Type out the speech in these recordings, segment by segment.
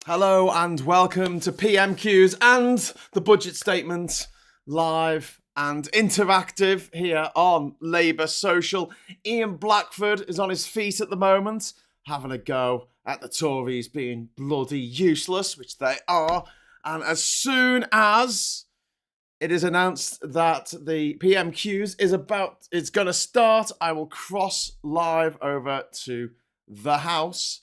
Hello and welcome to PMQs and the budget statement, live and interactive here on Labour Social. Ian Blackford is on his feet at the moment, having a go at the Tories being bloody useless, which they are. And as soon as it is announced that the PMQs it's going to start, I will cross live over to the House.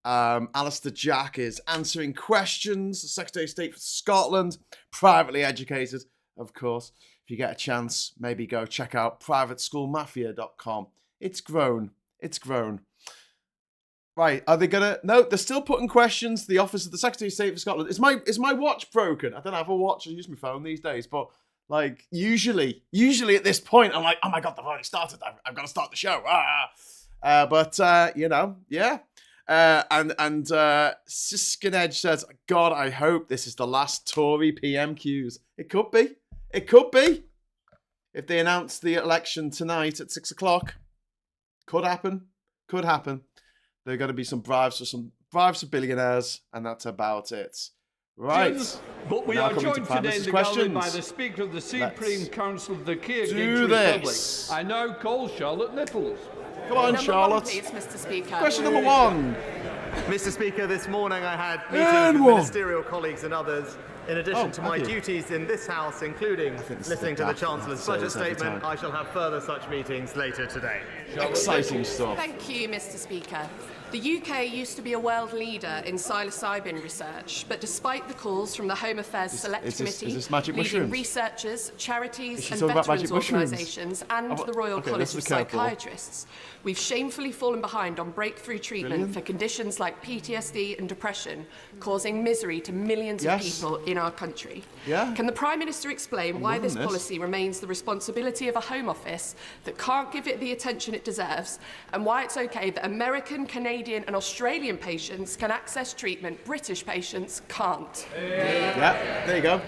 Alistair Jack is answering questions. The Secretary of State for Scotland, privately educated, of course. If you get a chance, maybe go check out privateschoolmafia.com. It's grown. It's grown. Right, are they gonna? No, they're still putting questions. The Office of the Secretary of State for Scotland. Is my watch broken? I don't have a watch. I use my phone these days, but like usually at this point, I'm like, oh my god, they've already started. I've got to start the show. But yeah. Siskin Edge says, God, I hope this is the last Tory PMQs. It could be. It could be. If they announce the election tonight at 6 o'clock. Could happen. Could happen. There are going to be some bribes for billionaires, and that's about it. Right. But we are joined today in the gallery by the Speaker of the Supreme Council of the Key against Republic. I now call Charlotte Nichols. Come on, Charlotte. Please, Mr. Speaker. Question number one. Mr. Speaker, this morning I had meetings with ministerial colleagues and others. In addition to my duties in this House, including listening to the Chancellor's budget statement, I shall have further such meetings later today. Exciting stuff. Thank you, Mr. Speaker. The UK used to be a world leader in psilocybin research, but despite the calls from the Home Affairs Select Committee, leading researchers, charities and veterans organisations and the Royal College of Psychiatrists, we've shamefully fallen behind on breakthrough treatment for conditions like PTSD and depression, causing misery to millions of people in our country. Can the Prime Minister explain why this policy remains the responsibility of a Home Office that can't give it the attention it deserves, and why it's okay that American, Canadian and Australian patients can access treatment British patients can't? Yeah, there you go.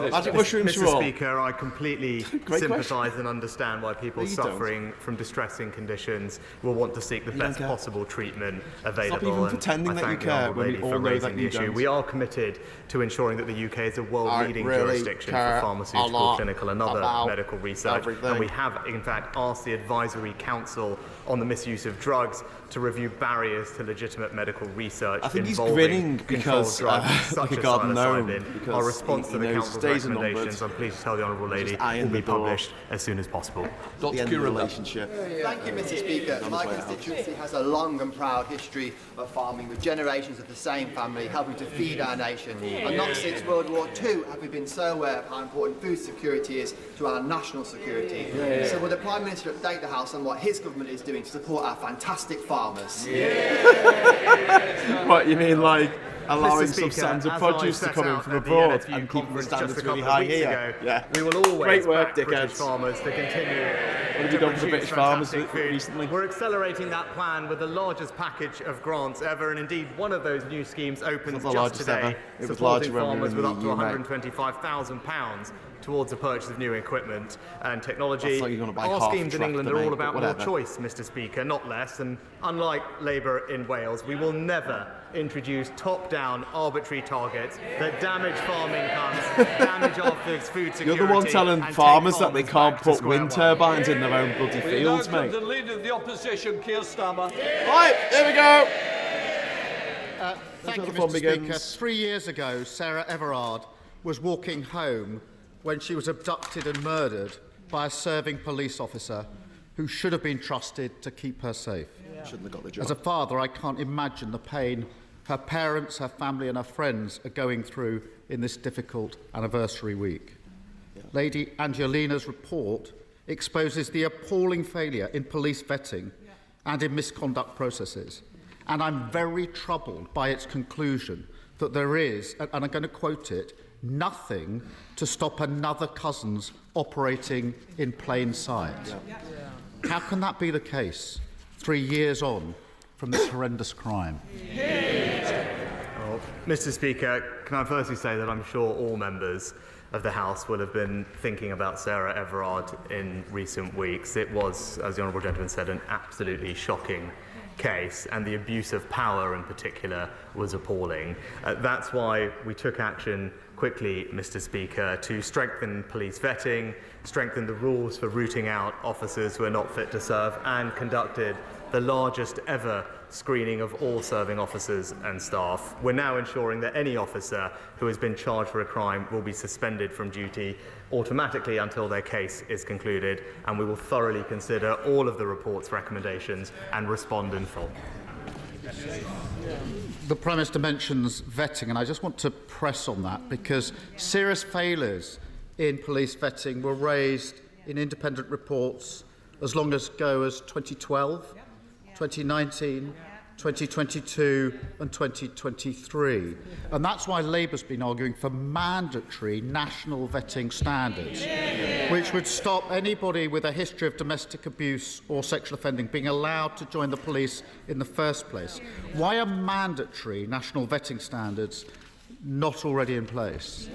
Magic mushrooms for all. Mr. Speaker, I completely sympathise and understand why people suffering from distressing conditions will want to seek the best possible treatment available. Stop even pretending that you care when we all know that you don't. We are committed to ensuring that the UK is a world-leading jurisdiction for pharmaceutical, clinical and other medical research. And we have, in fact, asked the Advisory Council on the Misuse of Drugs to review barriers to legitimate medical research. I think he's involving grinning because such as psilocybin. Our response to the Council's recommendations, I'm pleased to tell the Honourable Lady, will be published as soon as possible. Dr. relationship. Thank you, Mr. Speaker. My constituency has a long and proud history of farming, with generations of the same family helping to feed our nation. And not since World War II have we been so aware of how important food security is to our national security. So will the Prime Minister update the House on what his government is doing to support our fantastic farmers? What, you mean like allowing some standard produce to come in from abroad and keeping the standards really high here? We will always back British farmers to continue. What have you done for the British farmers recently? We're accelerating that plan with the largest package of grants ever, and indeed one of those new schemes opens just today, supporting farmers with up to £125,000 towards the purchase of new equipment and technology. Our schemes in England are all about more choice, Mr. Speaker, not less, and unlike Labour in Wales, we will never introduce top-down arbitrary targets that damage farm incomes, damage our food security. You're the one telling farmers that they can't put wind turbines in their own bloody fields, mate. The Leader of the Opposition, Keir Starmer. Right, here we go. Thank you, Mr. Speaker. 3 years ago, Sarah Everard was walking home when she was abducted and murdered by a serving police officer who should have been trusted to keep her safe. Shouldn't have got the job. As a father, I can't imagine the pain her parents, her family and her friends are going through in this difficult anniversary week. Lady Angelina's report exposes the appalling failure in police vetting and in misconduct processes. And I'm very troubled by its conclusion that there is, and I'm going to quote it, nothing to stop another Cousins operating in plain sight. How can that be the case 3 years on from this horrendous crime? Well, Mr. Speaker, can I firstly say that I'm sure all members of the House will have been thinking about Sarah Everard in recent weeks. It was, as the Honourable Gentleman said, an absolutely shocking case, and the abuse of power in particular was appalling. That's why we took action quickly, Mr. Speaker, to strengthen police vetting, strengthen the rules for rooting out officers who are not fit to serve, and conducted the largest ever screening of all serving officers and staff. We're now ensuring that any officer who has been charged for a crime will be suspended from duty automatically until their case is concluded, and we will thoroughly consider all of the report's recommendations and respond in full. The Prime Minister mentions vetting, and I just want to press on that because serious failures in police vetting were raised in independent reports as long ago as 2012, 2019, 2022 and 2023. And that's why Labour's been arguing for mandatory national vetting standards, which would stop anybody with a history of domestic abuse or sexual offending being allowed to join the police in the first place. Why are mandatory national vetting standards not already in place?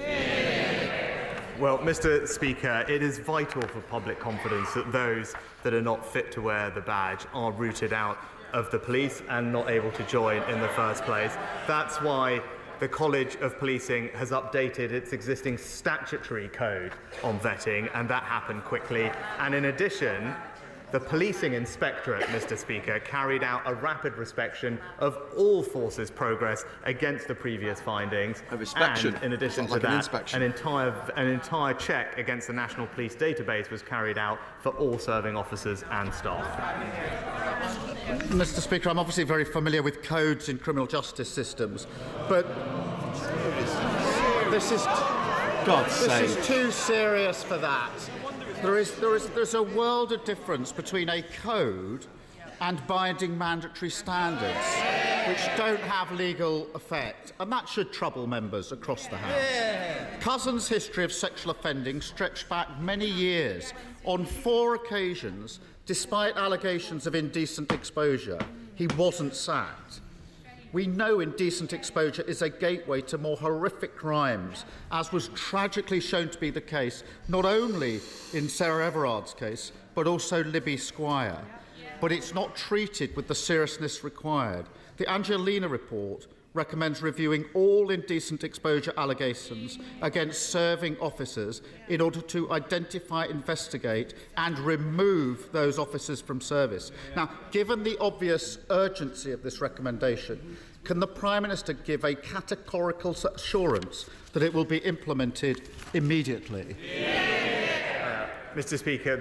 Well, Mr. Speaker, it is vital for public confidence that those that are not fit to wear the badge are rooted out of the police and not able to join in the first place. That's why the College of Policing has updated its existing statutory code on vetting, and that happened quickly. And in addition, the Policing Inspectorate, Mr. Speaker, carried out a rapid inspection of all forces' progress against the previous findings. And in addition to that, an entire check against the National Police Database was carried out for all serving officers and staff. Mr. Speaker, I'm obviously very familiar with codes in criminal justice systems, but this is too serious for that. There's a world of difference between a code and binding mandatory standards, which don't have legal effect, and that should trouble members across the House. Cousin's history of sexual offending stretched back many years. On 4 occasions, despite allegations of indecent exposure, he wasn't sacked. We know indecent exposure is a gateway to more horrific crimes, as was tragically shown to be the case not only in Sarah Everard's case, but also Libby Squire. But it's not treated with the seriousness required. The Angelina report recommends reviewing all indecent exposure allegations against serving officers in order to identify, investigate and remove those officers from service. Now, given the obvious urgency of this recommendation, can the Prime Minister give a categorical assurance that it will be implemented immediately? Mr. Speaker,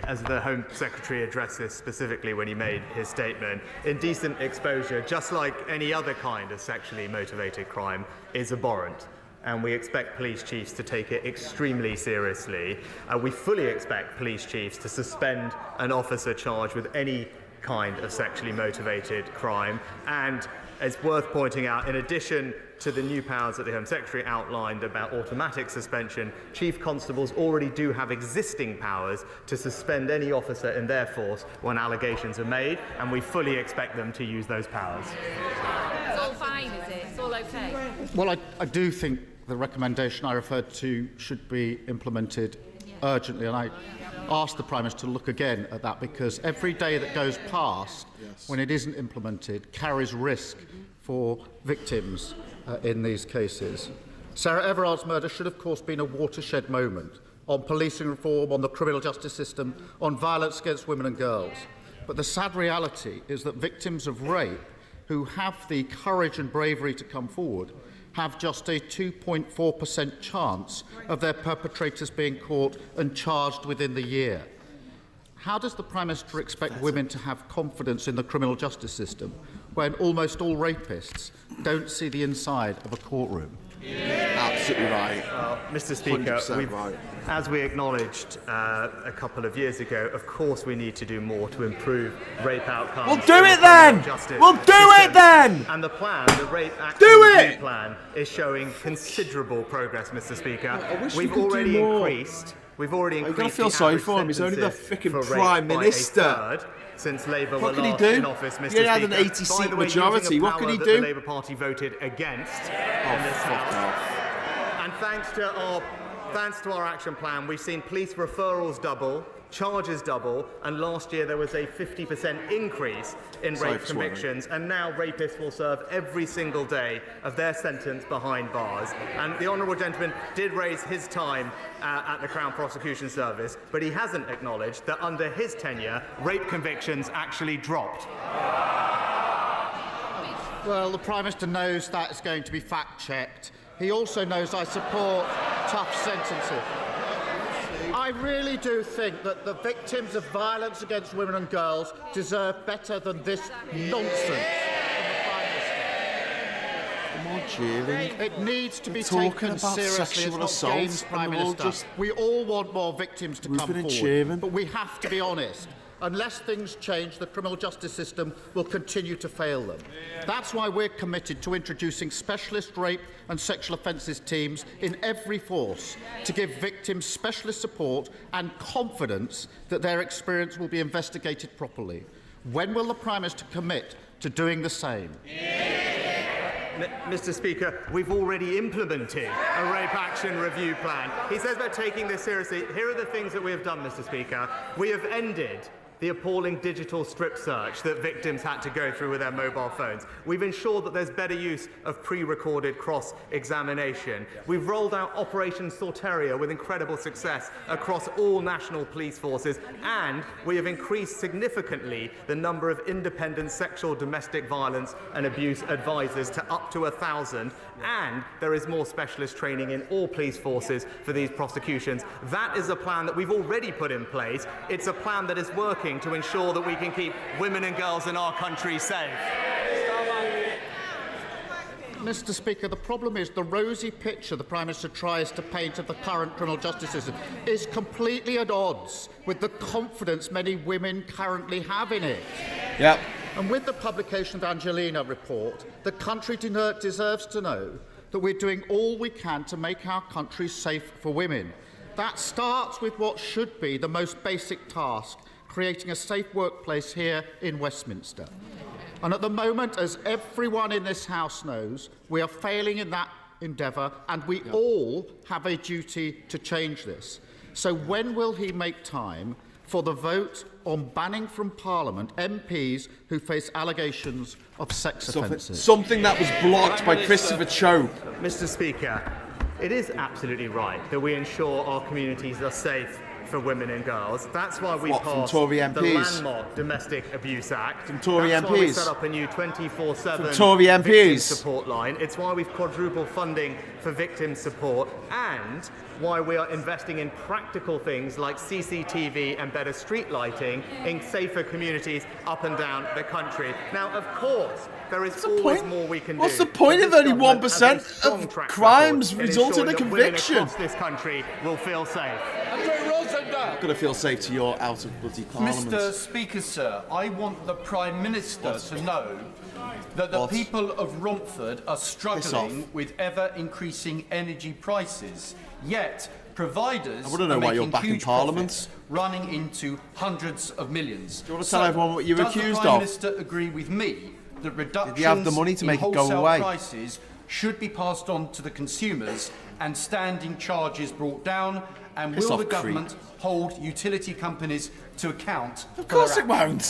as the Home Secretary addressed this specifically when he made his statement, indecent exposure, just like any other kind of sexually motivated crime, is abhorrent. And we expect police chiefs to take it extremely seriously. We fully expect police chiefs to suspend an officer charged with any kind of sexually motivated crime. And it's worth pointing out, in addition to the new powers that the Home Secretary outlined about automatic suspension, Chief Constables already do have existing powers to suspend any officer in their force when allegations are made, and we fully expect them to use those powers. It's all fine, is it? It's all okay? Well, I do think the recommendation I referred to should be implemented urgently, and I ask the Prime Minister to look again at that, because every day that goes past when it isn't implemented carries risk for victims in these cases. Sarah Everard's murder should, of course, been a watershed moment on policing reform, on the criminal justice system, on violence against women and girls. But the sad reality is that victims of rape who have the courage and bravery to come forward have just a 2.4% chance of their perpetrators being caught and charged within the year. How does the Prime Minister expect women to have confidence in the criminal justice system when almost all rapists don't see the inside of a courtroom? Absolutely right. Mr. Speaker, as we acknowledged a couple of years ago, of course we need to do more to improve rape outcomes. We'll do it then! We'll do it then! And the plan, the Rape Action Review Plan, is showing considerable progress, Mr. Speaker. We've already increased I don't feel sorry for him. He's only the freaking Prime Minister. Since Labour were last in office, Mr. Speaker. He had an 80-seat majority. What could he do? The Labour Party voted against in this House. And thanks to our action plan, we've seen police referrals double, charges double, and last year there was a 50% increase in rape convictions, and now rapists will serve every single day of their sentence behind bars. And the honourable gentleman did raise his time at the Crown Prosecution Service, but he hasn't acknowledged that under his tenure, rape convictions actually dropped. Well, the Prime Minister knows that is going to be fact-checked. He also knows I support tough sentences. I really do think that the victims of violence against women and girls deserve better than this nonsense. It needs to be taken seriously. It's not games, Prime Minister. We all want more victims to come forward, but we have to be honest. Unless things change, the criminal justice system will continue to fail them. That's why we're committed to introducing specialist rape and sexual offences teams in every force to give victims specialist support and confidence that their experience will be investigated properly. When will the Prime Minister commit to doing the same? Mr. Speaker, we've already implemented a rape action review plan. He says about taking this seriously. Here are the things that we have done, Mr. Speaker. We have ended the appalling digital strip search that victims had to go through with their mobile phones. We've ensured that there's better use of pre-recorded cross-examination. We've rolled out Operation Sorteria with incredible success across all national police forces, and we have increased significantly the number of independent sexual domestic violence and abuse advisors to up to 1,000, and there is more specialist training in all police forces for these prosecutions. That is a plan that we've already put in place. It's a plan that is working to ensure that we can keep women and girls in our country safe. Mr. Speaker, the problem is the rosy picture the Prime Minister tries to paint of the current criminal justice system is completely at odds with the confidence many women currently have in it. Yep. And with the publication of Angelina report, the country deserves to know that we're doing all we can to make our country safe for women. That starts with what should be the most basic task, creating a safe workplace here in Westminster. And at the moment, as everyone in this House knows, we are failing in that endeavour, and we all have a duty to change this. So when will he make time for the vote on banning from Parliament MPs who face allegations of sex offences? Something that was blocked by Christopher Cho. Mr. Speaker, it is absolutely right that we ensure our communities are safe for women and girls. That's why we passed the landmark Domestic Abuse Act. From Tory That's MPs. why we set up a new 24/7 Tory MPs. victim support line. It's why we've quadrupled funding for victim support, and why we are investing in practical things like CCTV and better street lighting in safer communities up and down the country. Now, of course, there is always more we can do. What's the point if only 1% of crimes result in a conviction? Women across this country will feel safe. I'm going to feel safe to your out of bloody Parliament. Mr. Speaker, sir, I want the Prime Minister to know that the people of Romford are struggling with ever-increasing energy prices, yet providers are making huge profits, running into hundreds of millions. Do you want to tell everyone what you're accused of? Does the Prime Minister agree with me that reductions in wholesale prices should be passed on to the consumers and standing charges brought down? And will the government hold utility companies to account? Of course it won't.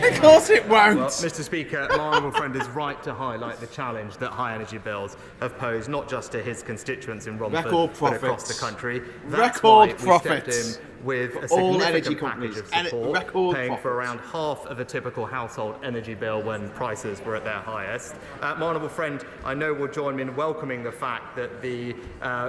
Of course it won't. Well, Mr. Speaker, my honourable friend is right to highlight the challenge that high energy bills have posed, not just to his constituents in Romford, but across the country. That's why we stepped in with a significant package of support, paying for around half of a typical household energy bill when prices were at their highest. My honourable friend, I know, will join me in welcoming the fact that the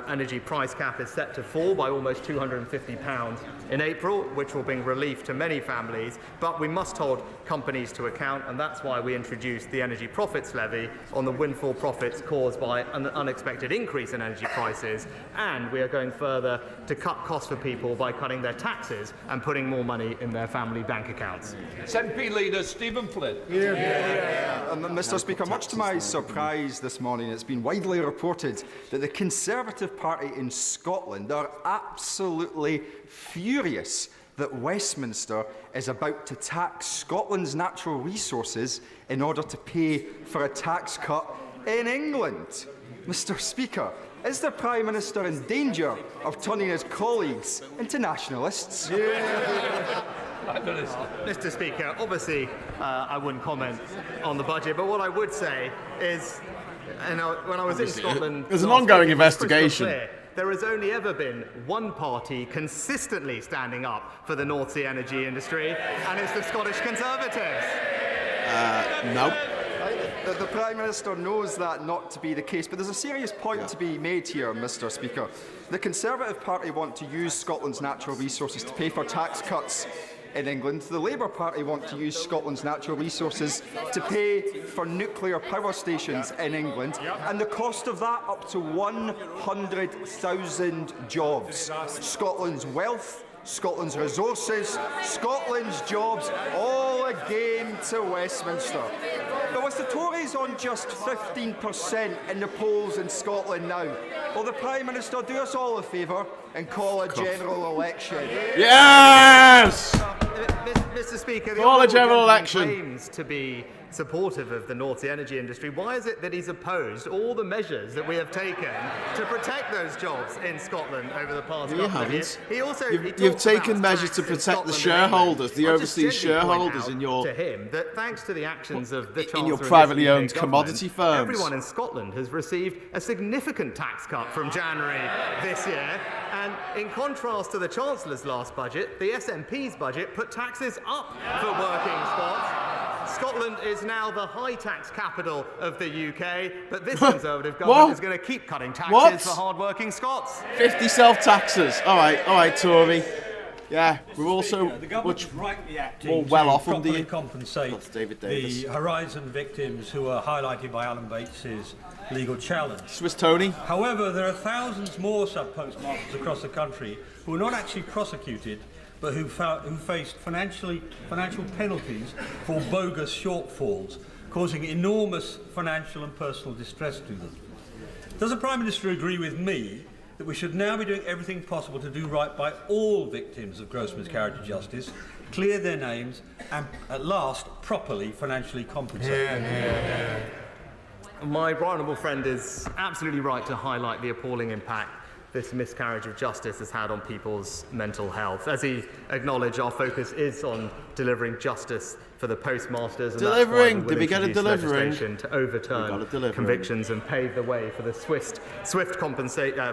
energy price cap is set to fall by almost £250 in April, which will bring relief to many families, but we must hold companies to account, and that's why we introduced the energy profits levy on the windfall profits caused by an unexpected increase in energy prices, and we are going further to cut costs for people by cutting their taxes and putting more money in their family bank accounts. SNP leader Stephen Flynn. Mr. Speaker, much to my surprise this morning, it's been widely reported that the Conservative Party in Scotland are absolutely furious that Westminster is about to tax Scotland's natural resources in order to pay for a tax cut in England. Mr. Speaker, Is the Prime Minister in danger of turning his colleagues into nationalists? Mr. Speaker, obviously I wouldn't comment on the budget, but what I would say is, when I was in Scotland, there's an ongoing investigation. There has only ever been one party consistently standing up for the North Sea energy industry, and it's the Scottish Conservatives. No. The Prime Minister knows that not to be the case, but there's a serious point to be made here, Mr. Speaker. The Conservative Party want to use Scotland's natural resources to pay for tax cuts in England. The Labour Party want to use Scotland's natural resources to pay for nuclear power stations in England, and the cost of that up to 100,000 jobs. Scotland's wealth, Scotland's resources, Scotland's jobs, all a game to Westminster. But with the Tories on just 15% in the polls in Scotland now, will the Prime Minister do us all a favour and call a general election? Yes! Mr. Speaker, the call a general election. Claims to be supportive of the North Sea energy industry. Why is it that he's opposed all the measures that we have taken to protect those jobs in Scotland over the past couple of years? You've taken measures to protect the shareholders, the overseas shareholders in your to him that thanks to the actions of the in your privately owned commodity firms. Everyone in Scotland has received a significant tax cut from January this year. And in contrast to the Chancellor's last budget, the SNP's budget put taxes up for working Scots. Scotland is now the high-tax capital of the UK, but this Conservative government is going to keep cutting taxes for hard-working Scots. 50 self-taxers. All right, Tory. Yeah, we're also much more well off under you. Compensate the Horizon victims who are highlighted by Alan Bates's legal challenge. Swiss Tony. However, there are thousands more sub-postmasters across the country who are not actually prosecuted, but who faced financial penalties for bogus shortfalls, causing enormous financial and personal distress to them. Does the Prime Minister agree with me that we should now be doing everything possible to do right by all victims of gross miscarriage of justice, clear their names, and at last properly financially compensate them? My right honourable friend is absolutely right to highlight the appalling impact this miscarriage of justice has had on people's mental health. As he acknowledged, our focus is on delivering justice for the postmasters. And delivering? That's why Did we get a delivering? To overturn convictions and pave the way for the swift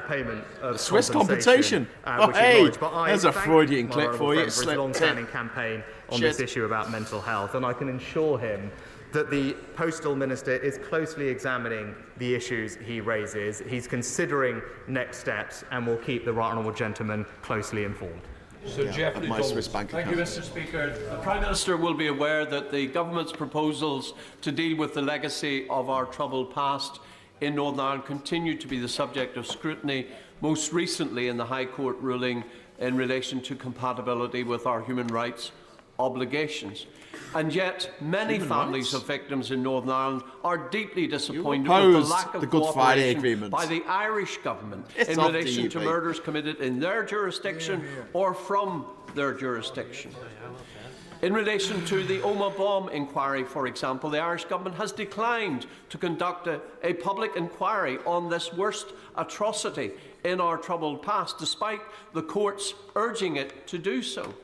payment of Swiss compensation. There's a Freudian clip for you. For his long-standing campaign on this issue about mental health, and I can assure him that the Postal Minister is closely examining the issues he raises. He's considering next steps and will keep the right honourable gentleman closely informed. Sir Jeffrey Dawes. Thank you, Mr. Speaker. The Prime Minister will be aware that the Government's proposals to deal with the legacy of our troubled past in Northern Ireland continue to be the subject of scrutiny, most recently in the High Court ruling in relation to compatibility with our human rights obligations. And yet, many families of victims in Northern Ireland are deeply disappointed with the lack of cooperation by the Irish government in relation to murders committed in their jurisdiction or from their jurisdiction. In relation to the Omagh bomb inquiry, for example, the Irish government has declined to conduct a public inquiry on this worst atrocity in our troubled past, despite the courts urging it to do so.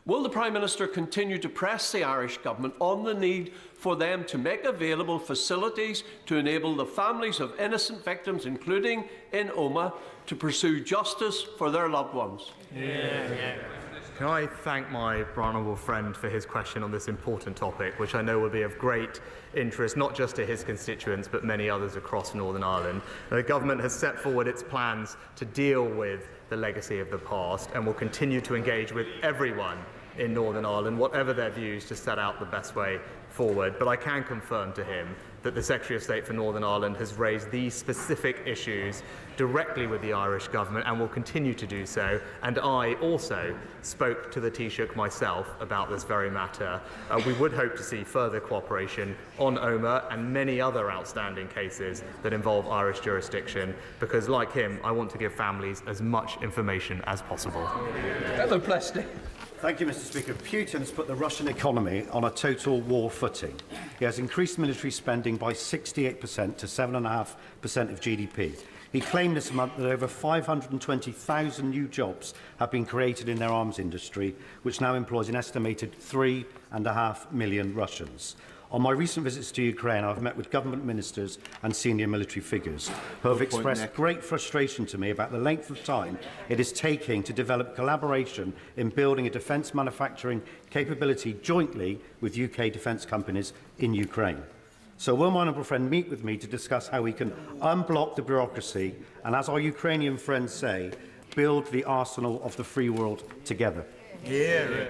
Will the Prime Minister continue to press the Irish Government on the need for them to make available facilities to enable the families of innocent victims, including in Omagh, to pursue justice for their loved ones? Can I thank my honourable friend for his question on this important topic, which I know will be of great interest not just to his constituents but many others across Northern Ireland. The Government has set forward its plans to deal with the legacy of the past and will continue to engage with everyone in Northern Ireland, whatever their views, to set out the best way forward. But I can confirm to him that the Secretary of State for Northern Ireland has raised these specific issues directly with the Irish Government and will continue to do so. And I also spoke to the Taoiseach myself about this very matter. We would hope to see further cooperation on Omagh and many other outstanding cases that involve Irish jurisdiction, because like him, I want to give families as much information as possible. Hello, Plesty. Thank you, Mr. Speaker. Putin has put the Russian economy on a total war footing. He has increased military spending by 68% to 7.5% of GDP. He claimed this month that over 520,000 new jobs have been created in their arms industry, which now employs an estimated 3.5 million Russians. On my recent visits to Ukraine, I've met with government ministers and senior military figures who have expressed great frustration to me about the length of time it is taking to develop collaboration in building a defence manufacturing capability jointly with UK defence companies in Ukraine. So will my honourable friend meet with me to discuss how we can unblock the bureaucracy and, as our Ukrainian friends say, build the arsenal of the free world together? Yeah.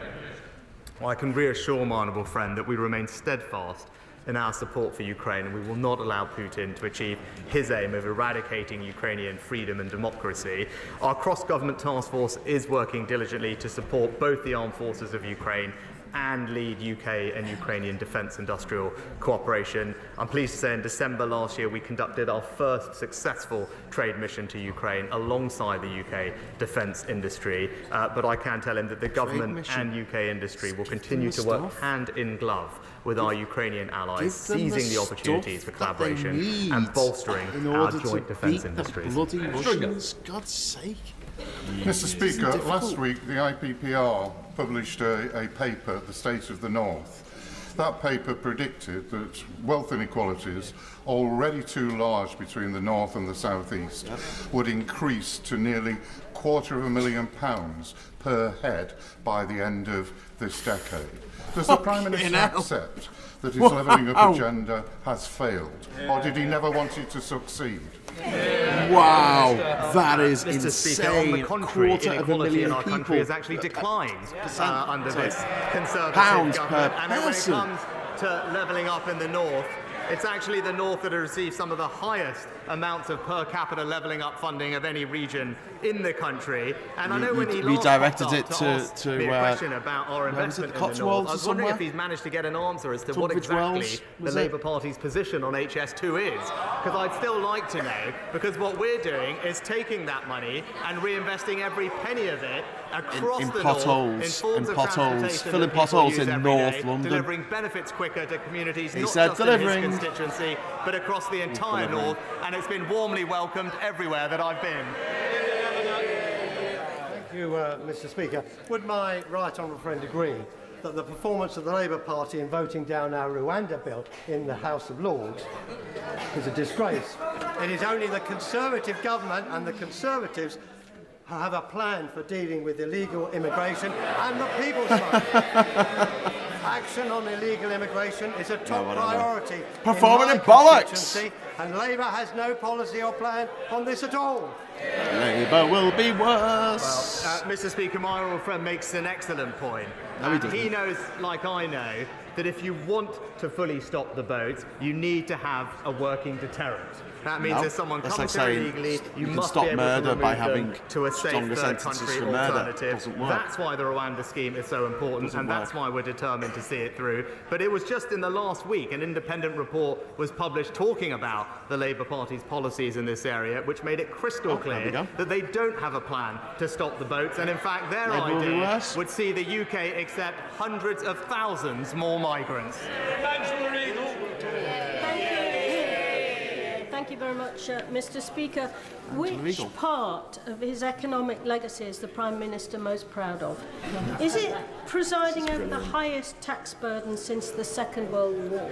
Well, I can reassure my honourable friend that we remain steadfast in our support for Ukraine, and we will not allow Putin to achieve his aim of eradicating Ukrainian freedom and democracy. Our cross-government task force is working diligently to support both the armed forces of Ukraine and lead UK and Ukrainian defence industrial cooperation. I'm pleased to say in December last year we conducted our first successful trade mission to Ukraine alongside the UK defence industry, but I can tell him that the government and UK industry will continue to work hand in glove with our Ukrainian allies, seizing the opportunities for collaboration and bolstering our joint defence industries. Bloody Russians, God's sake. Mr. Speaker, last week the IPPR published a paper, The State of the North. That paper predicted that wealth inequalities, already too large between the North and the South East, would increase to nearly £250,000 per head by the end of this decade. Does the Prime Minister accept that his levelling up agenda has failed, or did he never want it to succeed? Wow, that is Mr. insane. Speaker, on the contrary, inequality in our people country has actually declined under this Conservative government. And when it comes to levelling up in the North, it's actually the North that has received some of the highest amounts of per capita levelling up funding of any region in the country. And I know when he redirected it to me a question about our investment in the North, I was wondering if he's managed to get an answer as to what exactly the Labour Party's position on HS2 is. Because I'd still like to know, because what we're doing is taking that money and reinvesting every penny of it across the North in forms of transportation filling potholes in North London, delivering benefits quicker to communities not just in his constituency but across the entire North, and it's been warmly welcomed everywhere that I've been. Thank you, Mr. Speaker. Would my right honourable friend agree that the performance of the Labour Party in voting down our Rwanda bill in the House of Lords is a disgrace? It is only the Conservative government and the Conservatives who have a plan for dealing with illegal immigration and the People's Fund. Action on illegal immigration is a top priority. Performing in bollocks! And Labour has no policy or plan on this at all. Labour will be worse. Well, Mr. Speaker, my honourable friend makes an excellent point. He knows, like I know, that if you want to fully stop the boats, you need to have a working deterrent. That means if someone comes here illegally, you must be able to remove them to a safe third country alternative. That's why the Rwanda scheme is so important, and that's why we're determined to see it through. But it was just in the last week an independent report was published talking about the Labour Party's policies in this area, which made it crystal clear that they don't have a plan to stop the boats, and in fact their idea would see the UK accept hundreds of thousands more migrants. Thank you very much, Mr. Speaker. Which part of his economic legacy is the Prime Minister most proud of? Is it presiding over the highest tax burden since the Second World War?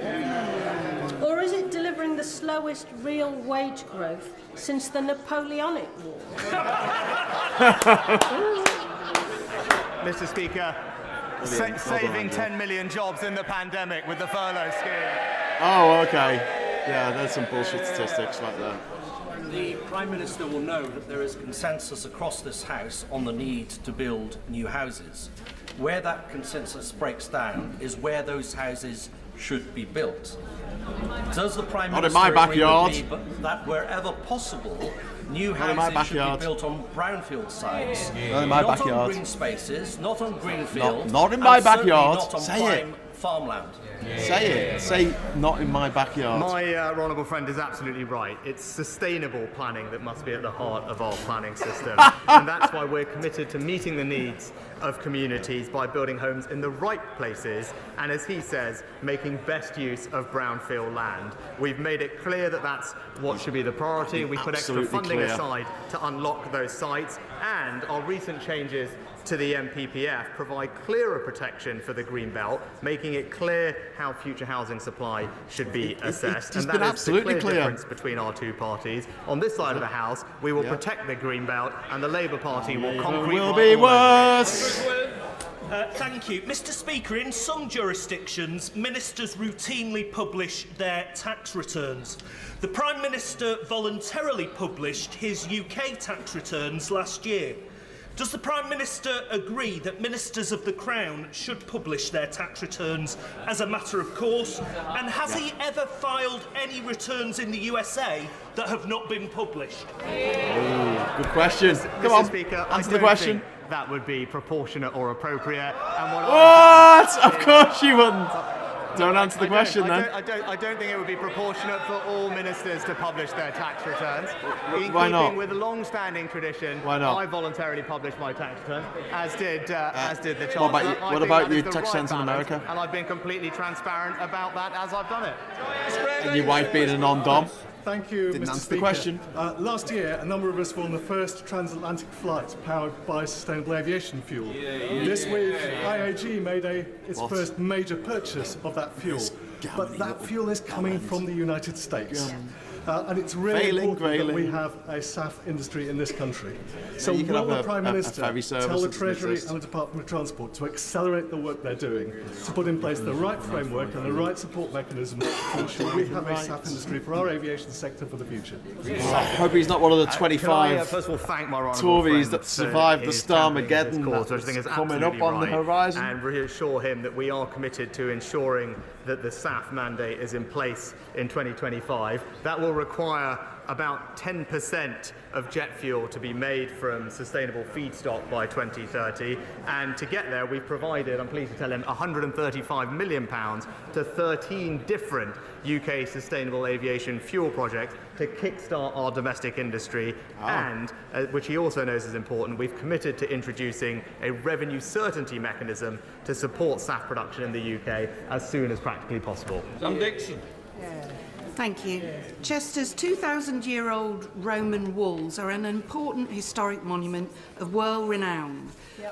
Or is it delivering the slowest real wage growth since the Napoleonic War? Mr. Speaker, saving 10 million jobs in the pandemic with the furlough scheme. Oh, okay. Yeah, there's some bullshit statistics like that. The Prime Minister will know that there is consensus across this House on the need to build new houses. Where that consensus breaks down is where those houses should be built. Does the Prime Minister agree with me that wherever possible, new houses should be built on brownfield sites, not on green spaces, not on green fields, not in my backyard. Not on prime farmland? Say it. Say not in my backyard. My honourable friend is absolutely right. It's sustainable planning that must be at the heart of our planning system. And that's why we're committed to meeting the needs of communities by building homes in the right places and, as he says, making best use of brownfield land. We've made it clear that that's what should be the priority. We put extra funding aside to unlock those sites, and our recent changes to the MPPF provide clearer protection for the Greenbelt, making it clear how future housing supply should be assessed. It's and been that is absolutely the clear clear difference between our two parties. On this side of the House, we will protect the Greenbelt, and the Labour Party will concrete will be worse. Thank you. Mr. Speaker, in some jurisdictions, ministers routinely publish their tax returns. The Prime Minister voluntarily published his UK tax returns last year. Does the Prime Minister agree that ministers of the Crown should publish their tax returns as a matter of course? And has he ever filed any returns in the USA that have not been published? Good question. Come on, Speaker, answer the question. That would be proportionate or appropriate. And what? Of course you wouldn't. Don't answer the question then. I don't think it would be proportionate for all ministers to publish their tax returns. Why not? In keeping with a long-standing tradition, Why not? I voluntarily published my tax return, as did the Chancellor. What about your tax returns in America? And I've been completely transparent about that as I've done it. And your wife being a non-dom? Thank you, Didn't Mr. answer Speaker. the question. Last year, a number of us were on the first transatlantic flight powered by sustainable aviation fuel. This week, IAG made its first major purchase of that fuel. But that fuel is coming from the United States. And it's really important that we have a SAF industry in this country. So will the Prime Minister tell the Treasury and the Department of Transport to accelerate the work they're doing, to put in place the right framework and the right support mechanism to ensure we have a SAF industry for our aviation sector for the future? I hope he's not one of the 25 first of all, thank my Tories that survived the Starmageddon that's coming up on the horizon. And reassure him that we are committed to ensuring that the SAF mandate is in place in 2025. That will require about 10% of jet fuel to be made from sustainable feedstock by 2030. And to get there, we've provided, I'm pleased to tell him, £135 million to 13 different UK sustainable aviation fuel projects to kickstart our domestic industry. And, which he also knows is important, we've committed to introducing a revenue certainty mechanism to support SAF production in the UK as soon as practically possible. Sam Dixon. Thank you. Chester's 2,000-year-old Roman walls are an important historic monument of world renown.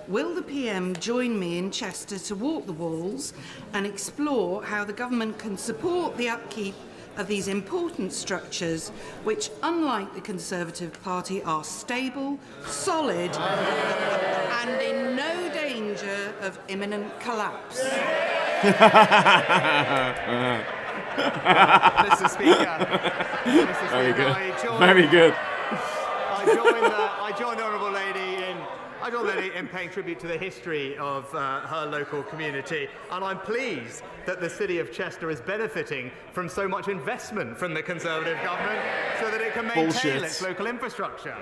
Will the PM join me in Chester to walk the walls and explore how the government can support the upkeep of these important structures, which, unlike the Conservative Party, are stable, solid, and in no danger of imminent collapse? Mr. Speaker, Very good. I Very good. I join the Honourable Lady in paying tribute to the history of her local community, and I'm pleased that the City of Chester is benefiting from so much investment from the Conservative government so that it can maintain its local infrastructure.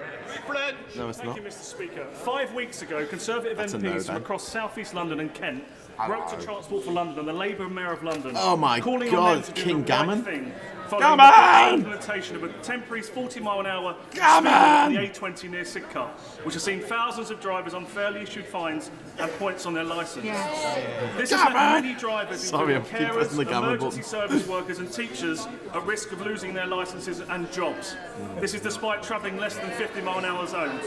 No, it's not. Thank you, Mr. Speaker. 5 weeks ago, Conservative MPs from across South East London and Kent wrote to Transport for London and the Labour Mayor of London, Oh my calling God, on them to do King the Gammon. right thing, following Gammon! the implementation of a temporary 40-mile-an-hour speed Gammon! limit on the A20 near Sidcup, which has seen thousands of drivers unfairly issued fines and points on their licence. This has left many drivers, including carers, emergency service workers and teachers, at risk of losing their licences and jobs. This is despite travelling less than 50-mile-an-hour zones.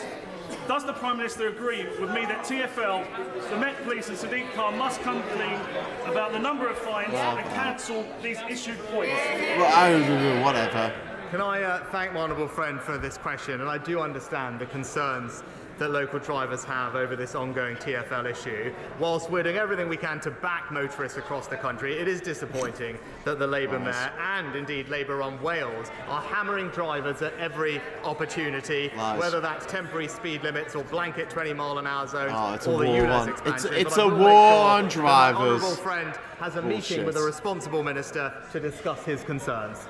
Does the Prime Minister agree with me that TfL, the Met Police and Sadiq Khan must come clean about the number of fines and cancel these issued points? Well, whatever. Can I thank my honourable friend for this question, and I do understand the concerns that local drivers have over this ongoing TfL issue. Whilst we're doing everything we can to back motorists across the country, it is disappointing that the Labour Mayor and indeed Labour-run Wales are hammering drivers at every opportunity, whether that's temporary speed limits or blanket 20-mile-an-hour zones or the ULEZ expansion. It's a war on drivers. My honourable friend has a meeting with a responsible minister to discuss his concerns.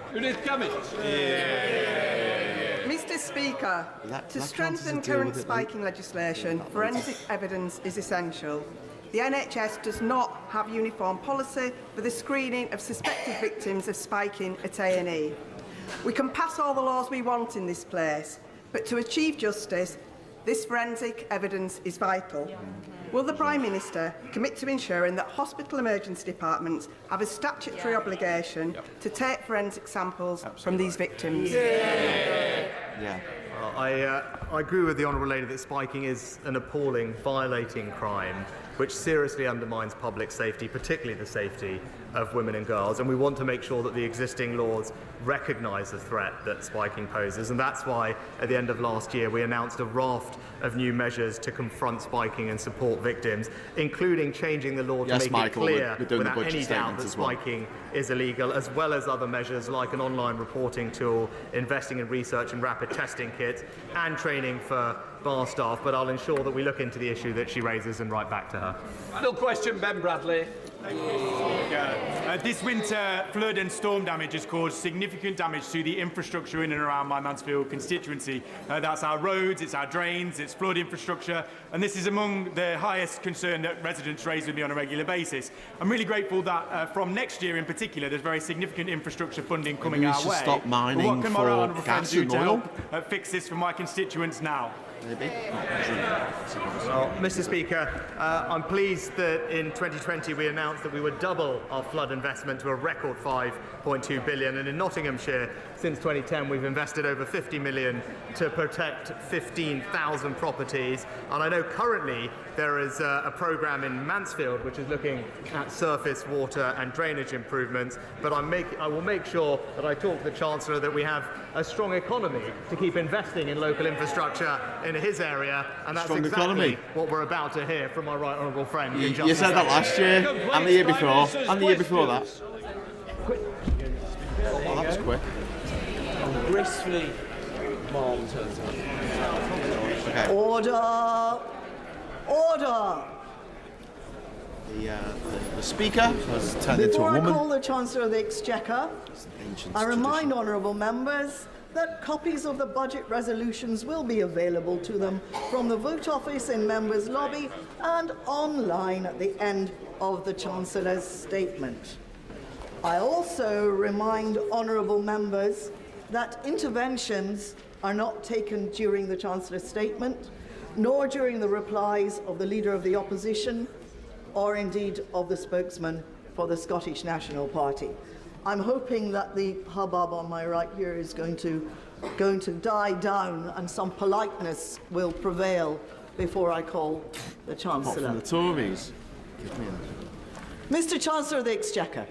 Mr. Speaker, to strengthen current spiking legislation, forensic evidence is essential. The NHS does not have uniform policy for the screening of suspected victims of spiking at A&E. We can pass all the laws we want in this place, but to achieve justice, this forensic evidence is vital. Will the Prime Minister commit to ensuring that hospital emergency departments have a statutory obligation to take forensic samples from these victims? Yeah. I agree with the Honourable Lady that spiking is an appalling, violating crime which seriously undermines public safety, particularly the safety of women and girls, and we want to make sure that the existing laws recognise the threat that spiking poses, and that's why at the end of last year we announced a raft of new measures to confront spiking and support victims, including changing the law to make it clear without any doubt that spiking is illegal, as well as other measures like an online reporting tool, investing in research and rapid testing kits, and training for bar staff, but I'll ensure that we look into the issue that she raises and write back to her. Final question, Ben Bradley. This winter, flood and storm damage has caused significant damage to the infrastructure in and around my Mansfield constituency. That's our roads, it's our drains, it's flood infrastructure, and this is among the highest concern that residents raise with me on a regular basis. I'm really grateful that from next year in particular, there's very significant infrastructure funding coming our way. Stop mining but what can my for honourable friends do gas to and oil? help fix this for my constituents now? Well, Mr. Speaker, I'm pleased that in 2020 we announced that we would double our flood investment to a record £5.2 billion, and in Nottinghamshire since 2010 we've invested over £50 million to protect 15,000 properties, and I know currently there is a programme in Mansfield which is looking at surface water and drainage improvements, but I will make sure that I talk to the Chancellor that we have a strong economy to keep investing in local infrastructure in his area, and that's exactly what we're about to hear from my right honourable friend. You said that last year, and the year before, and the year before that. Oh, that was quick. Gracefully, Mom turns up. Okay. Order! Order! The Speaker has turned into a woman. Before I call the Chancellor of the Exchequer, I remind honourable members that copies of the budget resolutions will be available to them from the Vote Office in Members' Lobby and online at the end of the Chancellor's statement. I also remind honourable members that interventions are not taken during the Chancellor's statement, nor during the replies of the Leader of the Opposition, or indeed of the spokesman for the Scottish National Party. I'm hoping that the hubbub on my right here is going to die down and some politeness will prevail before I call the Chancellor. From the Tories. Give me that. Mr. Chancellor of the Exchequer.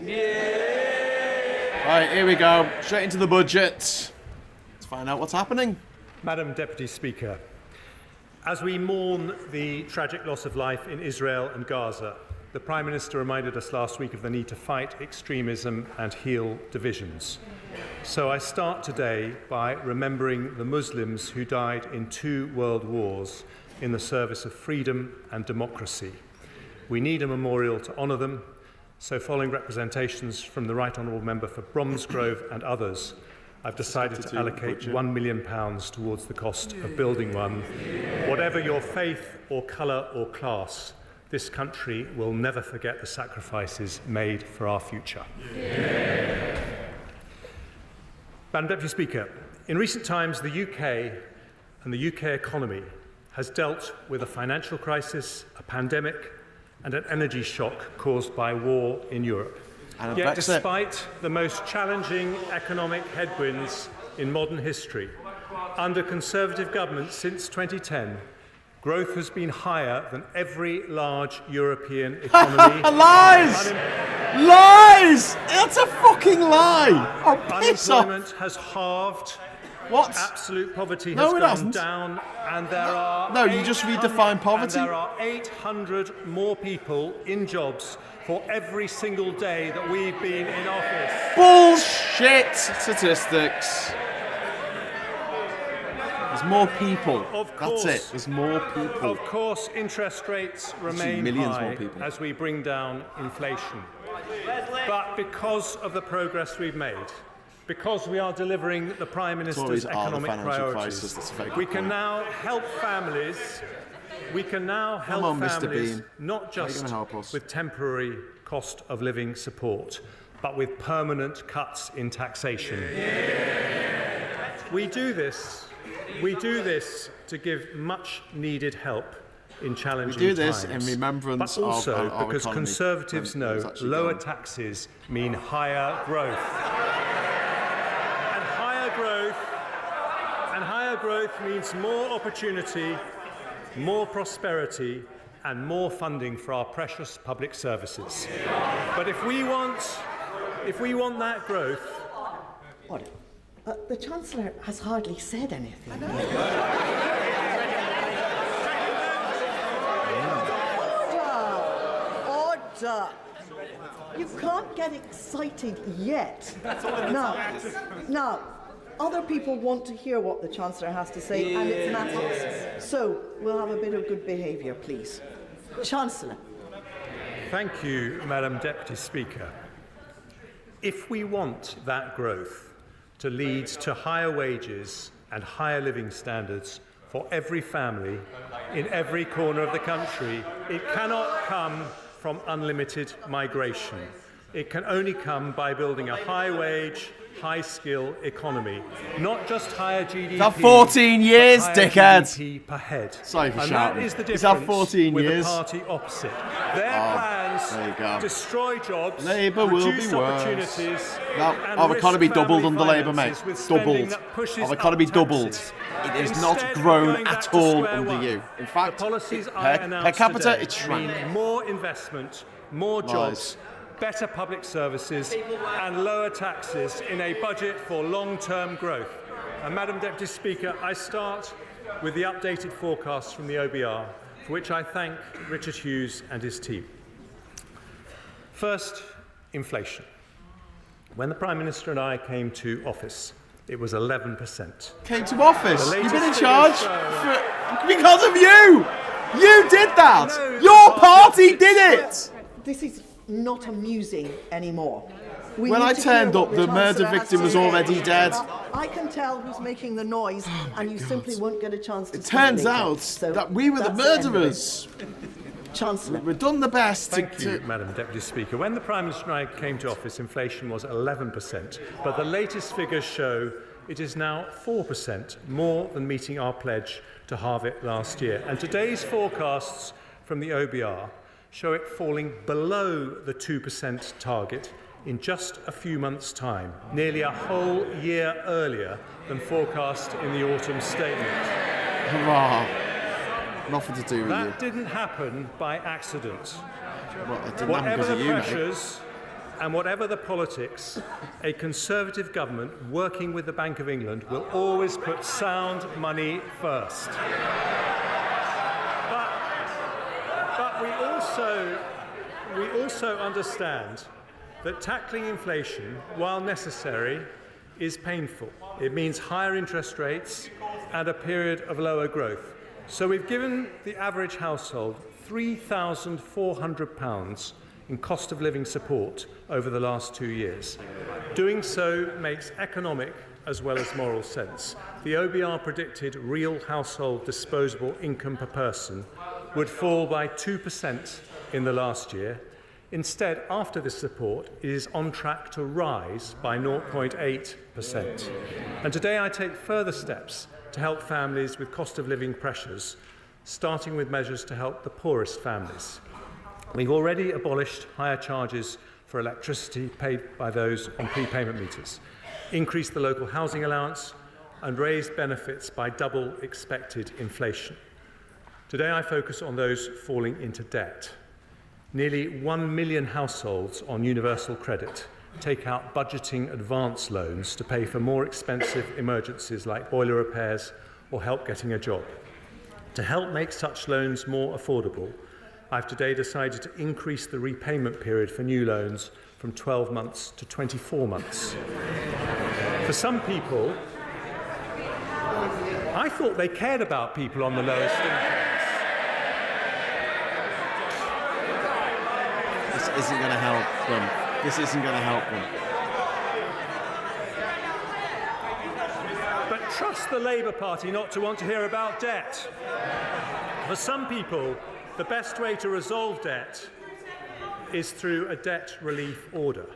Right, here we go. Straight into the budget. Let's find out what's happening. Madam Deputy Speaker, as we mourn the tragic loss of life in Israel and Gaza, the Prime Minister reminded us last week of the need to fight extremism and heal divisions. So I start today by remembering the Muslims who died in 2 world wars in the service of freedom and democracy. We need a memorial to honour them, so following representations from the Right Honourable Member for Bromsgrove and others, I've decided to allocate £1 million towards the cost of building one. Whatever your faith or colour or class, this country will never forget the sacrifices made for our future. Madam Deputy Speaker, in recent times the UK and the UK economy has dealt with a financial crisis, a pandemic and an energy shock caused by war in Europe. Yet despite the most challenging economic headwinds in modern history, under Conservative governments since 2010, growth has been higher than every large European economy. Lies! Lies! That's a fucking lie! Oh, piss off! Unemployment has halved. What? Absolute poverty has gone down, and there are... No, you just redefined poverty. And there are 800 more people in jobs for every single day that we've been in office. Bullshit statistics. There's more people. That's it. There's more people. Of course, interest rates remain high as we bring down inflation. But because of the progress we've made, because we are delivering the Prime Minister's economic priorities, we can now help families. We can now help families not just with temporary cost of living support, but with permanent cuts in taxation. We do this to give much needed help in challenging We do this times. in remembrance but also of our because economy. Conservatives know lower taxes mean higher growth. And higher growth means more opportunity, more prosperity, and more funding for our precious public services. But if we want that growth... What? The Chancellor has hardly said anything. Order! You can't get excited yet. Now, other people want to hear what the Chancellor has to say, and it's matters. So, we'll have a bit of good behaviour, please. Chancellor. Thank you, Madam Deputy Speaker. If we want that growth to lead to higher wages and higher living standards for every family in every corner of the country, it cannot come from unlimited migration. It can only come by building a high-wage, high-skill economy, not just higher GDP. It's 14 years, dickhead. GDP per head. Sorry for and shouting. that is the Is difference that 14 with years? the party opposite. Their plans destroy jobs, Labour will reduce be worse. opportunities. No, and our risk economy doubled family under Labour, mate. finances with spending Doubled. that pushes Our up economy doubled. taxes. It has Instead not of grown going back at to all square under one, you. In fact, the policies I per announced capita, today it shrank. mean more investment, more jobs, better public services and lower taxes in a budget for long-term growth. And Madam Deputy Speaker, I start with the updated forecasts from the OBR, for which I thank Richard Hughes and his team. First, inflation. When the Prime Minister and I came to office, it was 11%. Came to office? The You've been in latest charge figures because of you! You did that! Your party did it! This is not amusing anymore. When I turned up, the murder victim was already dead. I can tell who's making the noise, and you simply won't get a chance to It speak turns later. out So that we were the that's end of it. murderers. Chancellor. We've done the best. Thank you, Madam Deputy Speaker. When the Prime Minister and I came to office, inflation was 11%, but the latest figures show it is now 4%, more than meeting our pledge to halve it last year. And today's forecasts from the OBR show it falling below the 2% target in just a few months' time, nearly a whole year earlier than forecast in the autumn statement. Hurrah. Nothing to do with That you. didn't happen by accident. Well, it didn't happen Whatever because the of you, mate. pressures and whatever the politics, a Conservative government working with the Bank of England will always put sound money first. But we also understand that tackling inflation, while necessary, is painful. It means higher interest rates and a period of lower growth. So we've given the average household £3,400 in cost of living support over the last 2 years. Doing so makes economic as well as moral sense. The OBR predicted real household disposable income per person would fall by 2% in the last year. Instead, after this support, it is on track to rise by 0.8%. And today I take further steps to help families with cost of living pressures, starting with measures to help the poorest families. We've already abolished higher charges for electricity paid by those on prepayment meters, increased the local housing allowance, and raised benefits by double expected inflation. Today I focus on those falling into debt. Nearly 1 million households on universal credit take out budgeting advance loans to pay for more expensive emergencies like boiler repairs or help getting a job. To help make such loans more affordable, I've today decided to increase the repayment period for new loans from 12 months to 24 months. For some people, I thought they cared about people on the lowest incomes. This isn't going to help them. This isn't going to help them. But trust the Labour Party not to want to hear about debt. For some people, the best way to resolve debt is through a debt relief order.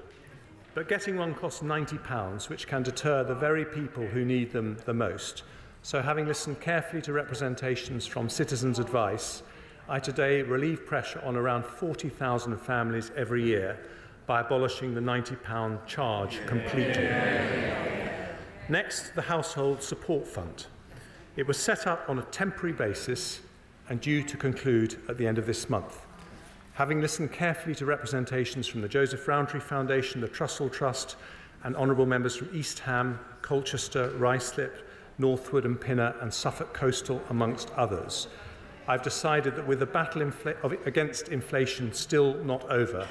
But getting one costs £90, which can deter the very people who need them the most. So having listened carefully to representations from Citizens' Advice I today relieve pressure on around 40,000 families every year by abolishing the £90 charge completely. Next, the Household Support Fund. It was set up on a temporary basis and due to conclude at the end of this month. Having listened carefully to representations from the Joseph Rowntree Foundation, the Trussell Trust, and honourable members from East Ham, Colchester, Ruislip, Northwood and Pinner and Suffolk Coastal, amongst others, I've decided that with the battle against inflation still not over,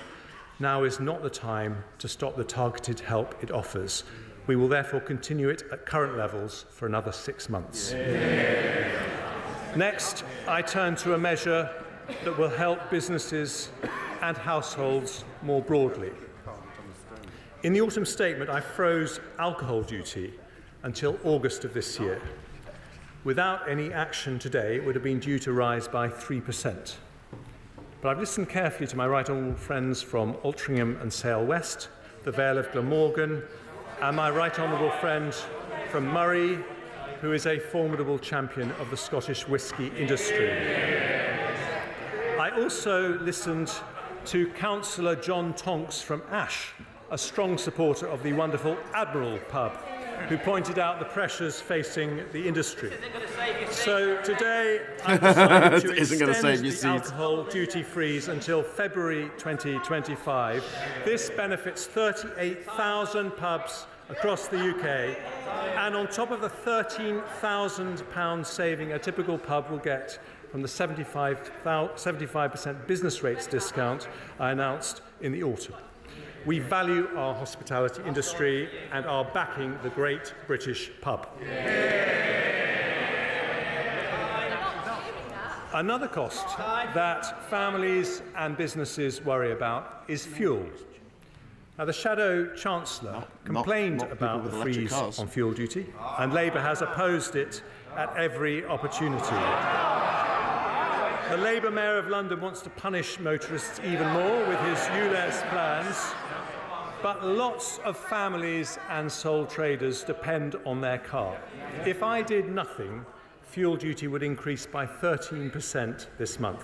now is not the time to stop the targeted help it offers. We will therefore continue it at current levels for another 6 months. Next, I turn to a measure that will help businesses and households more broadly. In the autumn statement, I froze alcohol duty until August of this year. Without any action today, it would have been due to rise by 3%. But I've listened carefully to my right honourable friends from Altrincham and Sale West, the Vale of Glamorgan, and my right honourable friend from Murray, who is a formidable champion of the Scottish whisky industry. I also listened to Councillor John Tonks from Ash, a strong supporter of the wonderful Admiral pub, who pointed out the pressures facing the industry. So today, I've decided to extend the alcohol duty freeze until February 2025. This benefits 38,000 pubs across the UK, and on top of the £13,000 saving a typical pub will get from the 75% business rates discount I announced in the autumn. We value our hospitality industry and are backing the great British pub. Another cost that families and businesses worry about is fuel. Now, the Shadow Chancellor complained about the freeze on fuel duty, and Labour has opposed it at every opportunity. The Labour Mayor of London wants to punish motorists even more with his ULEZ plans, but lots of families and sole traders depend on their car. If I did nothing, fuel duty would increase by 13% this month.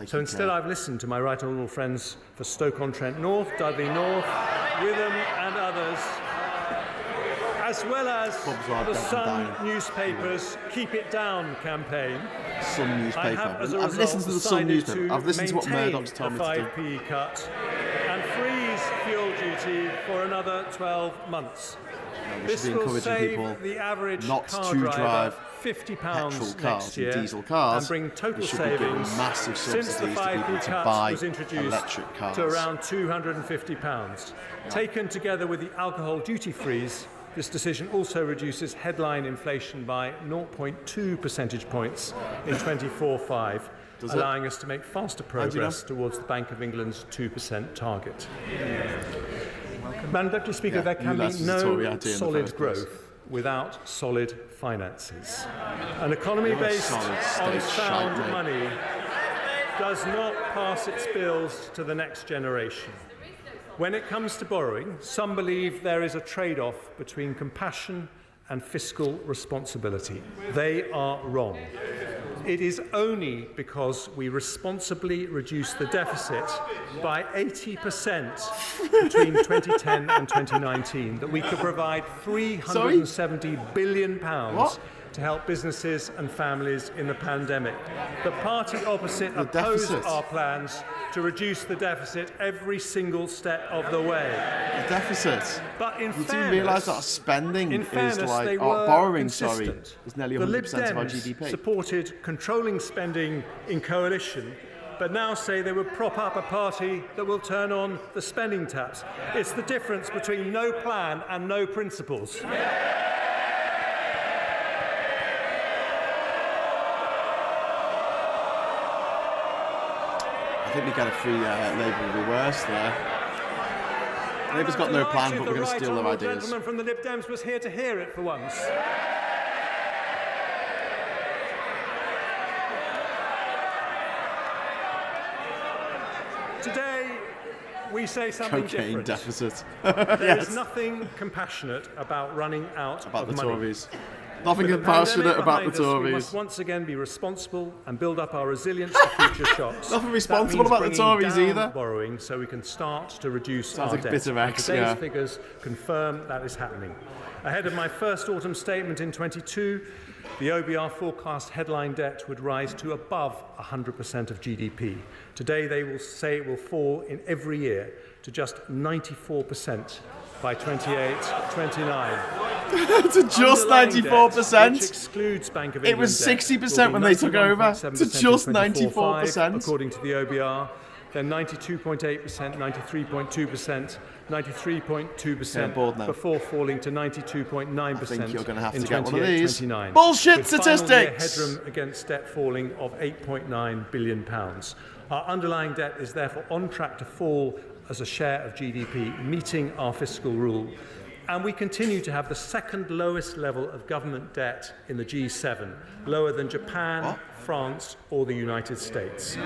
So instead, I've listened to my right honourable friends for Stoke-on-Trent North, Dudley North, Witham and others, as well as the Sun newspaper's Keep It Down campaign. Sun newspaper. I have, as a I've listened to the Sun newspaper. I've listened to what Murdoch's told me to do. 5p cut and freeze fuel duty for another 12 months. This will save the average car driver £50 next year diesel cars, and bring total savings savings since the 5p cut was introduced to around £250. Taken together with the alcohol duty freeze, this decision also reduces headline inflation by 0.2 percentage points in 24/5, allowing us to make faster progress towards the Bank of England's 2% target. Madam Deputy Speaker, there can be no solid growth without solid finances. An economy based on sound money does not pass its bills to the next generation. When it comes to borrowing, some believe there is a trade-off between compassion and fiscal responsibility. They are wrong. It is only because we responsibly reduce the deficit by 80% between 2010 and 2019 that we could provide £370 billion to help businesses and families in the pandemic. The party opposite opposed our plans to reduce the deficit every single step of the way. The deficit. But in you fairness, do realise that spending is like borrowing. Is nearly 100% of our GDP. Supported controlling spending in coalition, but now say they would prop up a party that will turn on the spending taps. It's the difference between no plan and no principles. I think we get a free Labour will be worse there. Labour's got no plan, but we're going to steal their ideas. The gentleman from the Lib Dems was here to hear it for once. Today, we say something different. Deficit. There is nothing compassionate about running out of money. The Tories. Nothing With the compassionate pandemic about the behind us, We Tories. must once again be responsible and build up our resilience to future shocks. Nothing That responsible means about the bringing Tories down either. borrowing so we can start to reduce Sounds our like a debt. bit of And X, today's yeah. figures confirm that is happening. Ahead of my first autumn statement in 22, the OBR forecast headline debt would rise to above 100% of GDP. Today they will say it will fall in every year to just 94% by 28-29. To just 94%. Which excludes Bank of It England was debt, 60% when they took over, to 91.7% just in 24/5, 94%. according to the OBR, then 92.8%, 93.2%, 93.2% before falling to 92.9% I think you're gonna have in to get one of these 28-29. bullshit With final statistics. year headroom against debt falling of £8.9 billion. Our underlying debt is therefore on track to fall as a share of GDP, meeting our fiscal rule. And we continue to have the second lowest level of government debt in the G7, lower than Japan, France or the United States.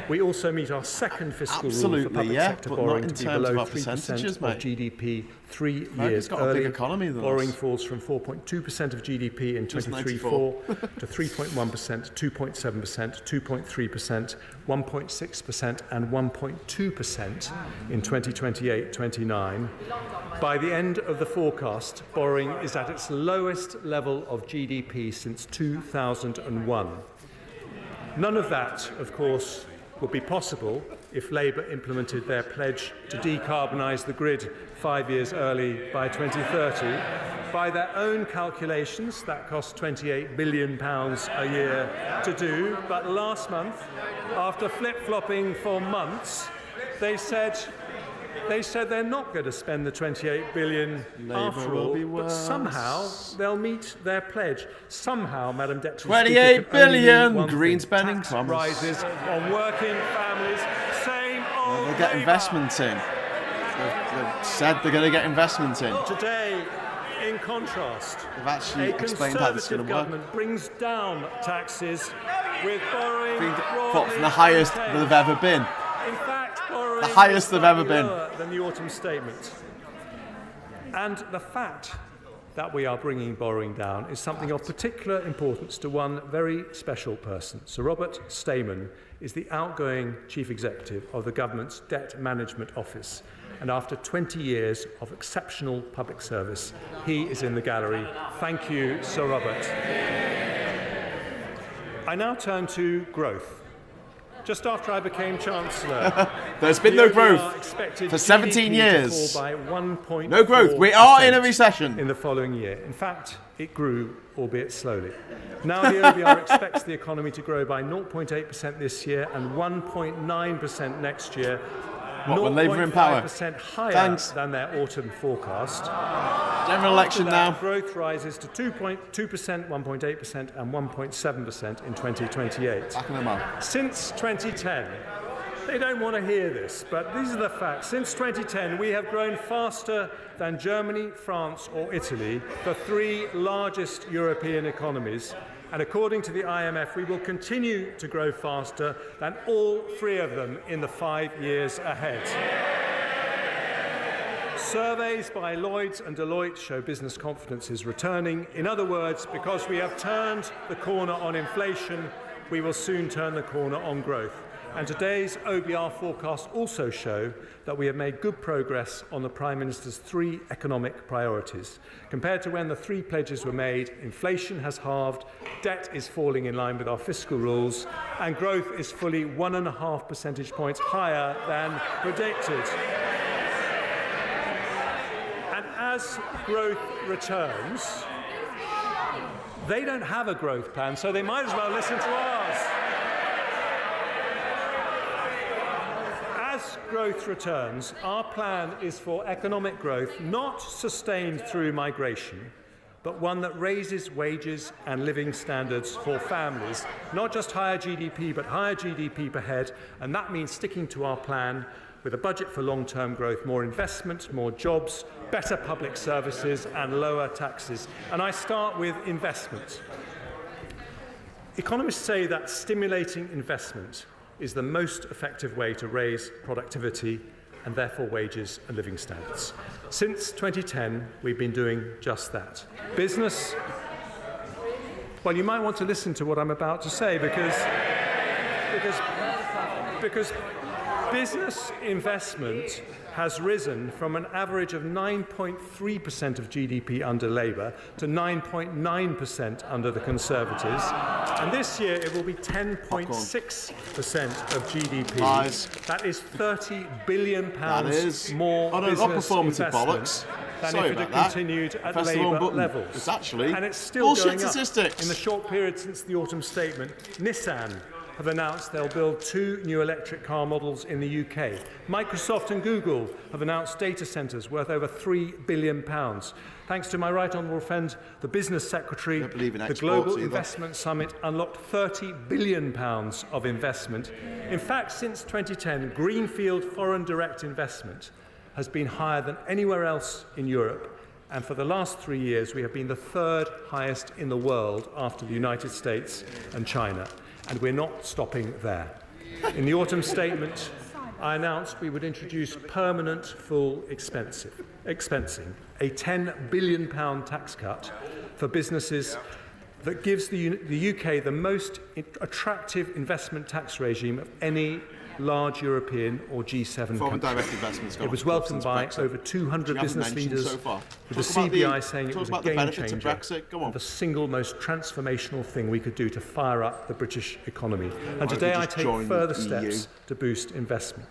We also meet our second fiscal rule for public sector borrowing to be below 3% of GDP 3 years got a big early. economy than Borrowing us. falls from 4.2% of GDP in Just 23-4 to 3.1%, 2.7%, 2.3%, 1.6% and 1.2% in 2028-29. By the end of the forecast, borrowing is at its lowest level of GDP since 2001. None of that, of course, would be possible if Labour implemented their pledge to decarbonise the grid 5 years early by 2030. By their own calculations, that cost £28 billion a year to do. But last month, after flip-flopping for months, they said they're not going to spend the £28 billion after all, but somehow they'll meet their pledge. Somehow, Madam Deputy Speaker, 28 billion one green thing, spending tax promise. rises on working families. Same old They'll get Labour. investments in. They've said they're going to get investments in. Today, in contrast, They've actually a explained how this is going Conservative to work. government brings down taxes with borrowing From the highest that they've ever been. In fact, borrowing The highest is they've ever slightly been. lower than the autumn statement. And the fact that we are bringing borrowing down is something of particular importance to one very special person. Sir Robert Stamen is the outgoing Chief Executive of the Government's Debt Management Office. And after 20 years of exceptional public service, he is in the gallery. Thank you, Sir Robert. I now turn to growth. Just after I became Chancellor, There's been the no OBR growth expected for 17 GDP years. To fall by 1.4%. No growth. We are in a recession. In the following year. In fact, it grew, albeit slowly. Now the OBR expects the economy to grow by 0.8% this year and 1.9% next year. What, when Labour in power? 0.5% higher Thanks. than their autumn forecast. General election After that, now. Growth rises to 2.2%, 1.8% and 1.7% in 2028. Back in the mouth. Since 2010, they don't want to hear this, but these are the facts. Since 2010, we have grown faster than Germany, France or Italy, the three largest European economies. And according to the IMF, we will continue to grow faster than all three of them in the 5 years ahead. Surveys by Lloyds and Deloitte show business confidence is returning. In other words, because we have turned the corner on inflation, we will soon turn the corner on growth. And today's OBR forecasts also show that we have made good progress on the Prime Minister's three economic priorities. Compared to when the three pledges were made, inflation has halved, debt is falling in line with our fiscal rules, and growth is fully 1.5 percentage points higher than predicted. And as growth returns, they don't have a growth plan, so they might as well listen to ours. As growth returns, our plan is for economic growth not sustained through migration, but one that raises wages and living standards for families. Not just higher GDP, but higher GDP per head, and that means sticking to our plan with a budget for long-term growth, more investment, more jobs, better public services and lower taxes. And I start with investment. Economists say that stimulating investment is the most effective way to raise productivity and therefore wages and living standards. Since 2010, we've been doing just that. Business Well, you might want to listen to what I'm about to say because business investment has risen from an average of 9.3% of GDP under Labour to 9.9% under the Conservatives. And this year it will be 10.6% of GDP. Lies. That is £30 billion more not business performative investment bollocks. than Sorry if it had about that. continued at Press the wrong Labour button. levels. It's actually and it's still bullshit going statistics. up. In the short period since the autumn statement, Nissan have announced they'll build 2 new electric car models in the UK. Microsoft and Google have announced data centres worth over £3 billion. Thanks to my right honourable friend, the Business Secretary, the Global Investment Summit unlocked £30 billion of investment. In fact, since 2010, greenfield foreign direct investment has been higher than anywhere else in Europe. And for the last 3 years, we have been the 3rd highest in the world after the United States and China. And we're not stopping there. In the autumn statement, I announced we would introduce permanent full expensing, a £10 billion tax cut for businesses that gives the UK the most attractive investment tax regime of any large European or G7 Foreign country. direct investment's gone It was up welcomed by since Brexit, over 200 which you haven't business mentioned leaders, so far. with the Talk about CBI saying it talk was a about the game benefits of changer Brexit. Go on. and the single most transformational thing we could do to fire up the British economy. And Why today don't we I just take join further the EU? steps to boost investment.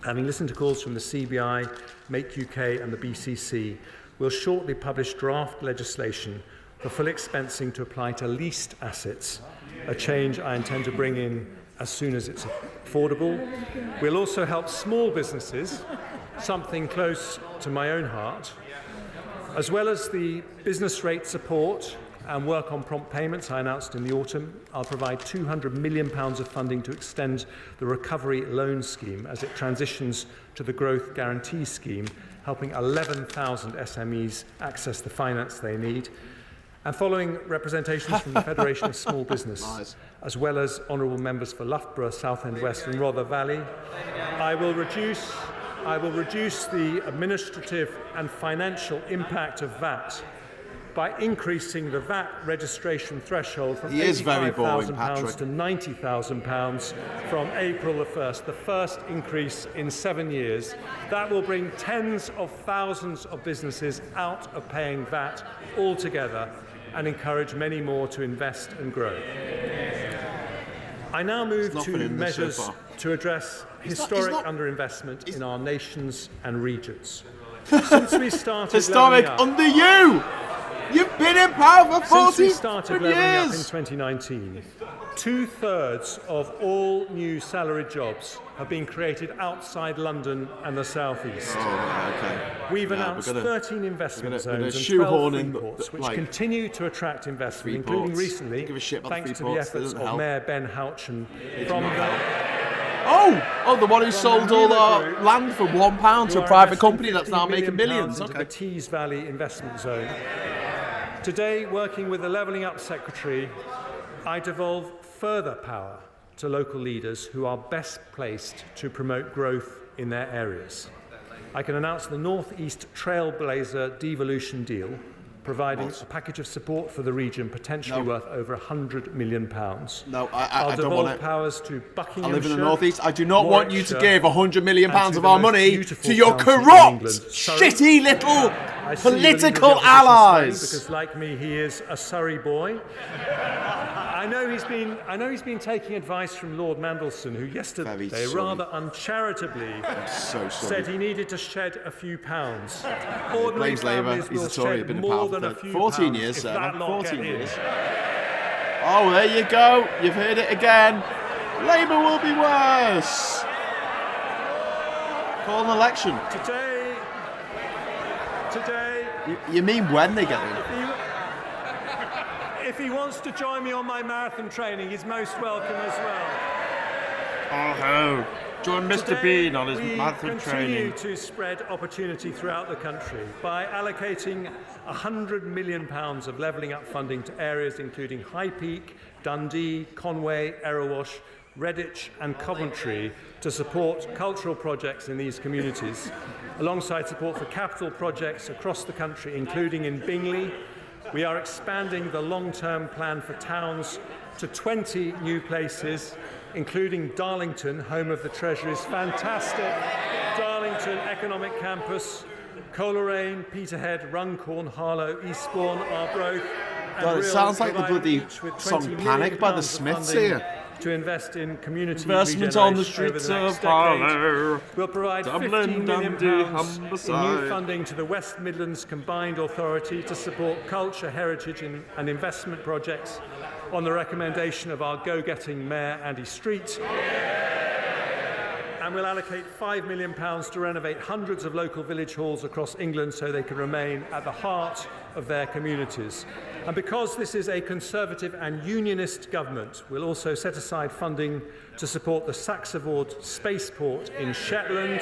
Having listened to calls from the CBI, Make UK and the BCC, we'll shortly publish draft legislation for full expensing to apply to leased assets, a change I intend to bring in as soon as it's affordable. We'll also help small businesses, something close to my own heart, as well as the business rate support and work on prompt payments I announced in the autumn. I'll provide £200 million of funding to extend the recovery loan scheme as it transitions to the growth guarantee scheme, helping 11,000 SMEs access the finance they need. And following representations from the Federation of Small Business, as well as honourable members for Loughborough, Southend West and Rother Valley, I will reduce the administrative and financial impact of VAT by increasing the VAT registration threshold from £85,000 to £90,000 from April the 1st, the first increase in 7 years. That will bring tens of thousands of businesses out of paying VAT altogether and encourage many more to invest and grow. I now move to measures to address historic underinvestment in our nations and regions. Since we started historic under you! You've been in power for 40 Since we started levelling up in years! 2019, 2/3 of all new salaried jobs have been created outside London and the South East. We've announced 13 investment zones and 12 free ports, which continue to attract investment, including recently, thanks to the efforts of Mayor Ben Houchin from the one who sold all our land for £1 to a private company that's now making millions. Into the Tees Valley investment zone. Today, working with the Levelling Up Secretary, I devolve further power to local leaders who are best placed to promote growth in their areas. I can announce the North East Trailblazer devolution deal, providing a package of support for the region potentially worth over £100 million. No, I'll I don't devolve want it. powers to Buckinghamshire. I live in the North East. I do not want you to Warwickshire, give £100 million and to of the our most money beautiful to your county in corrupt, England, Surrey. shitty little I see the leader of political the opposition allies. smiling because, like me, he is a Surrey boy. I know he's been taking advice from Lord Mandelson, who yesterday rather uncharitably said he needed to shed a few pounds. Ordinary blames Labour. families He's will a Tory, shed been in more power than for a few 14 pounds years, if sir. that lot 14 get years. in. Oh, there you go. You've heard it again. Labour will be worse. Call an election. Today. You mean when they get in? If he wants to join me on my marathon training, he's most welcome as well. Oh, join Mr. Bean on his marathon training. We continue to spread opportunity throughout the country by allocating £100 million of levelling up funding to areas including High Peak, Dundee, Conway, Erewash, Redditch and Coventry to support cultural projects in these communities, alongside support for capital projects across the country, including in Bingley, We are expanding the long-term plan for towns to 20 new places, including Darlington, home of the Treasury's fantastic Darlington Economic Campus, Coleraine, Peterhead, Runcorn, Harlow, Eastbourne, Arbroath. God, it sounds like the bloody song Panic by the Smiths here. To invest in community investment on the regeneration streets over the of next decade. Harlow. We'll provide Dublin, £15 million Dundee, in Humberside. new funding to the West Midlands Combined Authority to support culture, heritage and investment projects on the recommendation of our go-getting Mayor Andy Street. And we'll allocate £5 million to renovate hundreds of local village halls across England so they can remain at the heart of their communities. And because this is a Conservative and Unionist government, we'll also set aside funding to support the Saxavord Spaceport in Shetland,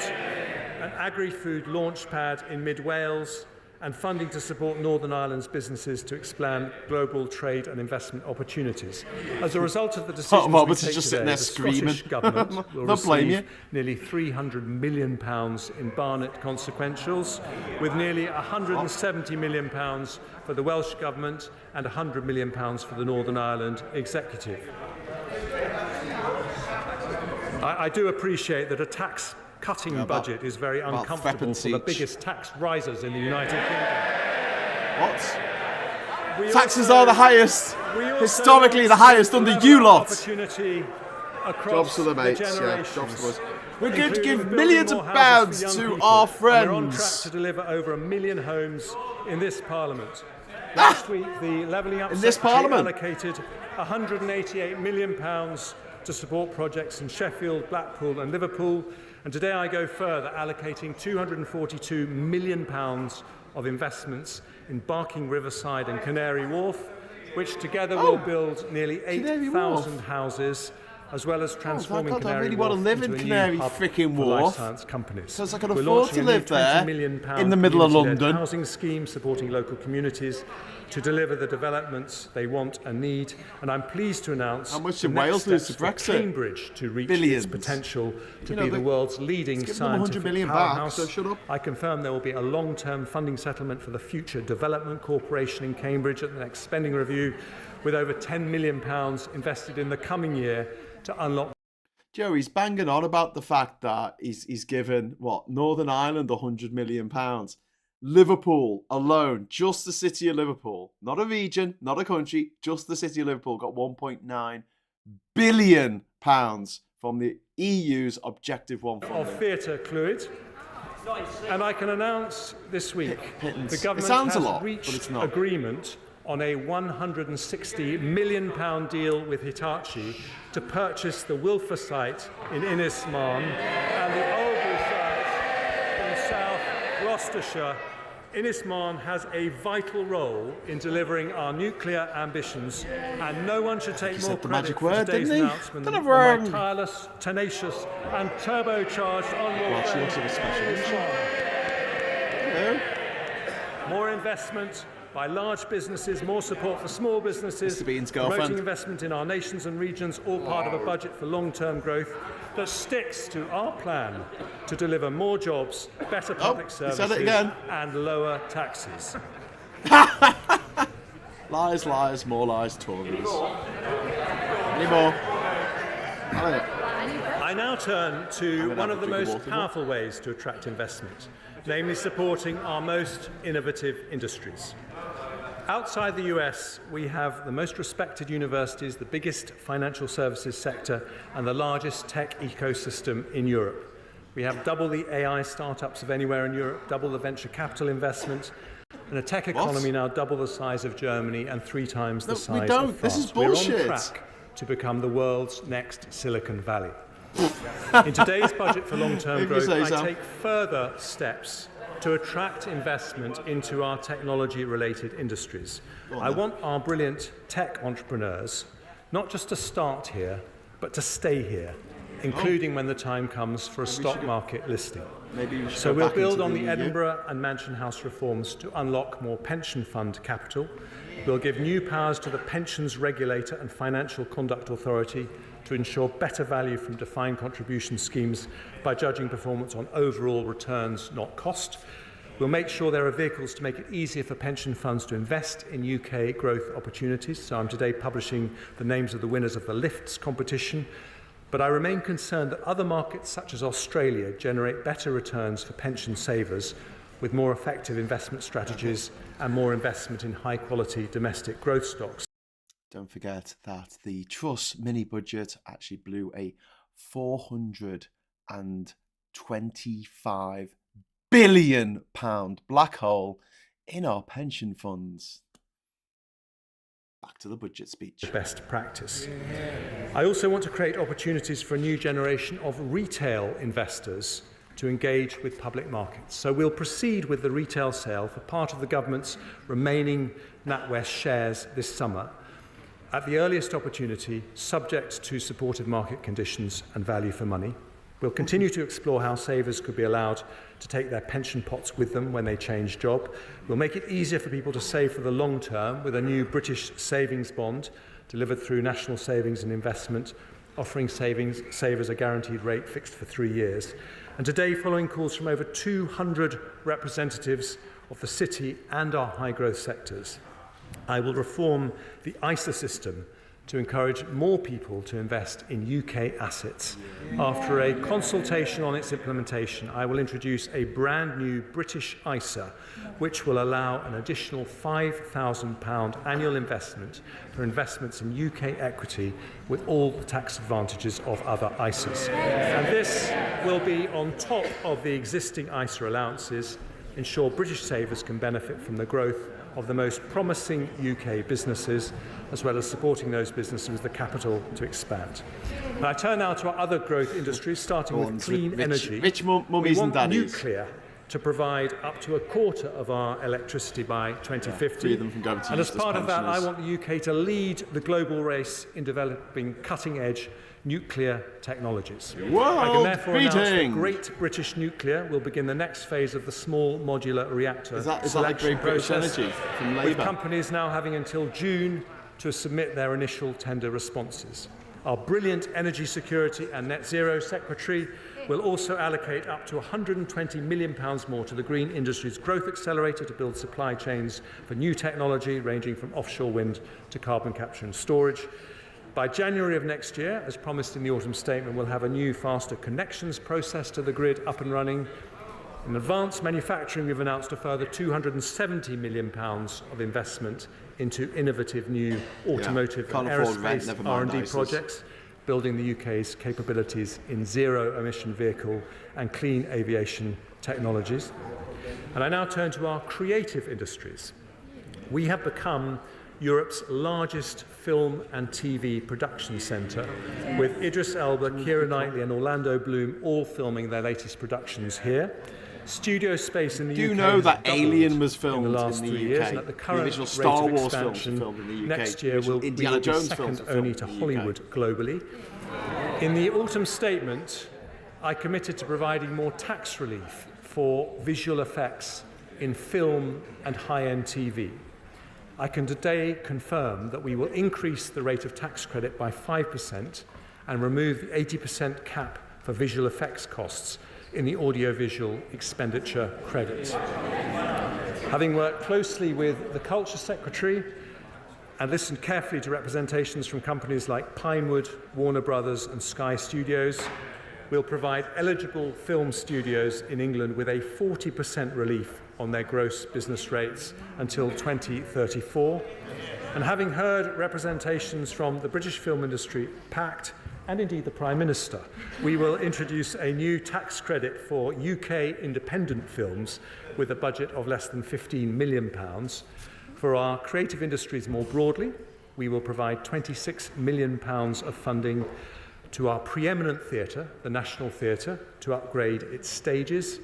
an agri-food launch pad in mid-Wales, and funding to support Northern Ireland's businesses to expand global trade and investment opportunities. As a result of the decisions we take just today, the Scottish Government will receive nearly £300 million in Barnet consequentials, with nearly £170 million for the Welsh Government and £100 million for the Northern Ireland Executive. I do appreciate that a tax-cutting budget is very uncomfortable for the biggest tax risers in the United Kingdom. What? Taxes are the highest, historically the highest under you lot. Jobs for the mates, yeah, jobs for the boys. We're going to give millions of pounds to our friends. We're on track to deliver over 1 million homes in this Parliament. Last week, the Levelling Up Secretary allocated £188 million to support projects in Sheffield, Blackpool and Liverpool. And today I go further, allocating £242 million of investments in Barking Riverside and Canary Wharf, which together will build nearly 8,000 houses, as well as transforming Canary Wharf into a new hub for life science companies. Because I can afford to live there in the middle of London. Housing scheme supporting local communities to deliver the developments they want and need. And I'm pleased to announce how much did Wales lose to Brexit? Cambridge to reach its potential to be the world's leading scientific powerhouse. So shut up. I confirm there will be a long-term funding settlement for the Future Development Corporation in Cambridge at the next spending review, with over £10 million invested in the coming year to unlock. Joe, he's banging on about the fact that he's given, Northern Ireland £100 million. Liverpool alone, just the city of Liverpool, not a region, not a country, just the city of Liverpool got £1.9 billion from the EU's Objective 1 funding. Of theatre fluid. And I can announce this week the government has reached agreement on a £160 million deal with Hitachi to purchase the Wilfer site in Innismarn and the Oldbury site in South Gloucestershire. Innismarn has a vital role in delivering our nuclear ambitions, and no one should take more credit for today's announcement than my tireless, tenacious and turbocharged onward friend. More investment by large businesses, more support for small businesses, promoting investment in our nations and regions, all part of a budget for long-term growth that sticks to our plan to deliver more jobs, better public services and lower taxes. Lies, lies, more lies, Tories. Any more? I now turn to one of the most powerful ways to attract investment, namely supporting our most innovative industries. Outside the US, we have the most respected universities, the biggest financial services sector, and the largest tech ecosystem in Europe. We have double the AI startups of anywhere in Europe, double the venture capital investment, and a tech economy now double the size of Germany and 3 times the size of France. This is bullshit. We're on track to become the world's next Silicon Valley. In today's budget for long-term growth, I take further steps to attract investment into our technology-related industries. I want our brilliant tech entrepreneurs not just to start here, but to stay here, including when the time comes for a stock market listing. So we'll build on the Edinburgh and Mansion House reforms to unlock more pension fund capital. We'll give new powers to the Pensions Regulator and Financial Conduct Authority to ensure better value from defined contribution schemes by judging performance on overall returns, not cost. We'll make sure there are vehicles to make it easier for pension funds to invest in UK growth opportunities. So I'm today publishing the names of the winners of the LIFTS competition. But I remain concerned that other markets, such as Australia, generate better returns for pension savers with more effective investment strategies and more investment in high-quality domestic growth stocks. Don't forget that the Truss mini-budget actually blew a £425 billion black hole in our pension funds. Back to the budget speech. Best practice. I also want to create opportunities for a new generation of retail investors to engage with public markets. So we'll proceed with the retail sale for part of the government's remaining NatWest shares this summer at the earliest opportunity, subject to supportive market conditions and value for money. We'll continue to explore how savers could be allowed to take their pension pots with them when they change job. We'll make it easier for people to save for the long term with a new British savings bond delivered through National Savings and Investment, offering savers a guaranteed rate fixed for 3 years. And today, following calls from over 200 representatives of the city and our high-growth sectors, I will reform the ISA system to encourage more people to invest in UK assets. After a consultation on its implementation, I will introduce a brand new British ISA, which will allow an additional £5,000 annual investment for investments in UK equity with all the tax advantages of other ISAs. And this will be on top of the existing ISA allowances, ensure British savers can benefit from the growth of the most promising UK businesses, as well as supporting those businesses with the capital to expand. And I turn now to our other growth industries, starting with clean energy. Rich mummies and daddies. Nuclear to provide up to a quarter of our electricity by 2050. And as part of that, I want the UK to lead the global race in developing cutting-edge nuclear technologies. I can therefore announce that Great British Nuclear will begin the next phase of the small modular reactor selection process, with companies now having until June to submit their initial tender responses. Our brilliant Energy Security and Net Zero Secretary will also allocate up to £120 million more to the Green Industries Growth Accelerator to build supply chains for new technology ranging from offshore wind to carbon capture and storage. By January of next year, as promised in the autumn statement, we'll have a new faster connections process to the grid up and running. In advanced manufacturing, we've announced a further £270 million of investment into innovative new automotive and aerospace R&D projects, building the UK's capabilities in zero-emission vehicle and clean aviation technologies. And I now turn to our creative industries. We have become Europe's largest film and TV production centre, with Idris Elba, Keira Knightley and Orlando Bloom all filming their latest productions here. Studio space in the UK. Do you know that Alien was filmed in the last 3 years, and at the current original Star rate of Wars films expansion, filmed in the UK. next year we will be second only to Hollywood globally. In the autumn statement, I committed to providing more tax relief for visual effects in film and high-end TV. I can today confirm that we will increase the rate of tax credit by 5% and remove the 80% cap for visual effects costs in the audiovisual expenditure credit. Having worked closely with the Culture Secretary and listened carefully to representations from companies like Pinewood, Warner Brothers and Sky Studios, we'll provide eligible film studios in England with a 40% relief on their gross business rates until 2034. And having heard representations from the British film industry, PACT, and indeed the Prime Minister, we will introduce a new tax credit for UK independent films with a budget of less than £15 million. For our creative industries more broadly, we will provide £26 million of funding to our preeminent theatre, the National Theatre, to upgrade its stages.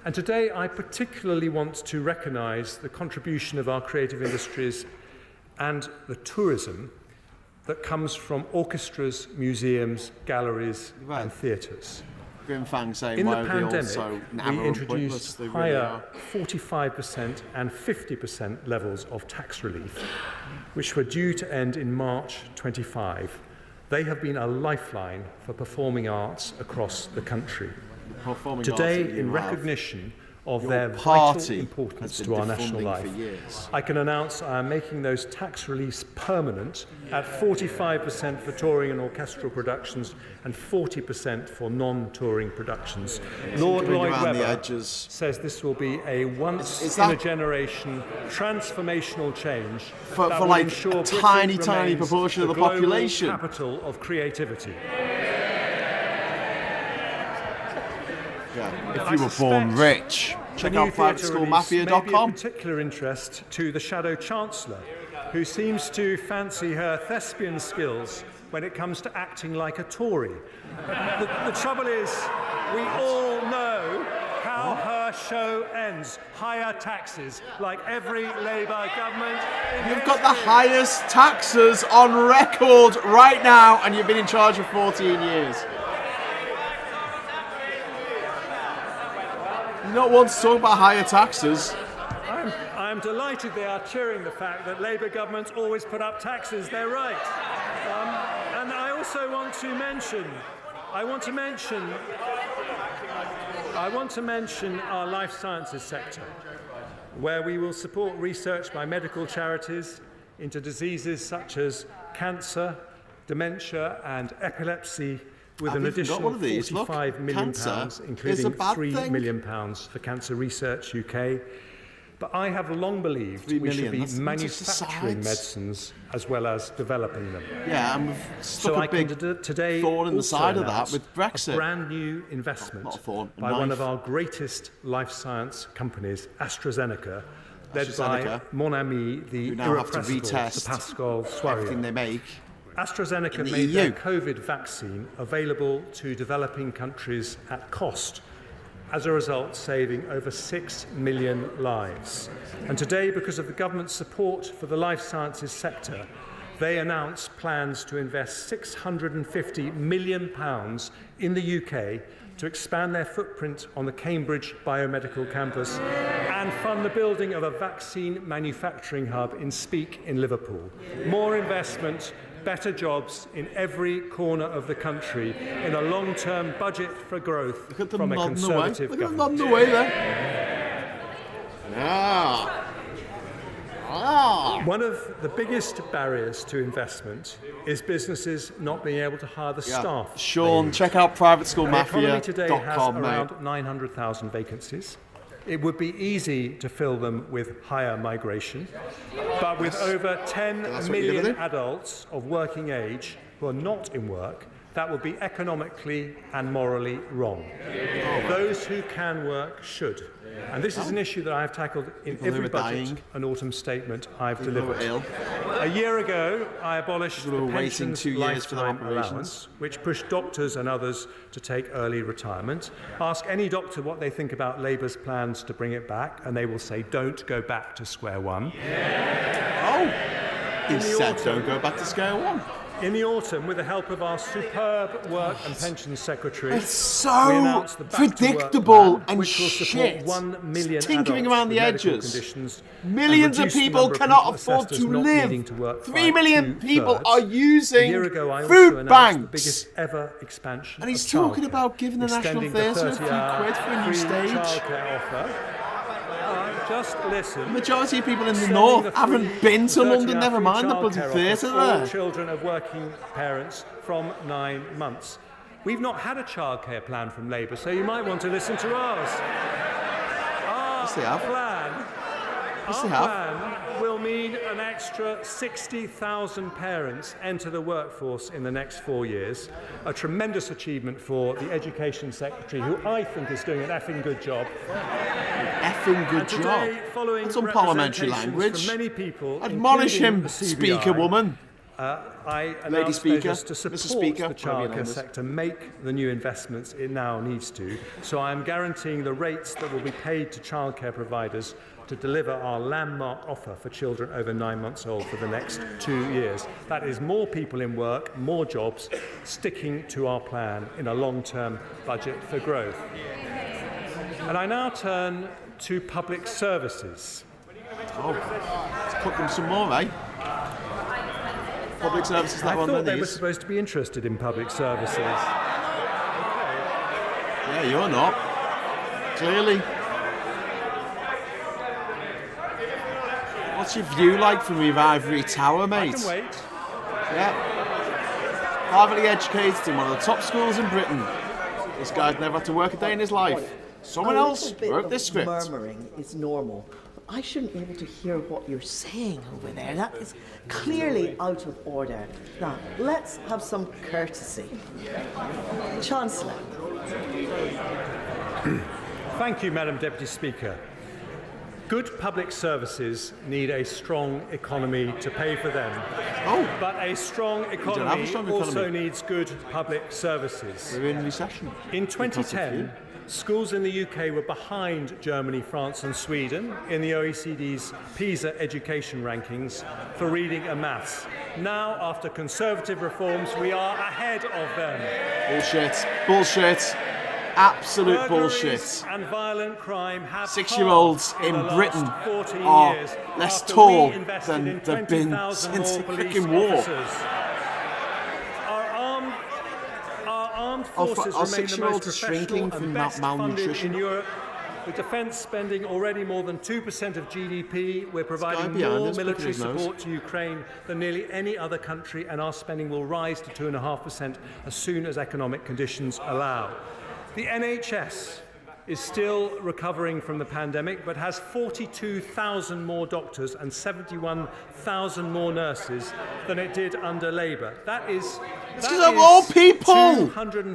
And today I particularly want to recognise the contribution of our creative industries and the tourism that comes from orchestras, museums, galleries and theatres. Grim Fang saying in the why are pandemic, also we introduced higher 45% and 50% levels of tax relief, which were due to end in March 25. They have been a lifeline for performing arts across the country. Today, in recognition of their vital importance to our national life. I can announce I am making those tax reliefs permanent at 45% for touring and orchestral productions and 40% for non-touring productions. Lord Lloyd Webber says this will be a once-in-a-generation transformational change for like a tiny proportion of the population. Capital of creativity. If you were born rich, check out privateschoolmafia.com. May be of particular interest to the Shadow Chancellor, who seems to fancy her thespian skills when it comes to acting like a Tory. The trouble is, we all know how her show ends. Higher taxes, like every Labour government. You've got the highest taxes on record right now, and you've been in charge for 14 years. You not want to talk about higher taxes. I'm delighted they are cheering the fact that Labour governments always put up taxes. They're right. And I also want to mention our life sciences sector, where we will support research by medical charities into diseases such as cancer, dementia and epilepsy, with an additional £45 million, including £3 million for Cancer Research UK. But I have long believed we should be manufacturing medicines as well as developing them. Yeah, and we've stuck a big thorn in the side of that with Brexit. A brand new investment by one of our greatest life science companies, AstraZeneca, led by mon ami, the irrepressible Sir Pascal Soriot. Everything they make. AstraZeneca made their COVID vaccine available to developing countries at cost, as a result saving over 6 million lives. And today, because of the government's support for the life sciences sector, they announced plans to invest £650 million in the UK to expand their footprint on the Cambridge Biomedical Campus and fund the building of a vaccine manufacturing hub in Speke in Liverpool. More investment, better jobs in every corner of the country in a long-term budget for growth from a Conservative government. Look at them nodding away there. One of the biggest barriers to investment is businesses not being able to hire the staff. Sean, check out privateschoolmafia.com. The economy today has around 900,000 vacancies. It would be easy to fill them with higher migration, but with over 10 million adults of working age who are not in work, that would be economically and morally wrong. Those who can work should. And this is an issue that I have tackled in every budget and autumn statement I've delivered. A year ago, I abolished the pensions lifetime allowance, which pushed doctors and others to take early retirement. Ask any doctor what they think about Labour's plans to bring it back, and they will say, don't go back to square one. He said, don't go back to square one. In the autumn, with the help of our superb Work and Pensions Secretary, it's so predictable and shit. 1 million tinkering around the edges. Millions of people cannot afford to live. 3 million people are using food banks. The biggest ever expansion. And he's talking about giving the National Theatre a few quid for a new stage. Just listen. The majority of people in the north haven't been to London, never mind the bloody theatre there. Children of working parents from 9 months. We've not had a childcare plan from Labour, so you might want to listen to ours. Our plan will mean an extra 60,000 parents enter the workforce in the next 4 years. A tremendous achievement for the Education Secretary, who I think is doing an effing good job. Effing good job. That's unparliamentary language. Many people, admonish him, Speaker woman. I announced measures to support the childcare sector make the new investments it now needs to. So I am guaranteeing the rates that will be paid to childcare providers to deliver our landmark offer for children over 9 months old for the next 2 years. That is more people in work, more jobs, sticking to our plan in a long-term budget for growth. And I now turn to public services. Let's put them some more, eh? Public services, that one. I thought they were supposed to be interested in public services. Yeah, you're not. Clearly. What's your view like from your ivory tower, mate? I can wait. Yeah. Privately educated in one of the top schools in Britain. This guy's never had to work a day in his life. Someone else wrote this script. Murmuring is normal. I shouldn't be able to hear what you're saying over there. That is clearly out of order. Now, let's have some courtesy. Chancellor. Thank you, Madam Deputy Speaker. Good public services need a strong economy to pay for them. But a strong economy also needs good public services. We're in recession. In 2010, schools in the UK were behind Germany, France and Sweden in the OECD's PISA education rankings for reading and maths. Now, after Conservative reforms, we are ahead of them. Bullshit. Bullshit. Absolute bullshit. And violent crime have 6-year-olds in Britain are less tall than they've been since the freaking war. Our armed forces remain the most professional and best funded in Europe. With defence spending already more than 2% of GDP, we're providing more military support to Ukraine than nearly any other country, and our spending will rise to 2.5% as soon as economic conditions allow. The NHS is still recovering from the pandemic, but has 42,000 more doctors and 71,000 more nurses than it did under Labour. That is of all people!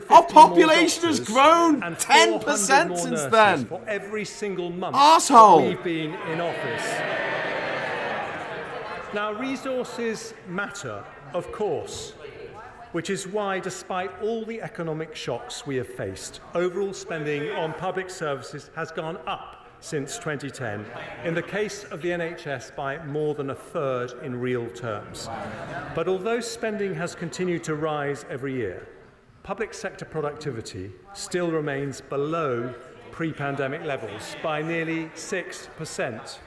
Our population has grown 10% since then. For every single month Arsehole. we've been in office. Now, resources matter, of course, which is why, despite all the economic shocks we have faced, overall spending on public services has gone up since 2010, in the case of the NHS by more than a third in real terms. But although spending has continued to rise every year, public sector productivity still remains below pre-pandemic levels by nearly 6%.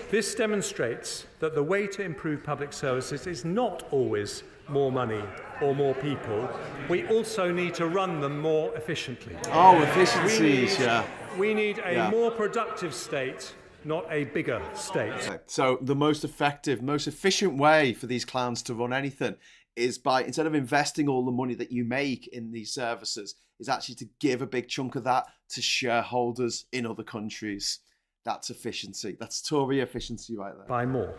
This demonstrates that the way to improve public services is not always more money or more people. We also need to run them more efficiently. Oh, efficiencies, We need a more productive state, not a bigger state. Okay. So the most effective, most efficient way for these clowns to run anything is by, instead of investing all the money that you make in these services, is actually to give a big chunk of that to shareholders in other countries. That's efficiency. That's Tory efficiency right there. By more.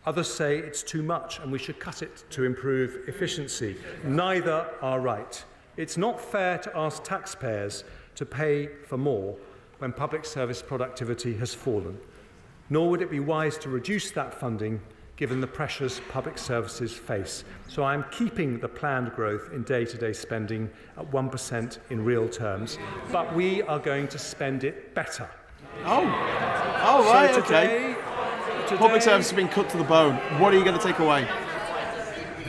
Others say it's too much and we should cut it to improve efficiency. Neither are right. It's not fair to ask taxpayers to pay for more when public service productivity has fallen. Nor would it be wise to reduce that funding given the pressures public services face. So I am keeping the planned growth in day-to-day spending at 1% in real terms, but we are going to spend it better. Right, okay. Public service has been cut to the bone. What are you going to take away?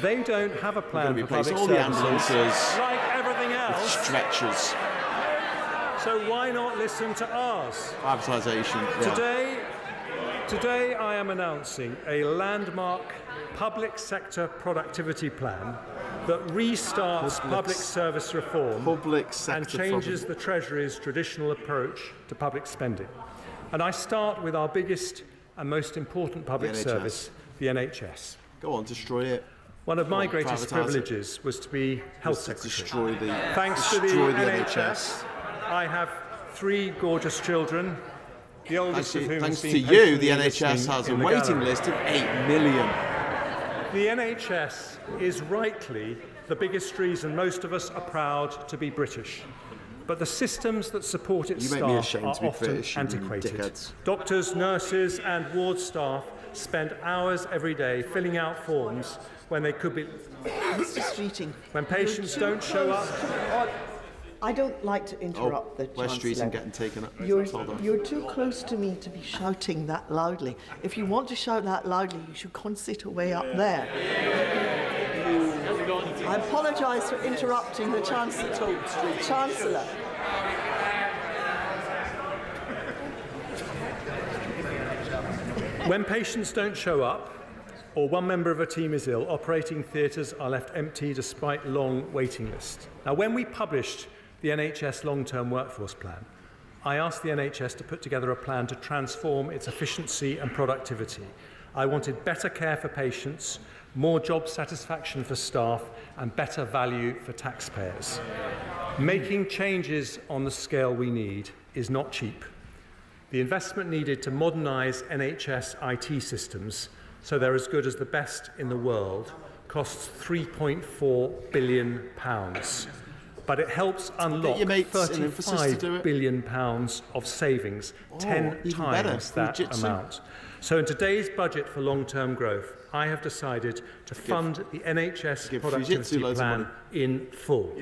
They don't have a plan for public all services, the ambulances, like everything else. with stretchers. So why not listen to ours? Privatisation. Yeah. Today I am announcing a landmark public sector productivity plan that restarts public service reform and changes the Treasury's traditional approach to public spending. And I start with our biggest and most important public service, the NHS. Go on, destroy it. One of my greatest privileges was to be Health Secretary. Thanks to the NHS. I have 3 gorgeous children, the oldest of whom Thanks has to been you, the patiently NHS listening has a in the waiting gallery. list of 8 million. The NHS is rightly the biggest reason most of us are proud to be British. But the systems that support its You make me staff ashamed are to be often British, you antiquated. dickheads. Doctors, nurses and ward staff spend hours every day filling out forms when they could be... Mr. Streeting. When patients don't show up... I don't like to interrupt the Where's Chancellor. Streeting getting taken up? You're too close to me to be shouting that loudly. If you want to shout that loudly, you should concentrate away up there. I apologise for interrupting the Chancellor. Chancellor. When patients don't show up, or one member of a team is ill, operating theatres are left empty despite long waiting lists. Now, when we published the NHS long-term workforce plan, I asked the NHS to put together a plan to transform its efficiency and productivity. I wanted better care for patients, more job satisfaction for staff, and better value for taxpayers. Making changes on the scale we need is not cheap. The investment needed to modernise NHS IT systems so they're as good as the best in the world costs £3.4 billion. But it helps unlock £35 billion of savings, 10 times that amount. So in today's budget for long-term growth, I have decided to fund the NHS productivity plan in full.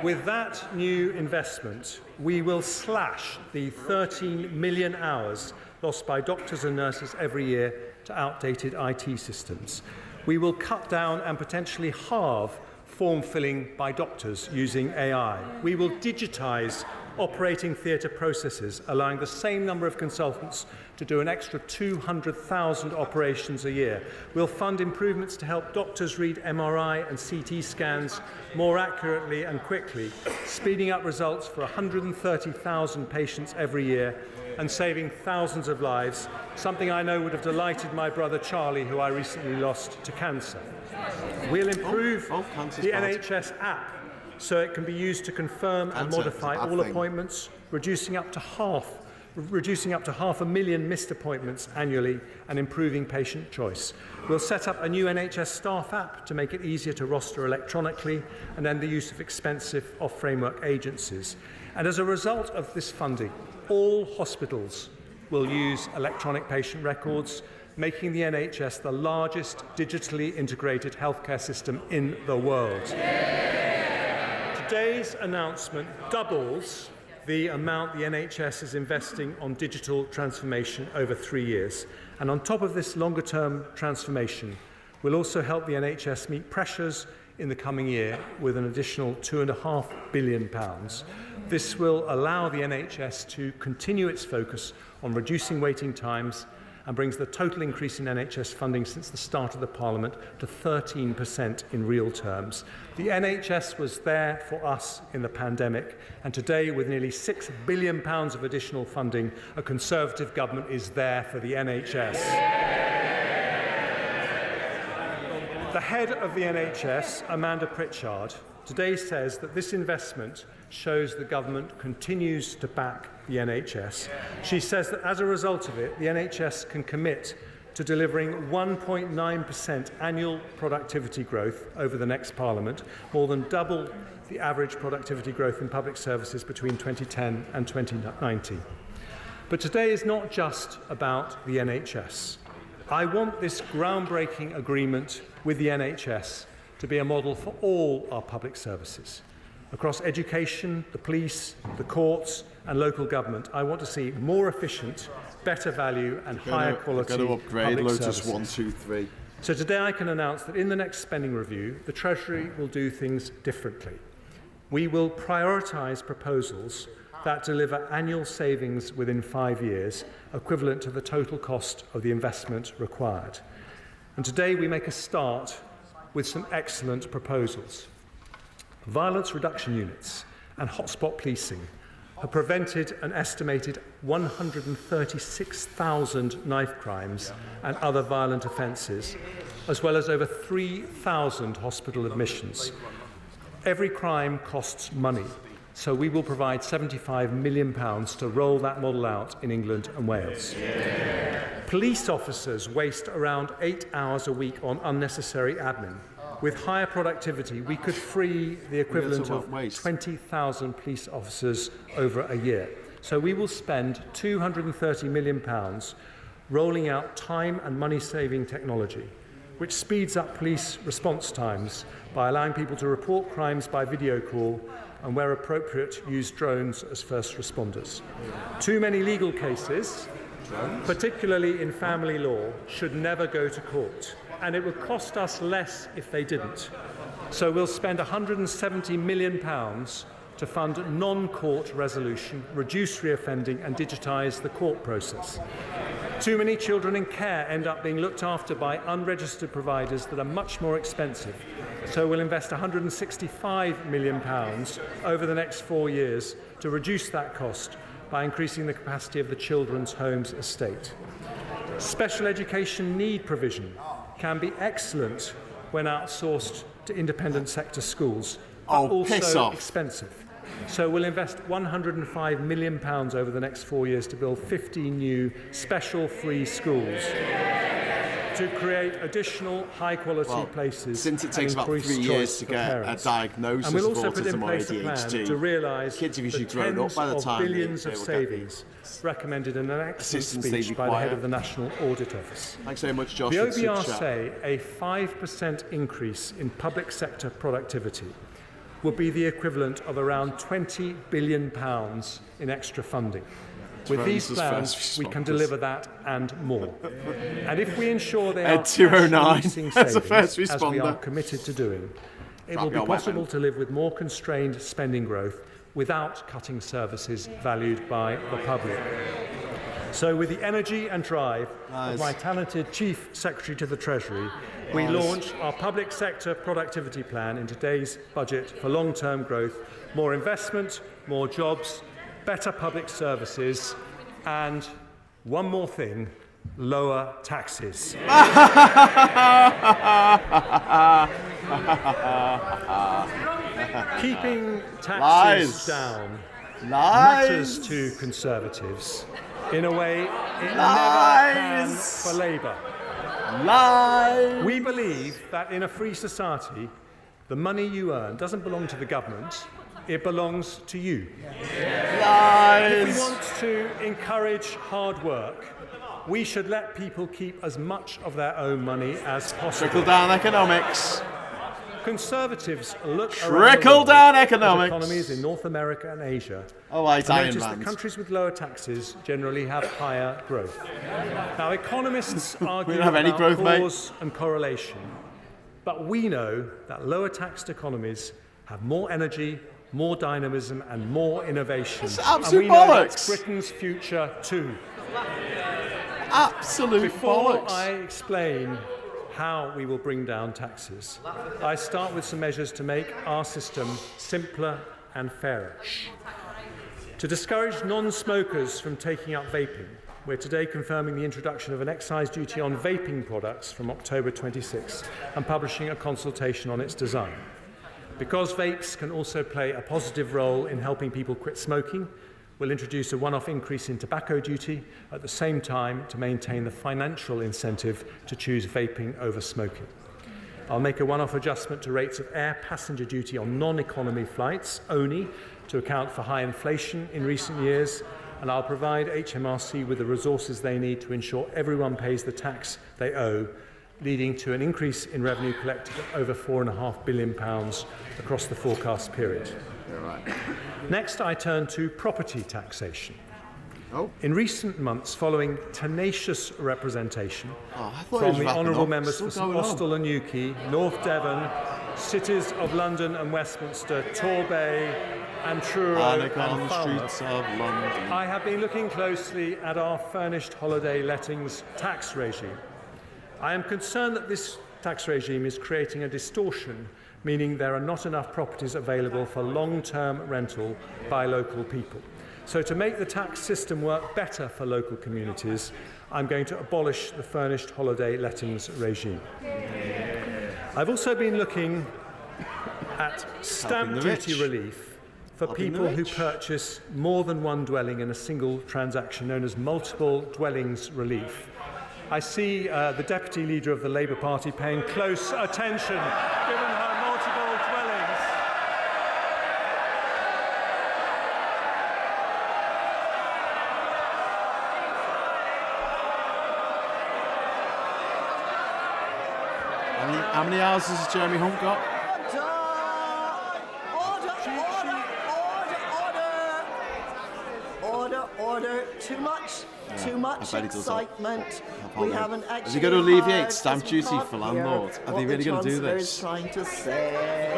With that new investment, we will slash the 13 million hours lost by doctors and nurses every year to outdated IT systems. We will cut down and potentially halve form filling by doctors using AI. We will digitise operating theatre processes, allowing the same number of consultants to do an extra 200,000 operations a year. We'll fund improvements to help doctors read MRI and CT scans more accurately and quickly, speeding up results for 130,000 patients every year and saving thousands of lives, something I know would have delighted my brother Charlie, who I recently lost to cancer. We'll improve the NHS app so it can be used to confirm and modify all appointments, reducing up to half 500,000 missed appointments annually and improving patient choice. We'll set up a new NHS staff app to make it easier to roster electronically and end the use of expensive off-framework agencies. And as a result of this funding, all hospitals will use electronic patient records, making the NHS the largest digitally integrated healthcare system in the world. Today's announcement doubles the amount the NHS is investing on digital transformation over 3 years. And on top of this longer-term transformation, we'll also help the NHS meet pressures in the coming year with an additional £2.5 billion. This will allow the NHS to continue its focus on reducing waiting times and brings the total increase in NHS funding since the start of the Parliament to 13% in real terms. The NHS was there for us in the pandemic, and today, with nearly £6 billion of additional funding, a Conservative government is there for the NHS. The head of the NHS, Amanda Pritchard, today says that this investment shows the government continues to back the NHS. She says that as a result of it, the NHS can commit to delivering 1.9% annual productivity growth over the next Parliament, more than double the average productivity growth in public services between 2010 and 2019. But today is not just about the NHS. I want this groundbreaking agreement with the NHS to be a model for all our public services. Across education, the police, the courts and local government, I want to see more efficient, better value and higher quality public services. 1, 2, 3. So today I can announce that in the next spending review, the Treasury will do things differently. We will prioritise proposals that deliver annual savings within 5 years, equivalent to the total cost of the investment required. And today we make a start with some excellent proposals. Violence reduction units and hotspot policing have prevented an estimated 136,000 knife crimes and other violent offences, as well as over 3,000 hospital admissions. Every crime costs money, so we will provide £75 million to roll that model out in England and Wales. Police officers waste around 8 hours a week on unnecessary admin. With higher productivity, we could free the equivalent of 20,000 police officers over a year. So we will spend £230 million rolling out time and money-saving technology, which speeds up police response times by allowing people to report crimes by video call and, where appropriate, use drones as first responders. Too many legal cases, particularly in family law, should never go to court, and it would cost us less if they didn't. So we'll spend £170 million to fund non-court resolution, reduce reoffending and digitise the court process. Too many children in care end up being looked after by unregistered providers that are much more expensive. So we'll invest £165 million over the next 4 years to reduce that cost by increasing the capacity of the Children's Homes estate. Special education need provision can be excellent when outsourced to independent sector schools, but also expensive. So we'll invest £105 million over the next 4 years to build 50 new special free schools to create additional high-quality places. Since it takes about 3 years to get a diagnosis of autism or ADHD, to realise kids have usually the grown up by the tens time of billions of savings recommended in an excellent speech by the head of the National Audit Office. Thanks very much, Josh. The OBR say a 5% increase in public sector productivity would be the equivalent of around £20 billion in extra funding. With these plans, we can deliver that and more. And if we ensure they are cash-releasing savings, as we are committed to doing, it will be possible to live with more constrained spending growth without cutting services valued by the public. So with the energy and drive of my talented Chief Secretary to the Treasury, we launch our public sector productivity plan in today's budget for long-term growth, more investment, more jobs, better public services, and one more thing, lower taxes. Keeping taxes down matters to Conservatives in a way it never can for Labour. We believe that in a free society, the money you earn doesn't belong to the government, it belongs to you. If we want to encourage hard work, we should let people keep as much of their own money as possible. Trickle-down economics. Conservatives look Trickle-down at economics. economies in North America and Asia and notice that countries with lower taxes generally have higher growth. Now, economists argue about cause and correlation, but we know that lower taxed economies have more energy, more dynamism and more innovation. It's absolute and we know bollocks. that's Britain's future too. Absolute Before bollocks. I explain how we will bring down taxes, I start with some measures to make our system simpler and fairer. To discourage non-smokers from taking up vaping, we're today confirming the introduction of an excise duty on vaping products from October 26 and publishing a consultation on its design. Because vapes can also play a positive role in helping people quit smoking, we'll introduce a one-off increase in tobacco duty at the same time to maintain the financial incentive to choose vaping over smoking. I'll make a one-off adjustment to rates of air passenger duty on non-economy flights only to account for high inflation in recent years, and I'll provide HMRC with the resources they need to ensure everyone pays the tax they owe, leading to an increase in revenue collected of over £4.5 billion across the forecast period. Next, I turn to property taxation. In recent months, following tenacious representation from the honourable members for St Austell and Newquay, North Devon, cities of London and Westminster, Torbay and Truro and Falmouth, I have been looking closely at our furnished holiday lettings tax regime. I am concerned that this tax regime is creating a distortion, meaning there are not enough properties available for long-term rental by local people. So to make the tax system work better for local communities, I'm going to abolish the furnished holiday lettings regime. I've also been looking at stamp duty relief for people who purchase more than one dwelling in a single transaction, known as multiple dwellings relief. I see the Deputy Leader of the Labour Party paying close attention, given her multiple dwellings. How many houses has Jeremy Hunt got? Order. Too much excitement. We haven't actually. Is he going to alleviate stamp duty for landlords? Are they really going to do this? Trying to say.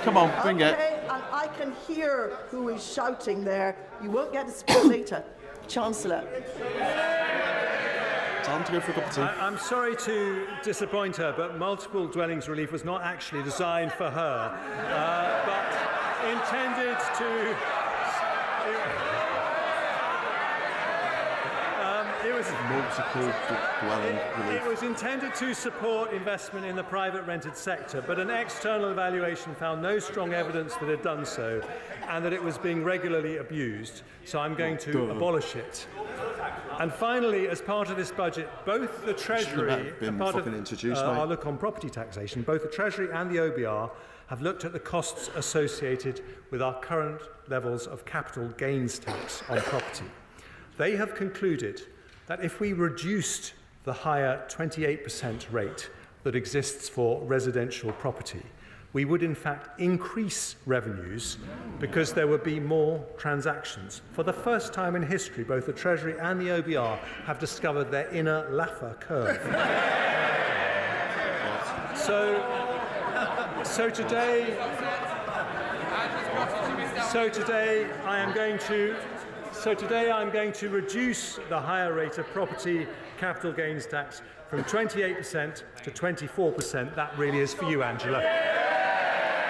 Come on, bring it. And I can hear who is shouting there. You won't get to speak later, Chancellor. Time to go for a cup of tea. I'm sorry to disappoint her, but multiple dwellings relief was not actually designed for her, but intended to... It was intended to support investment in the private rented sector, but an external evaluation found no strong evidence that it had done so and that it was being regularly abused, so I'm going to abolish it. And finally, as part of this budget, both the Treasury and part of our look on property taxation, both the Treasury and the OBR have looked at the costs associated with our current levels of capital gains tax on property. They have concluded that if we reduced the higher 28% rate that exists for residential property, we would in fact increase revenues because there would be more transactions. For the first time in history, both the Treasury and the OBR have discovered their inner Laffer curve. So today I'm going to reduce the higher rate of property capital gains tax from 28% to 24%. That really is for you, Angela.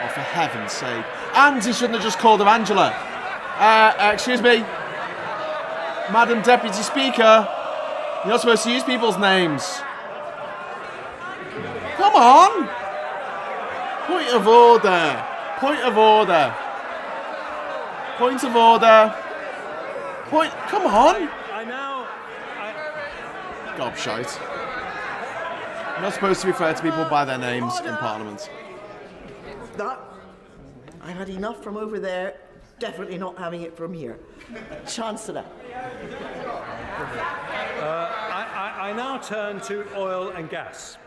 Oh, for heaven's sake. And he shouldn't have just called her Angela. Excuse me. Madam Deputy Speaker, you're not supposed to use people's names. Come on. Point of order. Point of order. Point of order. Point. Come on. Gobshite. You're not supposed to refer to people by their names in Parliament. That, I had enough from over there, definitely not having it from here. Chancellor. I now turn to oil and gas.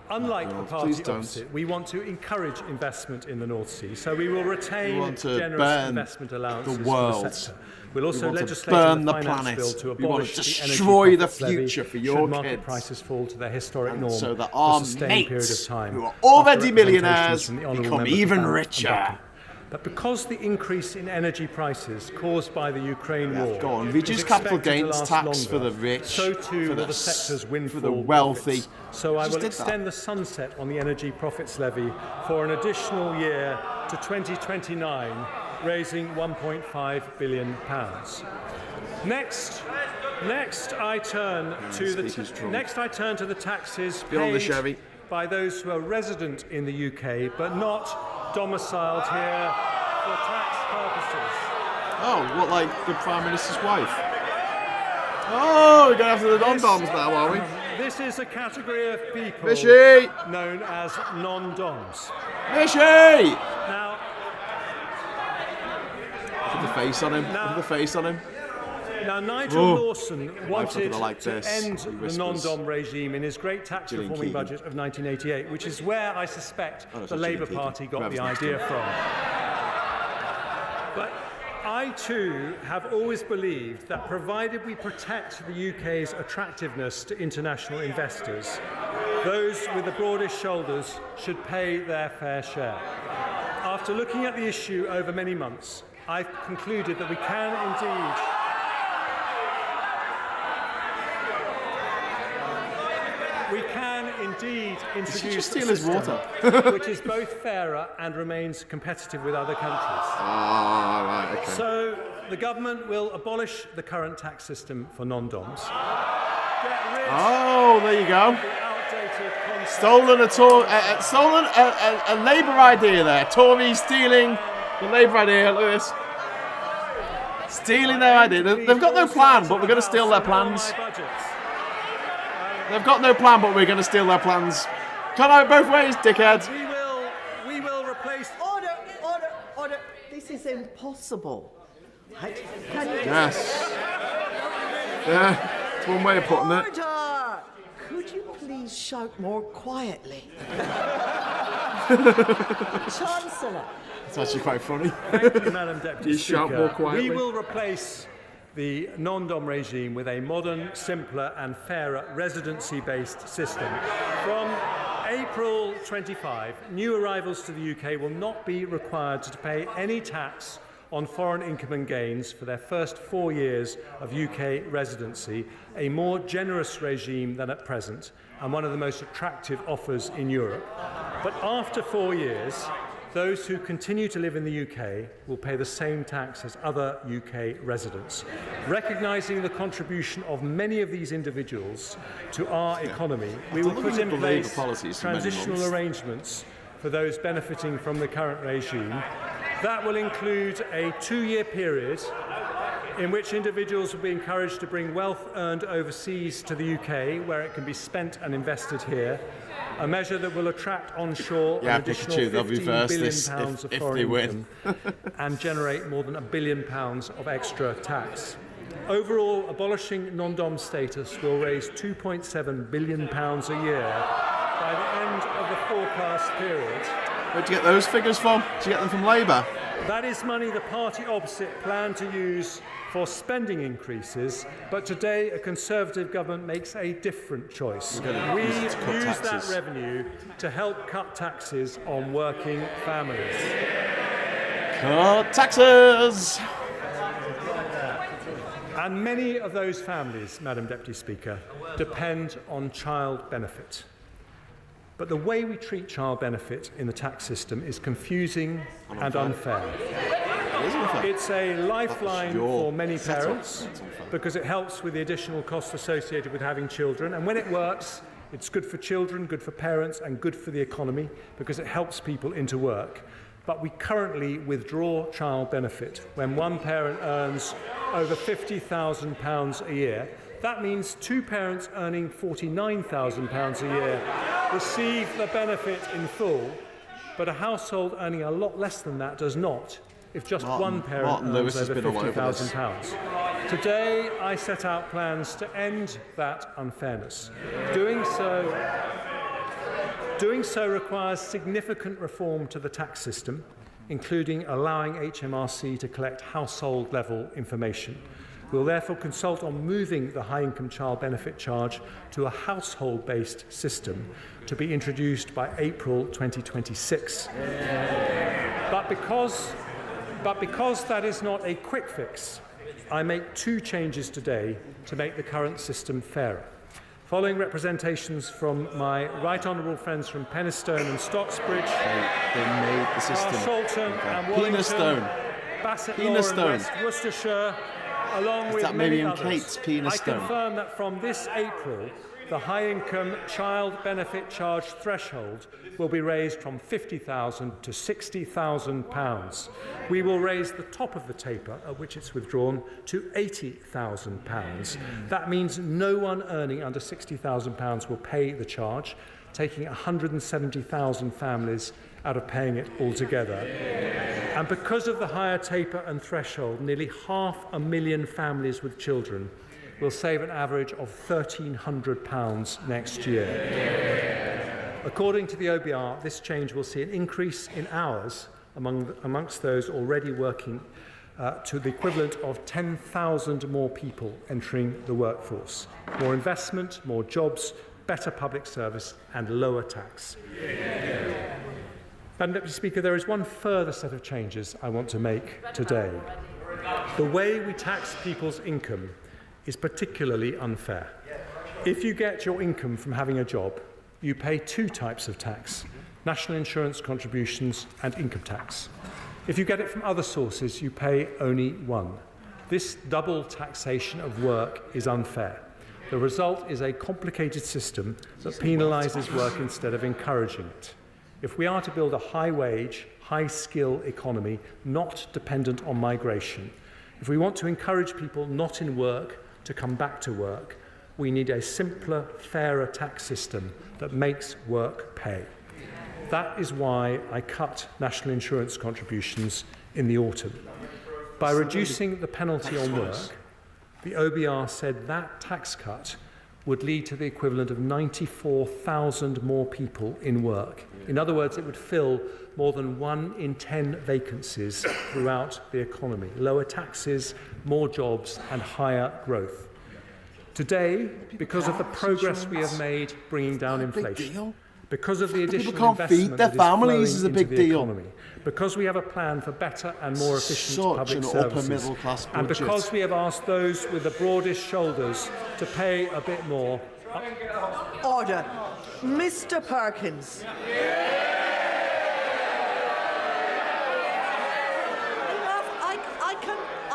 Unlike the party opposite, we want to encourage investment in the North Sea, so we will retain generous investment allowances for the sector. We'll also legislate in the finance bill to abolish the energy profits levy should market prices fall to their historic norm so that for our a sustained period of mates, time, who are already after millionaires, representations from the honourable become members of even Barrett and richer. Buckley. But because the increase in energy prices caused by the Ukraine war Go on, is reduce capital expected to gains last tax longer, for the rich, so too for will the sector's windfall for the wealthy. profits. So I Just will did extend the sunset on the energy profits levy for an additional year to 2029, raising £1.5 billion. Next, I turn to the taxes paid by those who are resident in the UK but not domiciled here for tax purposes. Oh, what, like the Prime Minister's wife? Oh, we're going after the non-doms now, are we? This is a category of people known as non-doms. Mishy! Now, look at the face on him. Look at the face on him. Now, Nigel Lawson wanted like to this, end the non-dom regime in his great tax reforming budget of 1988, which is where I suspect the Labour Party got the idea from. But I too have always believed that provided we protect the UK's attractiveness to international investors, those with the broadest shoulders should pay their fair share. After looking at the issue over many months, I've concluded that we can indeed introduce a system which is both fairer and remains competitive with other countries. Right, okay. So the government will abolish the current tax system for non-doms. Oh, there you go. Stolen a Labour idea there. Tories stealing the Labour idea. Look at this. Stealing their idea. They've got no plan, but we're going to steal their plans. They've got no plan, but we're going to steal their plans. Can't have it both ways, dickhead. We will replace... Order. This is impossible. Right? Yes. Yeah, it's one way of putting it. Order! Could you please shout more quietly? Chancellor. It's actually quite funny. Thank you, Madam Deputy You Speaker. shout more quietly. We will replace the non-dom regime with a modern, simpler and fairer residency-based system. From April 25, new arrivals to the UK will not be required to pay any tax on foreign income and gains for their first 4 years of UK residency, a more generous regime than at present and one of the most attractive offers in Europe. But after 4 years, those who continue to live in the UK will pay the same tax as other UK residents. Recognising the contribution of many of these individuals to our economy, we will put in place transitional arrangements for those benefiting from the current regime. That will include a 2-year period in which individuals will be encouraged to bring wealth earned overseas to the UK, where it can be spent and invested here, a measure that will attract onshore an additional £15 billion of foreign income and generate more than £1 billion of extra tax. Overall, abolishing non-dom status will raise £2.7 billion a year by the end of the forecast period. Where'd you get those figures from? Did you get them from Labour? That is money the party opposite planned to use for spending increases, but today a Conservative government makes a different choice. We use that revenue to help cut taxes on working families. Cut taxes! And many of those families, Madam Deputy Speaker, depend on child benefit. But the way we treat child benefit in the tax system is confusing and unfair. It's a lifeline for many parents because it helps with the additional costs associated with having children. And when it works, it's good for children, good for parents, and good for the economy because it helps people into work. But we currently withdraw child benefit when one parent earns over £50,000 a year. That means two parents earning £49,000 a year receive the benefit in full, but a household earning a lot less than that does not, if just one parent earns over £50,000. Today, I set out plans to end that unfairness. Doing so requires significant reform to the tax system, including allowing HMRC to collect household-level information. We'll therefore consult on moving the high-income child benefit charge to a household-based system to be introduced by April 2026. But because that is not a quick fix, I make two changes today to make the current system fairer. Following representations from my right honourable friends from Penistone and Stocksbridge, they made the system Salton and Wallington, Bassett Law and West Worcestershire, along with many others, I confirm that from this April, the high-income child benefit charge threshold will be raised from £50,000 to £60,000. We will raise the top of the taper, at which it's withdrawn, to £80,000. That means no one earning under £60,000 will pay the charge, taking 170,000 families out of paying it altogether. And because of the higher taper and threshold, nearly 500,000 families with children will save an average of £1,300 next year. According to the OBR, this change will see an increase in hours amongst those already working to the equivalent of 10,000 more people entering the workforce. More investment, more jobs, better public service and lower tax. Madam Deputy Speaker, there is one further set of changes I want to make today. The way we tax people's income is particularly unfair. If you get your income from having a job, you pay two types of tax: national insurance contributions and income tax. If you get it from other sources, you pay only one. This double taxation of work is unfair. The result is a complicated system that penalises work instead of encouraging it. If we are to build a high-wage, high-skill economy not dependent on migration, if we want to encourage people not in work to come back to work, we need a simpler, fairer tax system that makes work pay. That is why I cut national insurance contributions in the autumn. By reducing the penalty on work, the OBR said that tax cut would lead to the equivalent of 94,000 more people in work. In other words, it would fill more than 1 in 10 vacancies throughout the economy. Lower taxes, more jobs and higher growth. Today, because of the progress we have made bringing down inflation, Because of the additional People can't investment feed their that is families is a flowing big into the deal. economy, because we have a plan for better and more efficient public Such an services, upper middle class budget. and because we have asked those with the broadest shoulders to pay a bit more. Order. Mr. Perkins.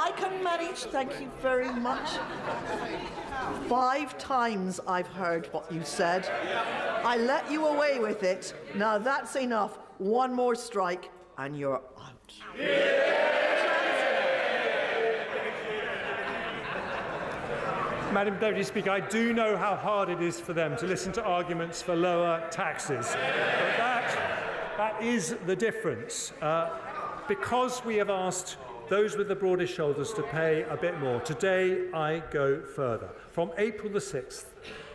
I can manage, thank you very much. 5 times I've heard what you said. I let you away with it. Now that's enough. One more strike and you're out. Madam Deputy Speaker, I do know how hard it is for them to listen to arguments for lower taxes. But that is the difference. Because we have asked those with the broadest shoulders to pay a bit more, today I go further. From April the 6th,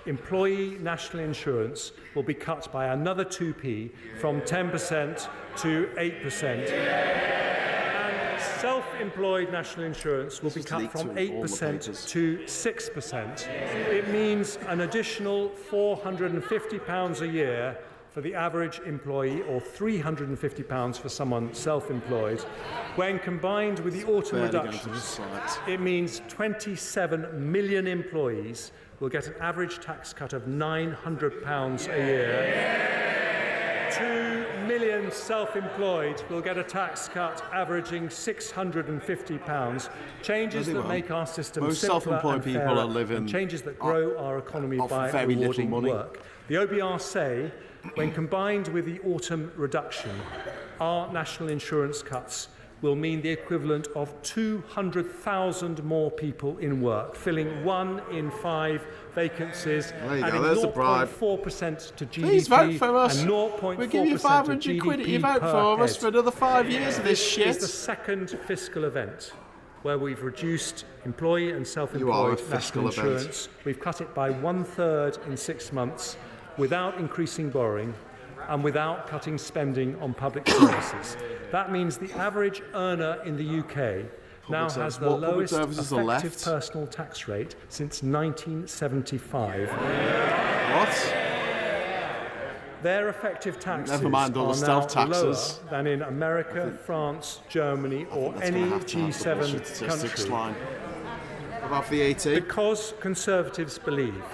employee national insurance will be cut by another 2p from 10% to 8%. And self-employed national insurance will be cut from 8% to 6%. It means an additional £450 a year for the average employee, or £350 for someone self-employed. When combined with the autumn reductions, it means 27 million employees will get an average tax cut of £900 a year. 2 million self-employed will get a tax cut averaging £650. Changes that make our system most simpler self-employed and people fairer, are living and changes that grow our economy by very little rewarding money. work. The OBR say, when combined with the autumn reduction, our national insurance cuts will mean the equivalent of 200,000 more people in work, filling 1 in 5 vacancies, adding 0.4% to GDP. Please vote for us. And 0.4% We'll give you 500 quid if you vote for us for another 5 years of this shit. This is the second fiscal event where we've reduced employee and self-employed national insurance. We've cut it by 1/3 in 6 months, without increasing borrowing and without cutting spending on public services. That means the average earner in the UK now has the lowest effective personal tax rate since 1975. What? Their effective taxes Never mind all the are stealth now taxes. lower than in America, France, Germany or any G7 country. About VAT? Because Conservatives believe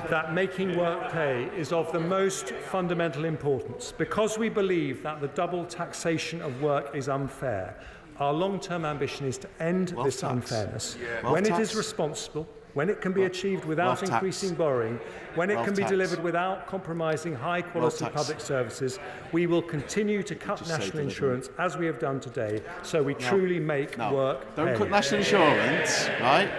that making work pay is of the most fundamental importance, because we believe that the double taxation of work is unfair, our long-term ambition is to end this unfairness when it is responsible, when it can be achieved without increasing borrowing, when it can be delivered without compromising high-quality public services. We will continue to cut national insurance as we have done today, so we truly make work pay. Don't cut national insurance, right?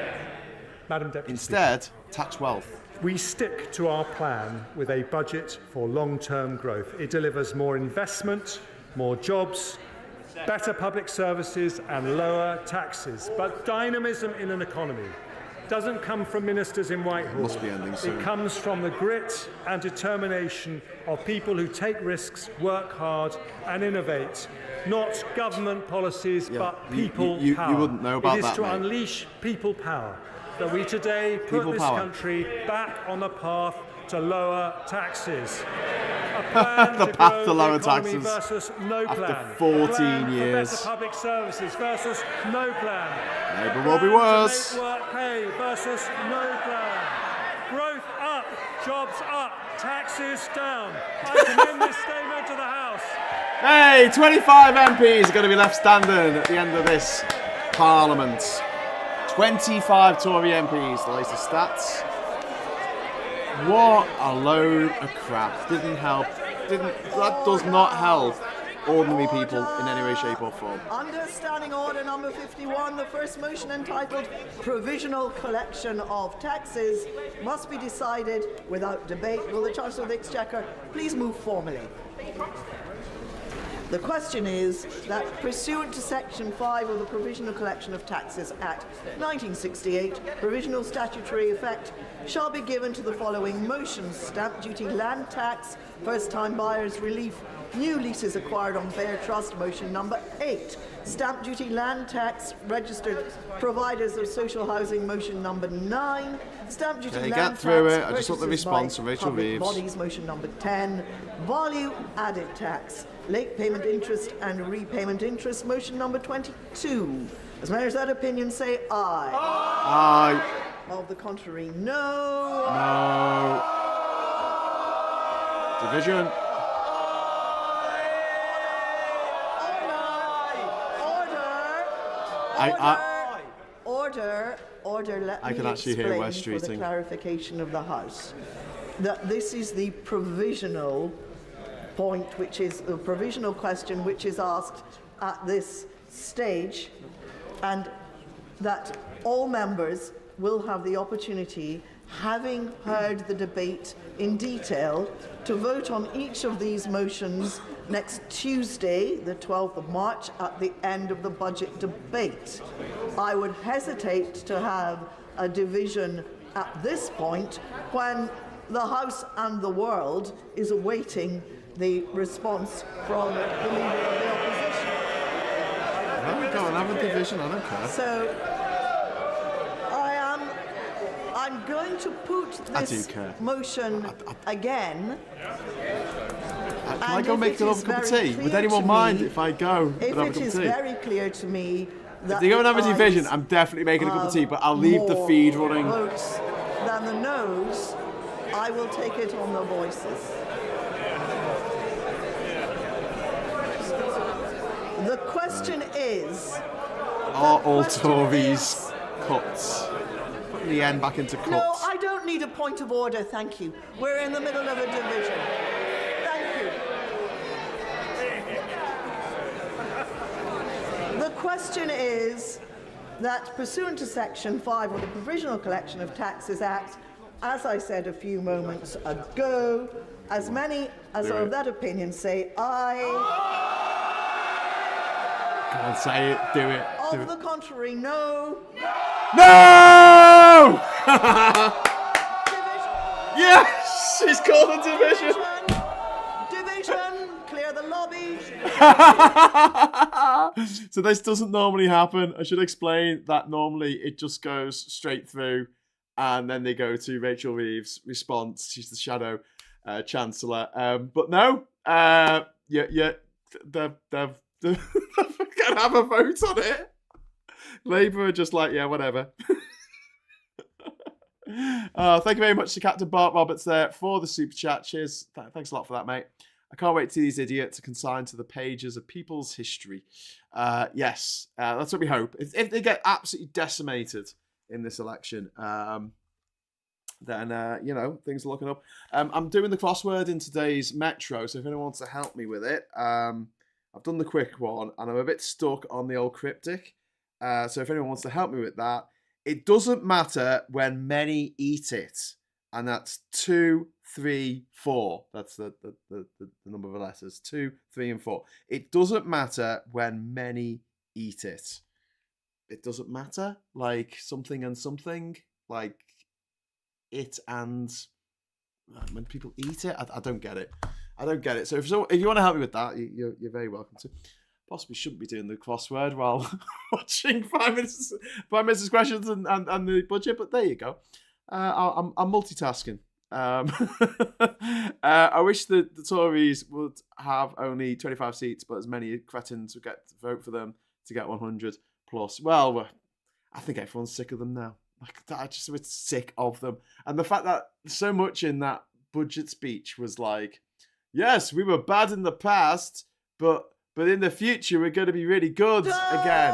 Madam Deputy Instead, tax wealth. We stick to our plan with a budget for long-term growth. It delivers more investment, more jobs, better public services and lower taxes. But dynamism in an economy doesn't come from ministers in Whitehall. Must be ending soon. It comes from the grit and determination of people who take risks, work hard and innovate. Not government policies, but people power. You wouldn't know about that, It is to mate. unleash people power that we today put this country back on the path to lower taxes. A plan The to path grow to lower the economy taxes versus no after plan. 14 A plan years. For better public services versus no plan. Labour will be worse. To make work pay versus no plan. Growth up, jobs up, taxes down. I commend this statement to the House. Hey, 25 MPs are going to be left standing at the end of this Parliament. 25 Tory MPs, the latest stats. What a load of crap. Didn't help. That does not help ordinary people in any way, shape or form. Under Standing Order number 51, the first motion entitled Provisional Collection of Taxes must be decided without debate. Will the Chancellor of the Exchequer please move formally? The question is that pursuant to Section 5 of the Provisional Collection of Taxes Act 1968, provisional statutory effect shall be given to the following motions: stamp duty, land tax, first-time buyers relief, new leases acquired on Bear Trust, motion number 8. Stamp duty land tax registered providers of social housing, motion number 9. Stamp duty land get tax through it. I just want the purchases response by from Rachel public Reeves. bodies, motion number 10. Value added tax, late payment interest and repayment interest, motion number 22. As matters that opinion, say aye. Aye. Of the contrary, no. No. Division. Order, let I me can actually hear explain West for the Streeting. clarification of the House that this is the provisional point, which is the provisional question which is asked at this stage, and that all members will have the opportunity, having heard the debate in detail, to vote on each of these motions next Tuesday, the 12th of March, at the end of the budget debate. I would hesitate to have a division at this point when the House and the world is awaiting the response from the Leader of the Opposition. Well, go and have a division, I don't care. So I'm going to put this motion again. Can I go make another cup of tea? Would anyone mind if I go and If have a it cup of is tea? very clear to me that If they go and have a the division, ayes I'm definitely making a cup of tea, but I'll have leave the more feed running. votes than the noes, I will take it on the voices. The question is... Are all Tories cuts? Putting the end back into cuts. No, I don't need a point of order, thank you. We're in the middle of a division. Thank you. The question is that pursuant to Section 5 of the Provisional Collection of Taxes Act, as I said a few moments ago, as many as are of that opinion say aye. Come on, say it, do it. Do Of it. the contrary, no. No! Yes! She's called a division! Division! Clear the lobby! So this doesn't normally happen. I should explain that normally it just goes straight through and then they go to Rachel Reeves' response. She's the Shadow Chancellor. But no, they've gonna have a vote on it. Labour are just like, yeah, whatever. Thank you very much to Captain Bart Roberts there for the super chat. Cheers. Thanks a lot for that, mate. I can't wait to see these idiots consigned to the pages of people's history. Yes, that's what we hope. If they get absolutely decimated in this election, then, things are looking up. I'm doing the crossword in today's Metro, so if anyone wants to help me with it, I've done the quick one, and I'm a bit stuck on the old cryptic. So if anyone wants to help me with that, it doesn't matter when many eat it. And that's 2, 3, 4. That's the number of letters. 2, 3, and 4. It doesn't matter when many eat it. It doesn't matter. Like something and something. Like it and when people eat it. I don't get it. I don't get it. So if you want to help me with that, you're very welcome to. Possibly shouldn't be doing the crossword while watching Prime Minister's questions and the budget, but there you go. I'm multitasking. I wish the Tories would have only 25 seats, but as many cretins would get to vote for them to get 100 plus. Well, I think everyone's sick of them now. We're sick of them. And the fact that so much in that budget speech was like, yes, we were bad in the past, but in the future we're going to be really good again.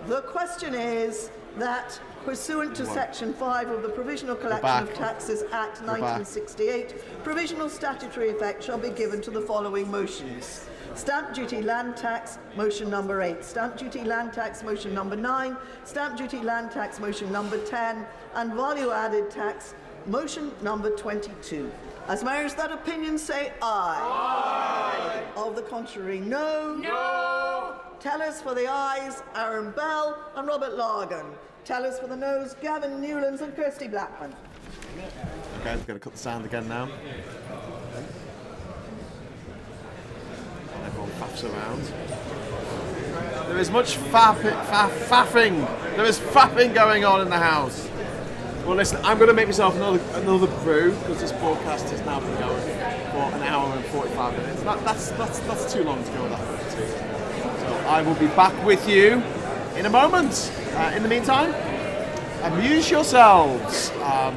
The question is that pursuant to Section 5 of the Provisional Collection of Taxes Act 1968, provisional statutory effect shall be given to the following motions. Stamp duty land tax, motion number 8. Stamp duty land tax, motion number 9. Stamp duty land tax, motion number 10. And value added tax, motion number 22. As mayors that opinion say aye. Aye. Of the contrary, no. No. Tellers for the ayes, Aaron Bell and Robert Largan. Tellers for the noes, Gavin Newlands and Kirsty Blackman. Okay, we're going to cut the sound again now. Everyone faffs around. There is much faffing. There is faffing going on in the house. Well, listen, I'm going to make myself another brew because this broadcast has now been going for an hour and 45 minutes. That's too long to go that way too. So I will be back with you in a moment. In the meantime, amuse yourselves. Yeah.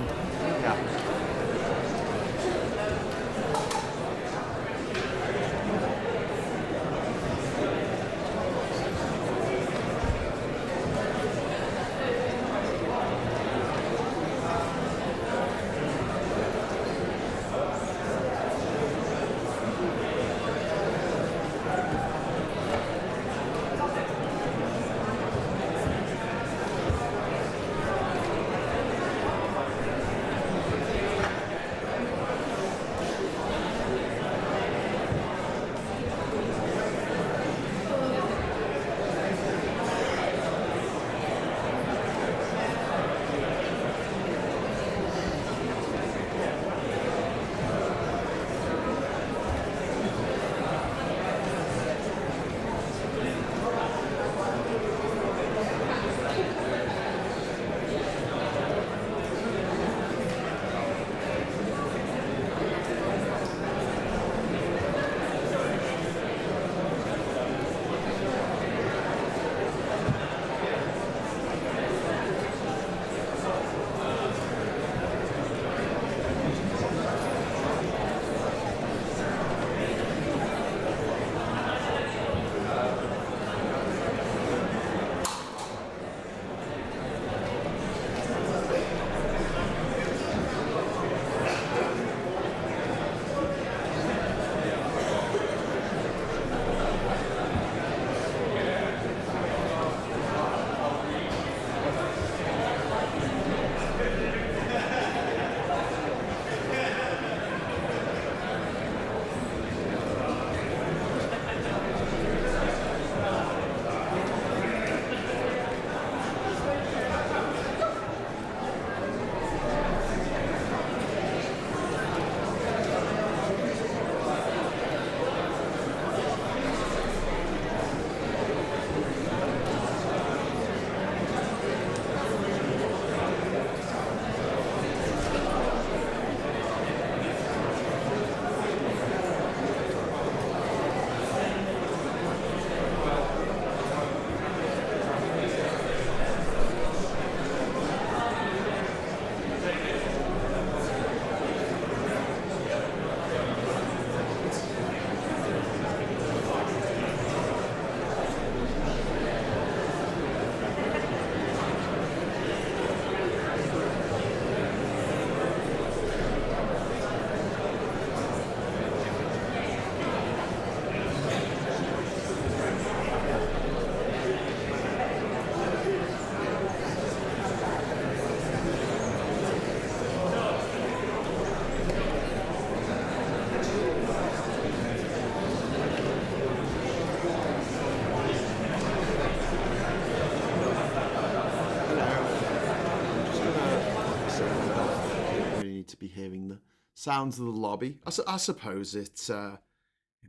Hearing the sounds of the lobby. I suppose it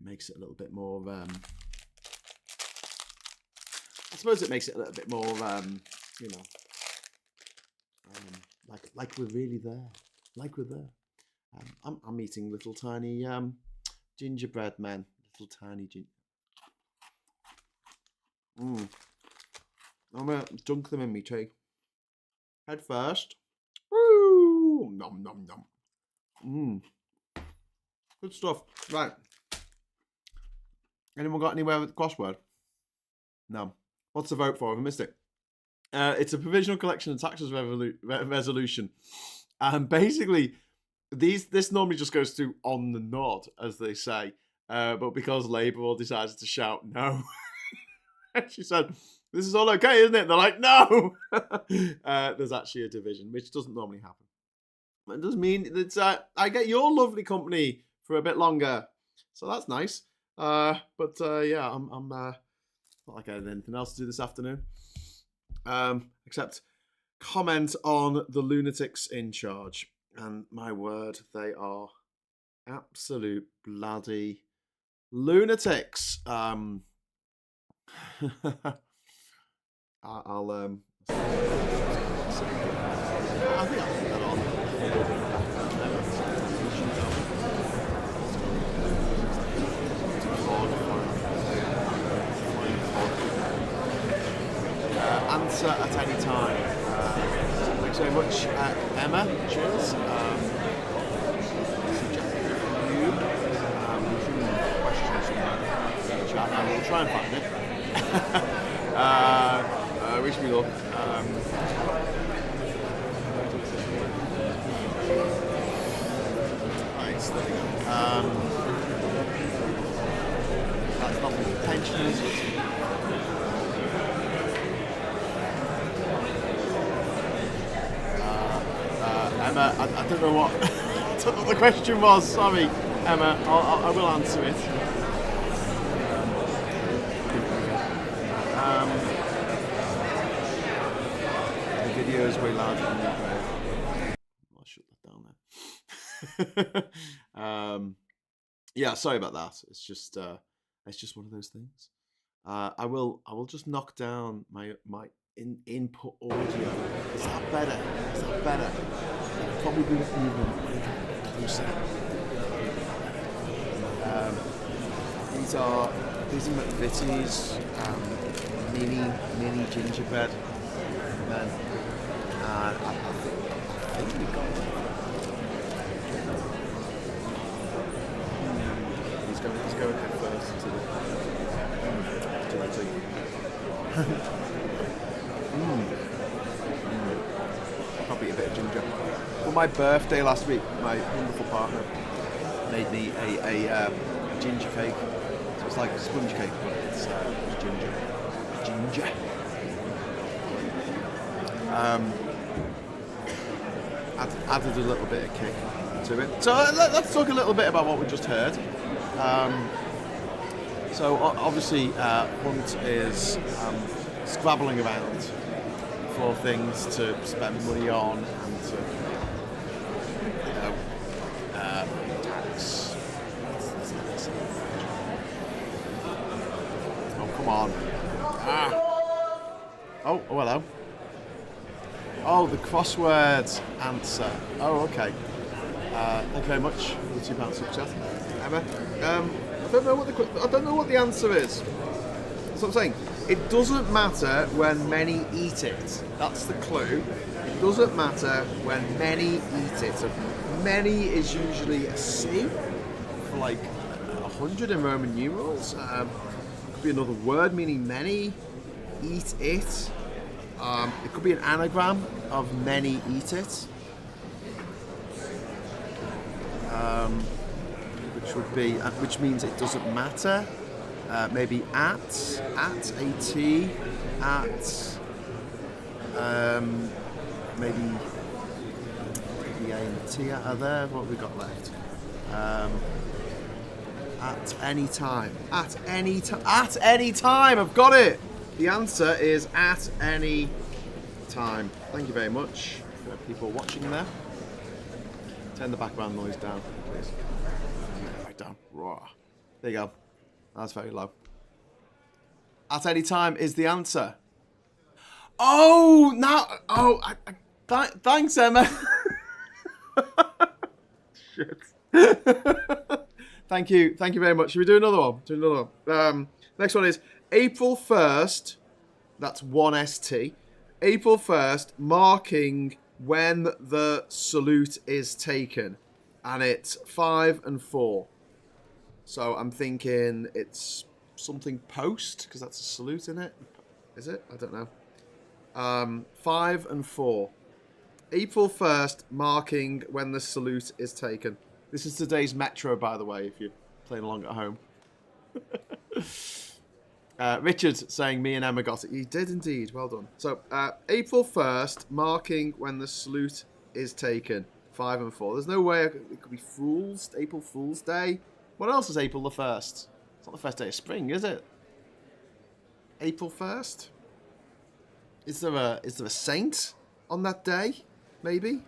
makes it a little bit more. I suppose it makes it a little bit more, you know, like we're really there, like we're there. I'm eating little tiny gingerbread men, little tiny I'm gonna dunk them in me tea. Head first. Woo! Nom nom nom. Good stuff. Right. Anyone got anywhere with the crossword? No. What's the vote for? I've missed it. It's a provisional collection of taxes resolution. Basically, this normally just goes through on the nod, as they say. But because Labour all decided to shout no, she said, "This is all okay, isn't it?" They're like, "No." There's actually a division, which doesn't normally happen. It does mean that I get your lovely company for a bit longer, so that's nice. Yeah, I'm not like I had anything else to do this afternoon, except comment on the lunatics in charge. And my word, they are absolute bloody lunatics. I'll I think I'll put that on. Answer at any time. Thanks very much, Emma. Cheers. Questions from the chat. I will try and find it. Wish me luck. Right, so there we go. That's not the pensioners. Emma, I don't know what I don't know what the question was. Sorry, Emma. I will answer it. The video is way larger than the I'll shut that down there. Yeah, sorry about that. It's just one of those things. I will just knock down my input audio. Is that better? Is that better? Probably moving way closer. These are McVitie's mini gingerbread men. I think we got them. He's going head first to the thing. Probably a bit of ginger. For my birthday last week, my wonderful partner made me a ginger cake. So it's like a sponge cake, but it's ginger. Added a little bit of kick to it. So let's talk a little bit about what we just heard. So obviously Hunt is scrabbling around for things to spend money on and to, tax. Oh, come on. Oh, hello. Oh, the crossword answer. Oh, okay. Thank you very much for the £2 super chat, Emma. I don't know what the answer is. That's what I'm saying. It doesn't matter when many eat it. That's the clue. It doesn't matter when many eat it. So many is usually a C for like 100 in Roman numerals. Could be another word meaning many. Eat it. It could be an anagram of many eat it. Which means it doesn't matter. Maybe at A-T, at, maybe the A and the T are there. What have we got left? At any time. At any time, I've got it! The answer is at any time. Thank you very much for people watching there. Turn the background noise down, please. Right down. Raw. There you go. That's very low. At any time is the answer. Oh, now. Oh, thanks, Emma. Shit. Thank you very much. Should we do another one? Next one is April 1st. That's 1ST. April 1st, marking when the salute is taken, and it's 5 and 4. So I'm thinking it's something post, because that's a salute in it. Is it? I don't know. 5 and 4. April 1st, marking when the salute is taken. This is today's Metro, by the way, if you're playing along at home. Richard saying me and Emma got it. You did indeed. Well done. So April 1st, marking when the salute is taken. 5 and 4. There's no way it could be April Fool's Day. What else is April the 1st? It's not the first day of spring, is it? April 1st? Is there a saint on that day? Maybe?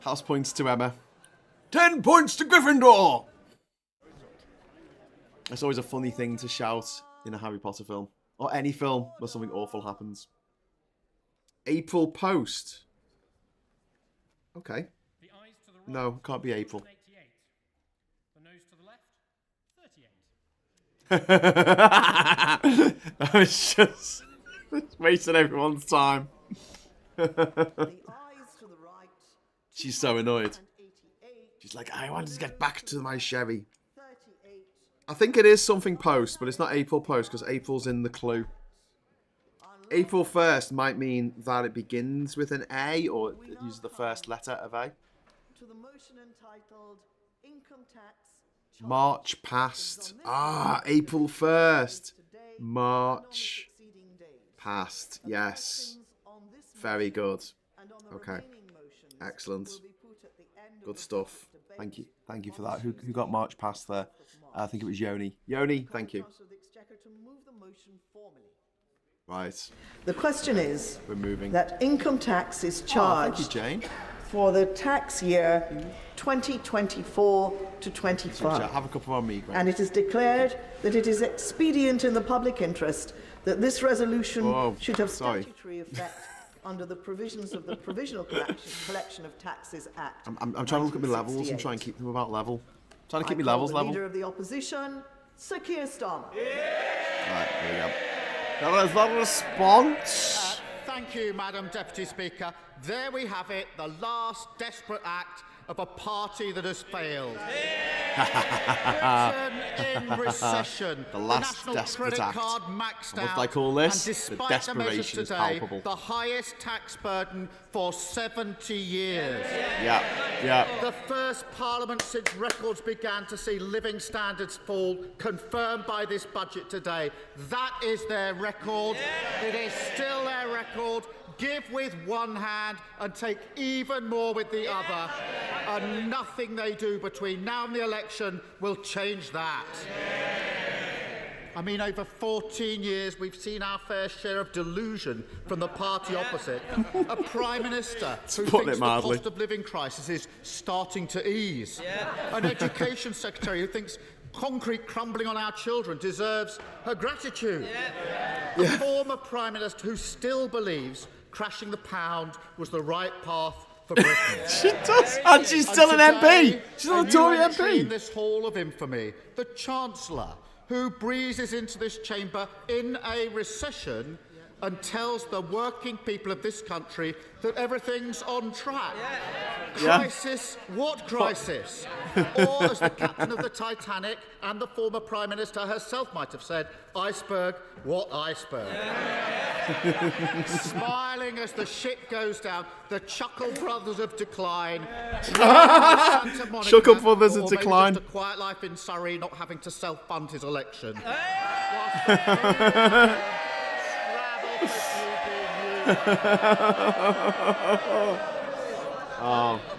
House points to Emma. 10 points to Gryffindor! It's always a funny thing to shout in a Harry Potter film. Or any film where something awful happens. April Post. Okay. No, can't be April. The nose to the left, 38. I was just wasting everyone's time. She's so annoyed. She's like, I want to get back to my Chevy. I think it is something post, but it's not April Post because April's in the clue. April 1st might mean that it begins with an A or it uses the first letter of A. To the motion entitled Income Tax. March past. Ah, April 1st. March past. Yes. Very good. Okay. Excellent. Good stuff. Thank you. Thank you for that. Who got March past there? I think it was Yoni. Yoni, thank you. Right. The question is We're moving. that income tax is charged thank you, Jane. for the tax year 2024 to 25. Have a couple on me, Greg. And it is declared that it is expedient in the public interest that this resolution should have statutory effect under the provisions of the Provisional Collection of Taxes Act. I'm trying to look at my levels and try and keep them about level. Trying to keep my levels level. Leader of the opposition, Sir Keir Starmer. Right, there we go. Now, is that a response? Thank you, Madam Deputy Speaker. There we have it, the last desperate act of a party that has failed. Britain in recession. The last National desperate credit act. card maxed What out. do I call this? And The despite desperation the is measures today, palpable. the highest tax burden for 70 years. Yeah, yeah. The first Parliament since records began to see living standards fall, confirmed by this budget today. That is their record. It is still their record. Give with one hand and take even more with the other. And nothing they do between now and the election will change that. I mean, over 14 years, we've seen our fair share of delusion from the party opposite. A Prime Minister who thinks the cost of living crisis is starting to ease. An Education Secretary who thinks concrete crumbling on our children deserves her gratitude. A former Prime Minister who still believes crashing the pound was the right path for Britain. She does, and she's still an MP. She's still a Tory MP. In this hall of infamy, the Chancellor, who breezes into this chamber in a recession and tells the working people of this country that everything's on track. Crisis? What crisis? Or, as the captain of the Titanic and the former Prime Minister herself might have said, iceberg? What iceberg? Smiling as the ship goes down, the Chuckle Brothers of decline. Chuckle Brothers of decline. Just a quiet life in Surrey, not having to self-fund his election.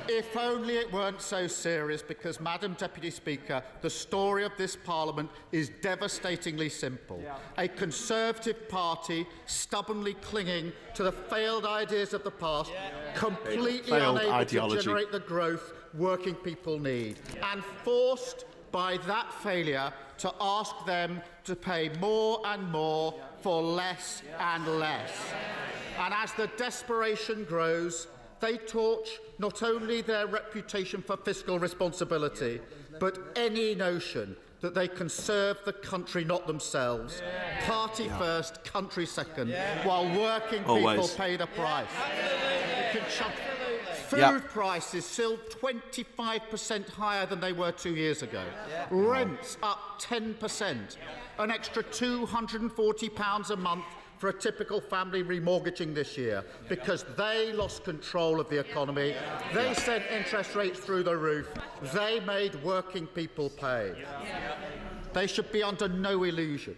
If only it weren't so serious, because, Madam Deputy Speaker, the story of this Parliament is devastatingly simple. A Conservative party stubbornly clinging to the failed ideas of the past, completely unable to generate the growth working people need, and forced by that failure to ask them to pay more and more for less and less. And as the desperation grows, they torch not only their reputation for fiscal responsibility, but any notion that they can serve the country, not themselves. Party first, country second, while working people pay the price. Food prices still 25% higher than they were 2 years ago. Rents up 10%. An extra £240 a month for a typical family remortgaging this year because they lost control of the economy. They sent interest rates through the roof. They made working people pay. They should be under no illusion.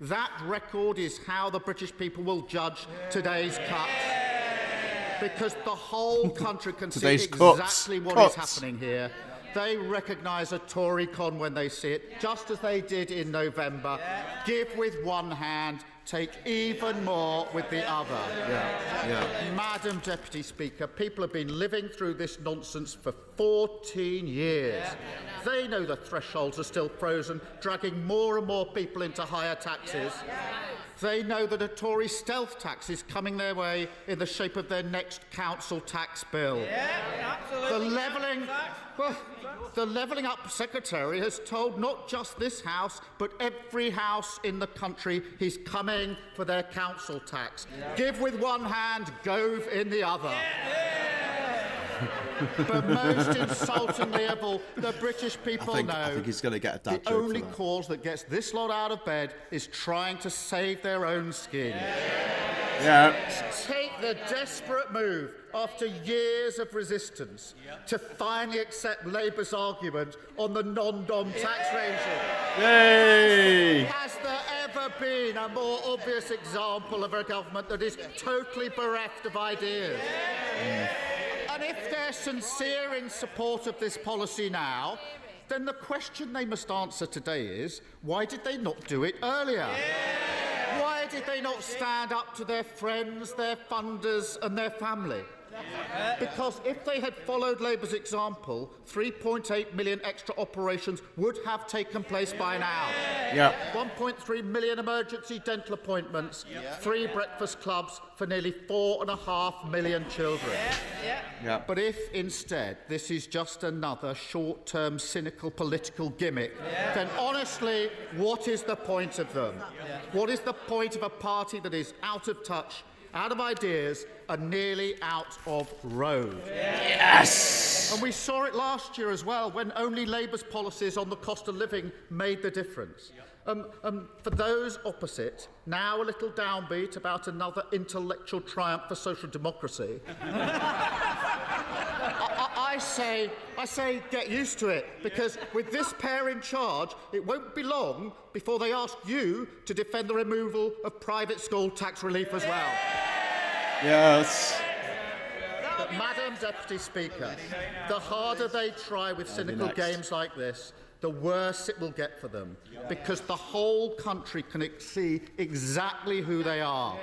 That record is how the British people will judge today's cuts. Because the whole country can see exactly what is happening here. They recognise a Tory con when they see it, just as they did in November. Give with one hand take even more with the other. Yeah. Madam Deputy Speaker, people have been living through this nonsense for 14 years. They know the thresholds are still frozen, dragging more and more people into higher taxes. They know that a Tory stealth tax is coming their way in the shape of their next council tax bill. The Levelling Up Secretary has told not just this House, but every house in the country he's coming for their council tax. Give with one hand, gove in the other. But most insultingly of all, the British people I know think he's going to get a dad the joke only for that. cause that gets this lot out of bed is trying to save their own skin. Yeah. Take the desperate move after years of resistance to finally accept Labour's argument on the non-dom tax regime. Yay! Has there ever been a more obvious example of a government that is totally bereft of ideas? And if they're sincere in support of this policy now, then the question they must answer today is, why did they not do it earlier? Why did they not stand up to their friends, their funders and their family? Because if they had followed Labour's example, 3.8 million extra operations would have taken place by now. 1.3 million emergency dental appointments, 3 breakfast clubs for nearly 4.5 million children. But if instead this is just another short-term cynical political gimmick, then honestly, what is the point of them? What is the point of a party that is out of touch, out of ideas, and nearly out of road? Yes! And we saw it last year as well, when only Labour's policies on the cost of living made the difference. For those opposite, now a little downbeat about another intellectual triumph for social democracy, I say get used to it, because with this pair in charge, it won't be long before they ask you to defend the removal of private school tax relief as well. Yes. But, Madam Deputy Speaker, the harder they try with cynical games like this, the worse it will get for them, because the whole country can see exactly who they are,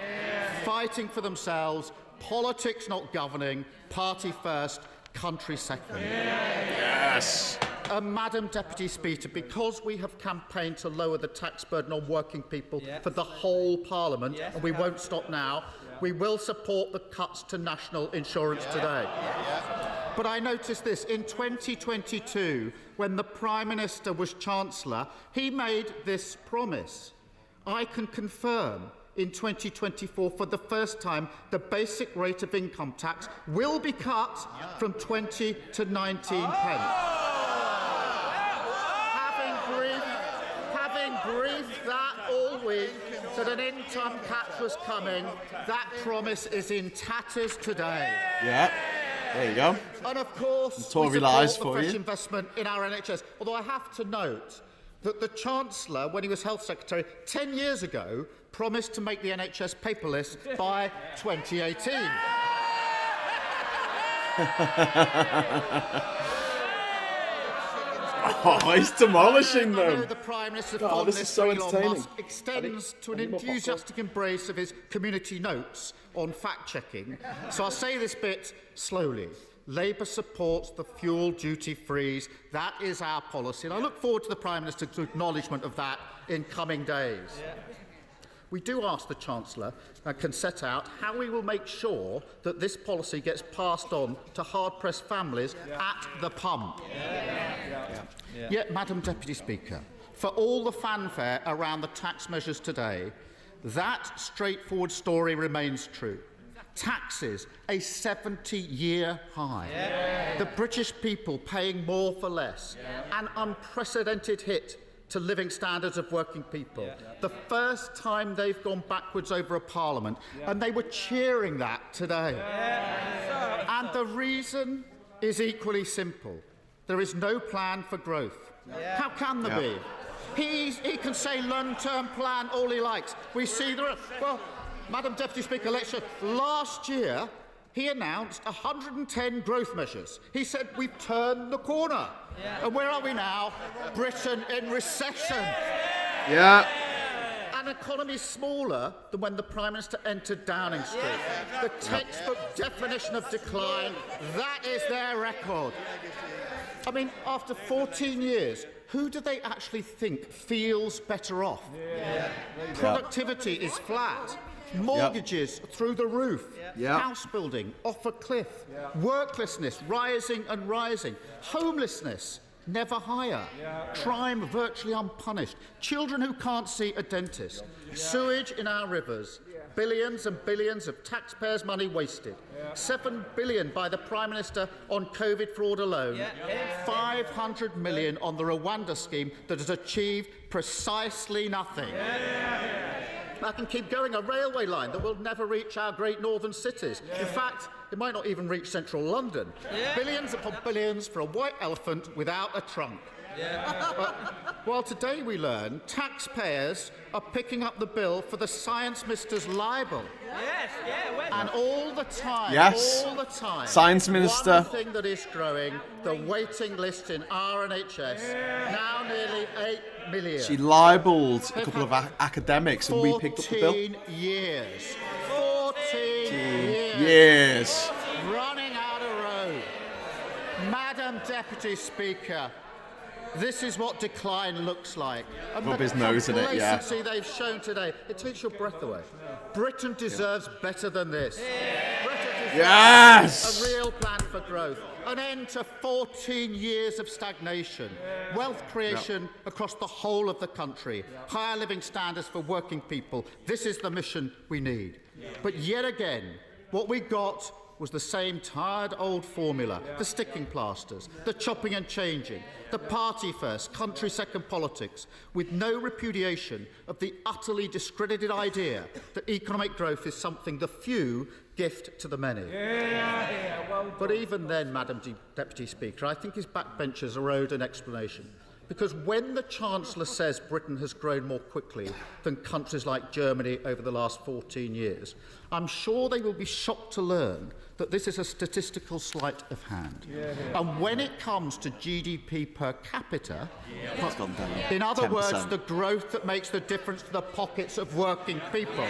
fighting for themselves, politics not governing, party first, country second. Yes. Madam Deputy Speaker, because we have campaigned to lower the tax burden on working people for the whole Parliament, and we won't stop now, we will support the cuts to national insurance today. But I noticed this, in 2022, when the Prime Minister was Chancellor, he made this promise. I can confirm in 2024, for the first time, the basic rate of income tax will be cut from 20 to 19 pence. Having briefed that all week that an income catch was coming, that promise is in tatters today. Yeah. There you go. And of course, Tory we support lies the for fresh you. investment in our NHS. Although I have to note that the Chancellor, when he was Health Secretary 10 years ago, promised to make the NHS paperless by 2018. Oh, he's demolishing I know them. the Prime Minister's Oh, fondness this is so for Elon entertaining. Musk extends to an enthusiastic embrace of his community notes on fact-checking. So I'll say this bit slowly. Labour supports the fuel duty freeze. That is our policy. And I look forward to the Prime Minister's acknowledgement of that in coming days. We do ask the Chancellor can set out how we will make sure that this policy gets passed on to hard-pressed families at the pump. Yet, Madam Deputy Speaker, for all the fanfare around the tax measures today, that straightforward story remains true. Taxes, a 70-year high. The British people paying more for less. An unprecedented hit to living standards of working people. The first time they've gone backwards over a parliament, and they were cheering that today. And the reason is equally simple. There is no plan for growth. How can there be? He can say long-term plan all he likes. We see there. Well, Madam Deputy Speaker, last year he announced 110 growth measures. He said we've turned the corner. And where are we now? Britain in recession. Yeah. And an economy smaller than when the Prime Minister entered Downing Street. The textbook definition of decline, that is their record. I mean, after 14 years, who do they actually think feels better off? Productivity is flat. Mortgages through the roof. House building off a cliff. Worklessness rising and rising. Homelessness never higher. Crime virtually unpunished. Children who can't see a dentist. Sewage in our rivers. Billions and billions of taxpayers' money wasted. 7 billion by the Prime Minister on COVID fraud alone. 500 million on the Rwanda scheme that has achieved precisely nothing. I can keep going. A railway line that will never reach our great northern cities. In fact, it might not even reach central London. Billions upon billions for a white elephant without a trunk. While today we learn taxpayers are picking up the bill for the Science Minister's libel. And all the time, Science Minister. One thing that is growing, the waiting list in RNHS, now nearly 8 million. She libelled a couple of academics and we picked up the bill. 14 years. 14 years. Running out of road. Madam Deputy Speaker, this is what decline looks like. And Rub his nose in it, yeah. The complacency they've shown today, it takes your breath away. Britain deserves better than this. Britain deserves a real plan for growth. An end to 14 years of stagnation. Wealth creation across the whole of the country. Higher living standards for working people. This is the mission we need. But yet again, what we got was the same tired old formula, the sticking plasters, the chopping and changing, the party first, country second politics, with no repudiation of the utterly discredited idea that economic growth is something the few gift to the many. But even then, Madam Deputy Speaker, I think his backbenchers are owed an explanation. Because when the Chancellor says Britain has grown more quickly than countries like Germany over the last 14 years, I'm sure they will be shocked to learn that this is a statistical sleight of hand. And when it comes to GDP per capita, it's gone down. In other 10%. words, the growth that makes the difference to the pockets of working people,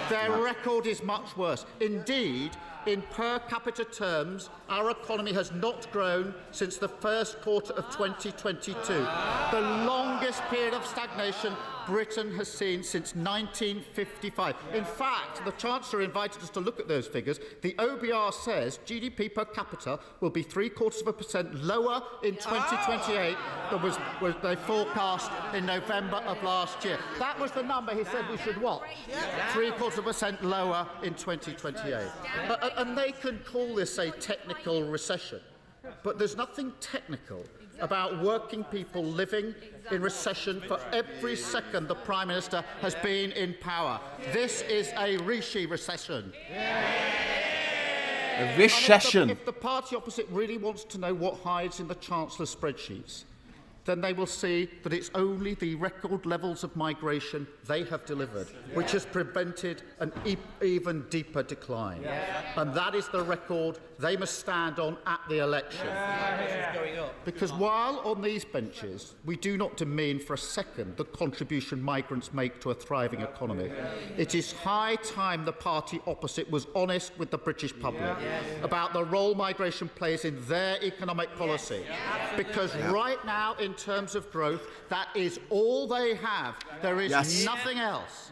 their record is much worse. Indeed, in per capita terms, our economy has not grown since the first quarter of 2022, the longest period of stagnation Britain has seen since 1955. In fact, the Chancellor invited us to look at those figures. The OBR says GDP per capita will be 0.75% lower in 2028 than was they forecast in November of last year. That was the number he said we should watch. 0.75% lower in 2028. And they can call this a technical recession. But there's nothing technical about working people living in recession for every second the Prime Minister has been in power. This is a Rishi recession. A recession. If the party opposite really wants to know what hides in the Chancellor's spreadsheets, then they will see that it's only the record levels of migration they have delivered which has prevented an even deeper decline. And that is the record they must stand on at the election. Because while on these benches we do not demean for a second the contribution migrants make to a thriving economy, it is high time the party opposite was honest with the British public about the role migration plays in their economic policy. Because right now, in terms of growth, that is all they have. There is nothing else.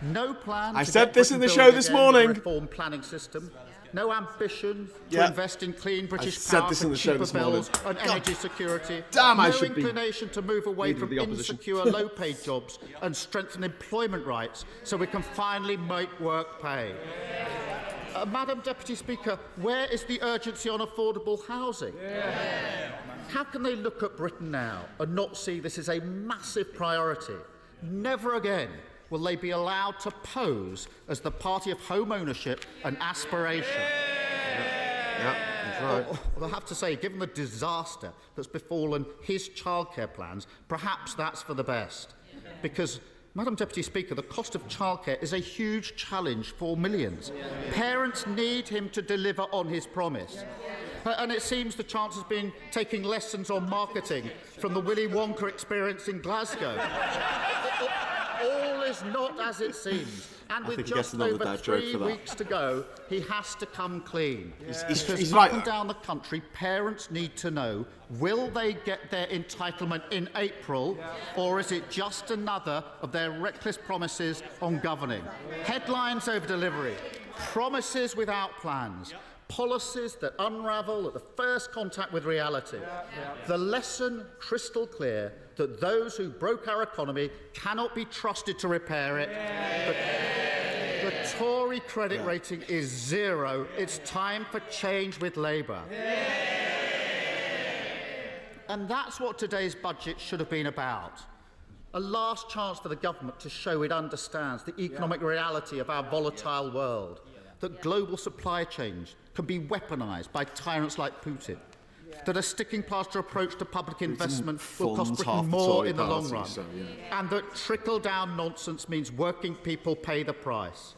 No plan. I to said get this in the Britain show building this again, morning. Reform planning system. No ambition to invest in clean British said power this for in the show cheaper this morning. bills and energy security. Damn, no I should be inclination to move away leader of from the opposition. insecure, low-paid jobs and strengthen employment rights so we can finally make work pay. Madam Deputy Speaker, where is the urgency on affordable housing? How can they look at Britain now and not see this as a massive priority? Never again will they be allowed to pose as the party of home ownership and aspiration. That's right. Well, I have to say, given the disaster that's befallen his childcare plans, perhaps that's for the best. Because, Madam Deputy Speaker, the cost of childcare is a huge challenge for millions. Parents need him to deliver on his promise. And it seems the Chancellor's been taking lessons on marketing from the Willy Wonka experience in Glasgow. All is not as it seems. And with think he gets just another over dad joke 3 for that. weeks to go, he has to come clean. He's up right. and down the country, parents need to know, will they get their entitlement in April, or is it just another of their reckless promises on governing? Headlines over delivery, promises without plans, policies that unravel at the first contact with reality. The lesson crystal clear that those who broke our economy cannot be trusted to repair it. The Tory credit rating is 0. It's time for change with Labour. And that's what today's budget should have been about. A last chance for the government to show it understands the economic reality of our volatile world, that global supply chains can be weaponised by tyrants like Putin, that a sticking plaster approach to public investment will cost Britain more in the long run, and that trickle-down nonsense means working people pay the price.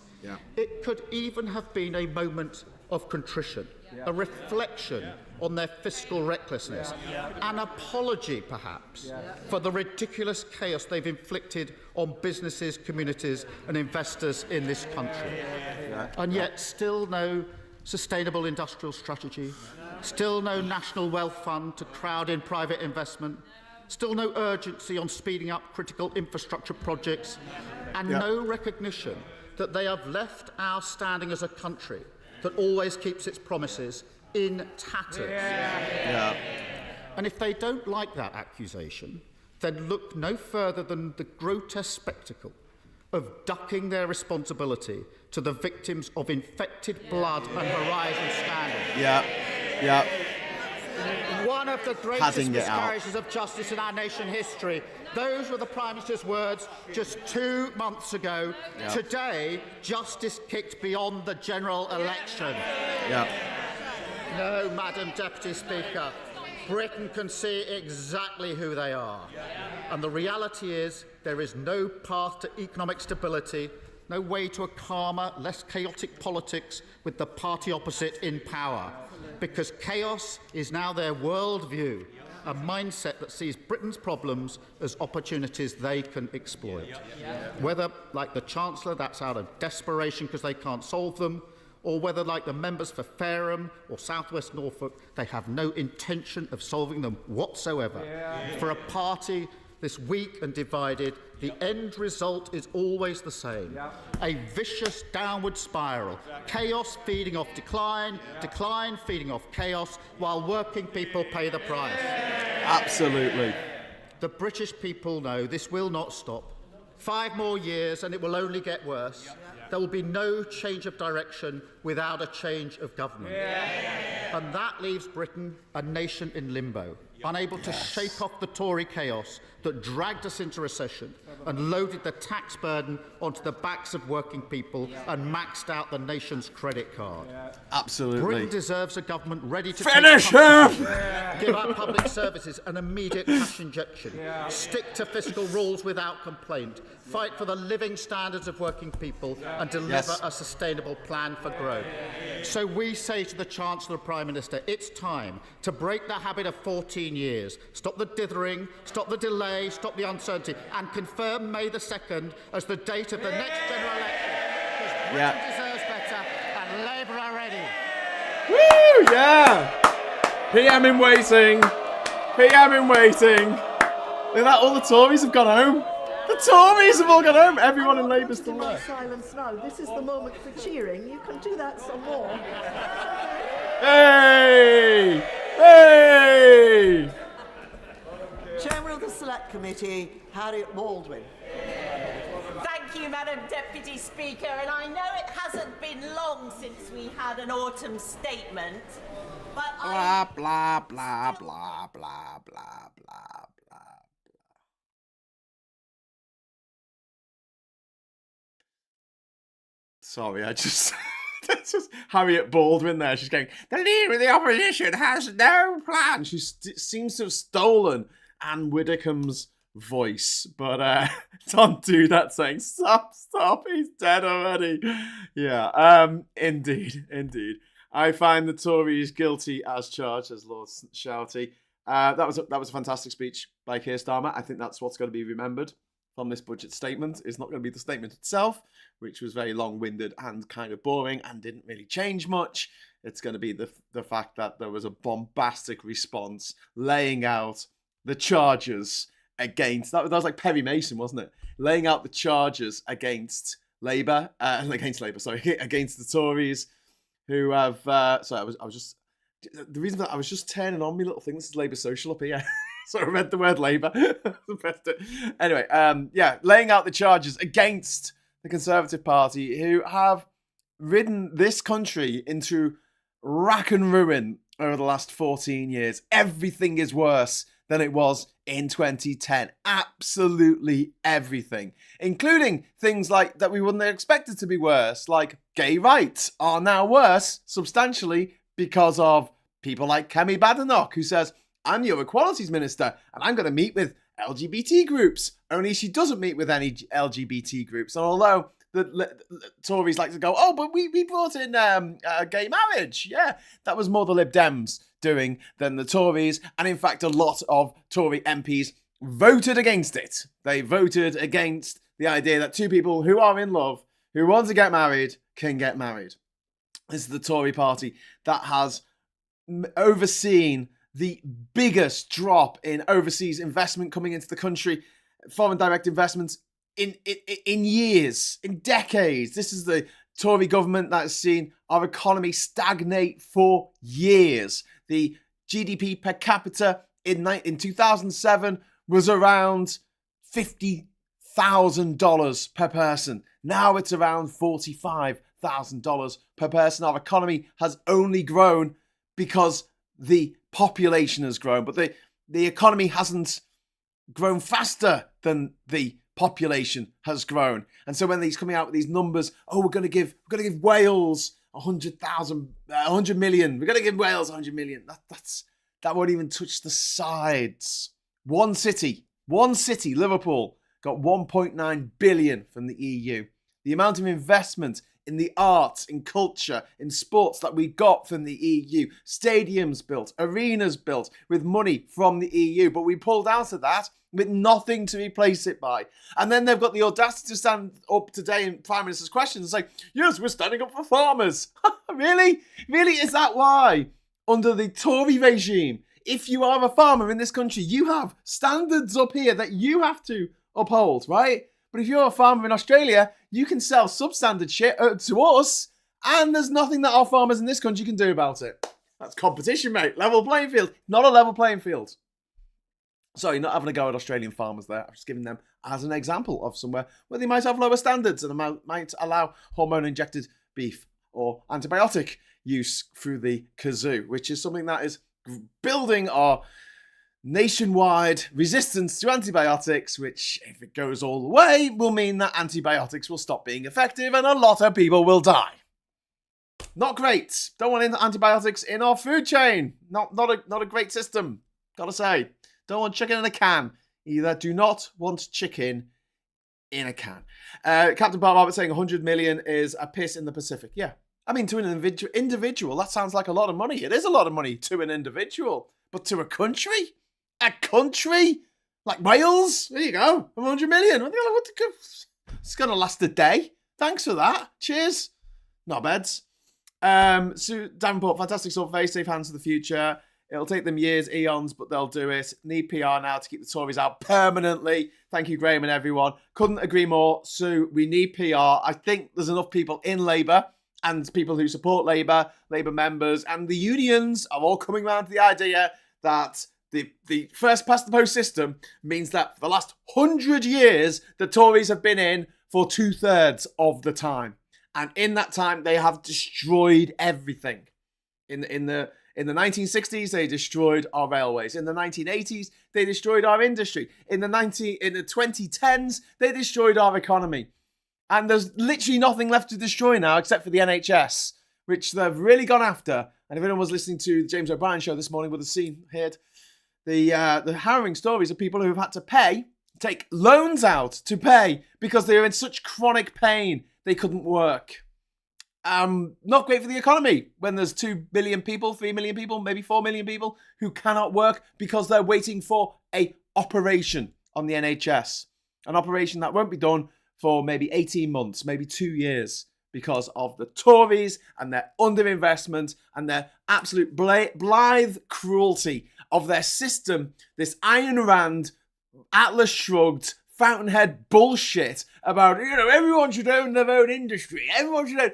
It could even have been a moment of contrition, a reflection on their fiscal recklessness, an apology, perhaps, for the ridiculous chaos they've inflicted on businesses, communities and investors in this country. And yet still no sustainable industrial strategy, still no national wealth fund to crowd in private investment, still no urgency on speeding up critical infrastructure projects, and no recognition that they have left our standing as a country that always keeps its promises in tatters. And if they don't like that accusation, then look no further than the grotesque spectacle of ducking their responsibility to the victims of infected blood and Horizon scandal. One of the greatest miscarriages of justice in our nation history. Those were the Prime Minister's words just 2 months ago. Today, justice kicked beyond the general election. No, Madam Deputy Speaker, Britain can see exactly who they are. And the reality is there is no path to economic stability, no way to a calmer, less chaotic politics with the party opposite in power. Because chaos is now their worldview, a mindset that sees Britain's problems as opportunities they can exploit. Whether, like the Chancellor, that's out of desperation because they can't solve them, or whether, like the members for Fareham or South West Norfolk, they have no intention of solving them whatsoever. For a party this weak and divided, the end result is always the same. A vicious downward spiral. Chaos feeding off decline, decline feeding off chaos, while working people pay the price. Absolutely. The British people know this will not stop. 5 more years and it will only get worse. There will be no change of direction without a change of government. And that leaves Britain a nation in limbo, unable to shake off the Tory chaos that dragged us into recession and loaded the tax burden onto the backs of working people and maxed out the nation's credit card. Absolutely. Britain deserves a government ready to finish him! Give our public services an immediate cash injection. Stick to fiscal rules without complaint. Fight for the living standards of working people and deliver a sustainable plan for growth. So we say to the Chancellor and Prime Minister, it's time to break the habit of 14 years. Stop the dithering, stop the delay, stop the uncertainty, and confirm May the 2nd as the date of the next general election. Because Britain deserves better, and Labour are ready. Woo! Yeah! PM in waiting. PM in waiting. Look at that, all the Tories have gone home. The Tories have all gone home. Everyone in Labour's still there. Silence now. This is the moment for cheering. You can do that some more. Hey! Hey! Chairman of the Select Committee, Harriet Baldwin. Thank you, Madam Deputy Speaker, and I know it hasn't been long since we had an autumn statement, but blah, blah, blah, blah, blah, blah, blah, blah. Sorry, I just... That's just Harriet Baldwin there. She's going, the leader of the opposition has no plan. She seems to have stolen Anne Widdecombe's voice. But don't do that saying, stop, he's dead already. Yeah, indeed. I find the Tories guilty as charged, as Lord Shouty. That was a fantastic speech by Keir Starmer. I think that's what's going to be remembered from this budget statement is not going to be the statement itself, which was very long-winded and kind of boring and didn't really change much. It's going to be the fact that there was a bombastic response laying out the charges against, that was like Perry Mason, wasn't it? Laying out the charges against against the Tories, who have, the reason that I was just turning on my little thing, this is Labour Social up here. So I read the word Labour. Anyway, laying out the charges against the Conservative Party, who have ridden this country into rack and ruin over the last 14 years. Everything is worse than it was in 2010. Absolutely everything. Including things like that we wouldn't have expected to be worse, like gay rights are now worse substantially because of people like Kemi Badenoch, who says, I'm your Equalities Minister and I'm going to meet with LGBT groups. Only she doesn't meet with any LGBT groups. And although the Tories like to go, oh, but we brought in gay marriage. Yeah, that was more the Lib Dems doing than the Tories. And in fact, a lot of Tory MPs voted against it. They voted against the idea that two people who are in love, who want to get married, can get married. This is the Tory party that has overseen the biggest drop in overseas investment coming into the country, foreign direct investments in years, in decades. This is the Tory government that has seen our economy stagnate for years. The GDP per capita in 2007 was around $50,000 per person. Now it's around $45,000 per person. Our economy has only grown because the population has grown, but the economy hasn't grown faster than the population has grown. And so when he's coming out with these numbers, we're going to give Wales 100 million. We're going to give Wales 100 million. That won't even touch the sides. One city, Liverpool, got 1.9 billion from the EU. The amount of investment in the arts, in culture, in sports that we got from the EU. Stadiums built, arenas built with money from the EU. But we pulled out of that with nothing to replace it by. And then they've got the audacity to stand up today in Prime Minister's questions and say, yes, we're standing up for farmers. Really? Really? Is that why? Under the Tory regime, if you are a farmer in this country, you have standards up here that you have to uphold, right? But if you're a farmer in Australia, you can sell substandard shit to us, and there's nothing that our farmers in this country can do about it. That's competition, mate. Level playing field. Not a level playing field. Sorry, not having a go at Australian farmers there. I'm just giving them as an example of somewhere where they might have lower standards and might allow hormone-injected beef or antibiotic use through the kazoo, which is something that is building our nationwide resistance to antibiotics, which, if it goes all the way, will mean that antibiotics will stop being effective and a lot of people will die. Not great. Don't want antibiotics in our food chain. Not a great system, gotta say. Don't want chicken in a can. Either do not want chicken in a can. Captain Barber saying 100 million is a piss in the Pacific. Yeah. I mean, to an individual, that sounds like a lot of money. It is a lot of money to an individual. But to a country? A country? Like Wales? There you go. 100 million. It's going to last a day. Thanks for that. Cheers. Not bad. Sue Davenport, fantastic sort of face, safe hands for the future. It'll take them years, eons, but they'll do it. Need PR now to keep the Tories out permanently. Thank you, Graham and everyone. Couldn't agree more. Sue, we need PR. I think there's enough people in Labour and people who support Labour, Labour members, and the unions are all coming around to the idea that the first past the post system means that for the last 100 years, the Tories have been in for 2/3 of the time. And in that time, they have destroyed everything. In the 1960s, they destroyed our railways. In the 1980s, they destroyed our industry. In the 2010s, they destroyed our economy. And there's literally nothing left to destroy now except for the NHS, which they've really gone after. And if anyone was listening to the James O'Brien show this morning, would have heard the harrowing stories of people who have had to take loans out to pay because they were in such chronic pain they couldn't work. Not great for the economy when there's 2 billion people, 3 million people, maybe 4 million people who cannot work because they're waiting for a operation on the NHS. An operation that won't be done for maybe 18 months, maybe 2 years, because of the Tories and their underinvestment and their absolute blithe cruelty of their system, this Ayn Rand, Atlas Shrugged, Fountainhead bullshit about, everyone should own their own industry. Everyone should own...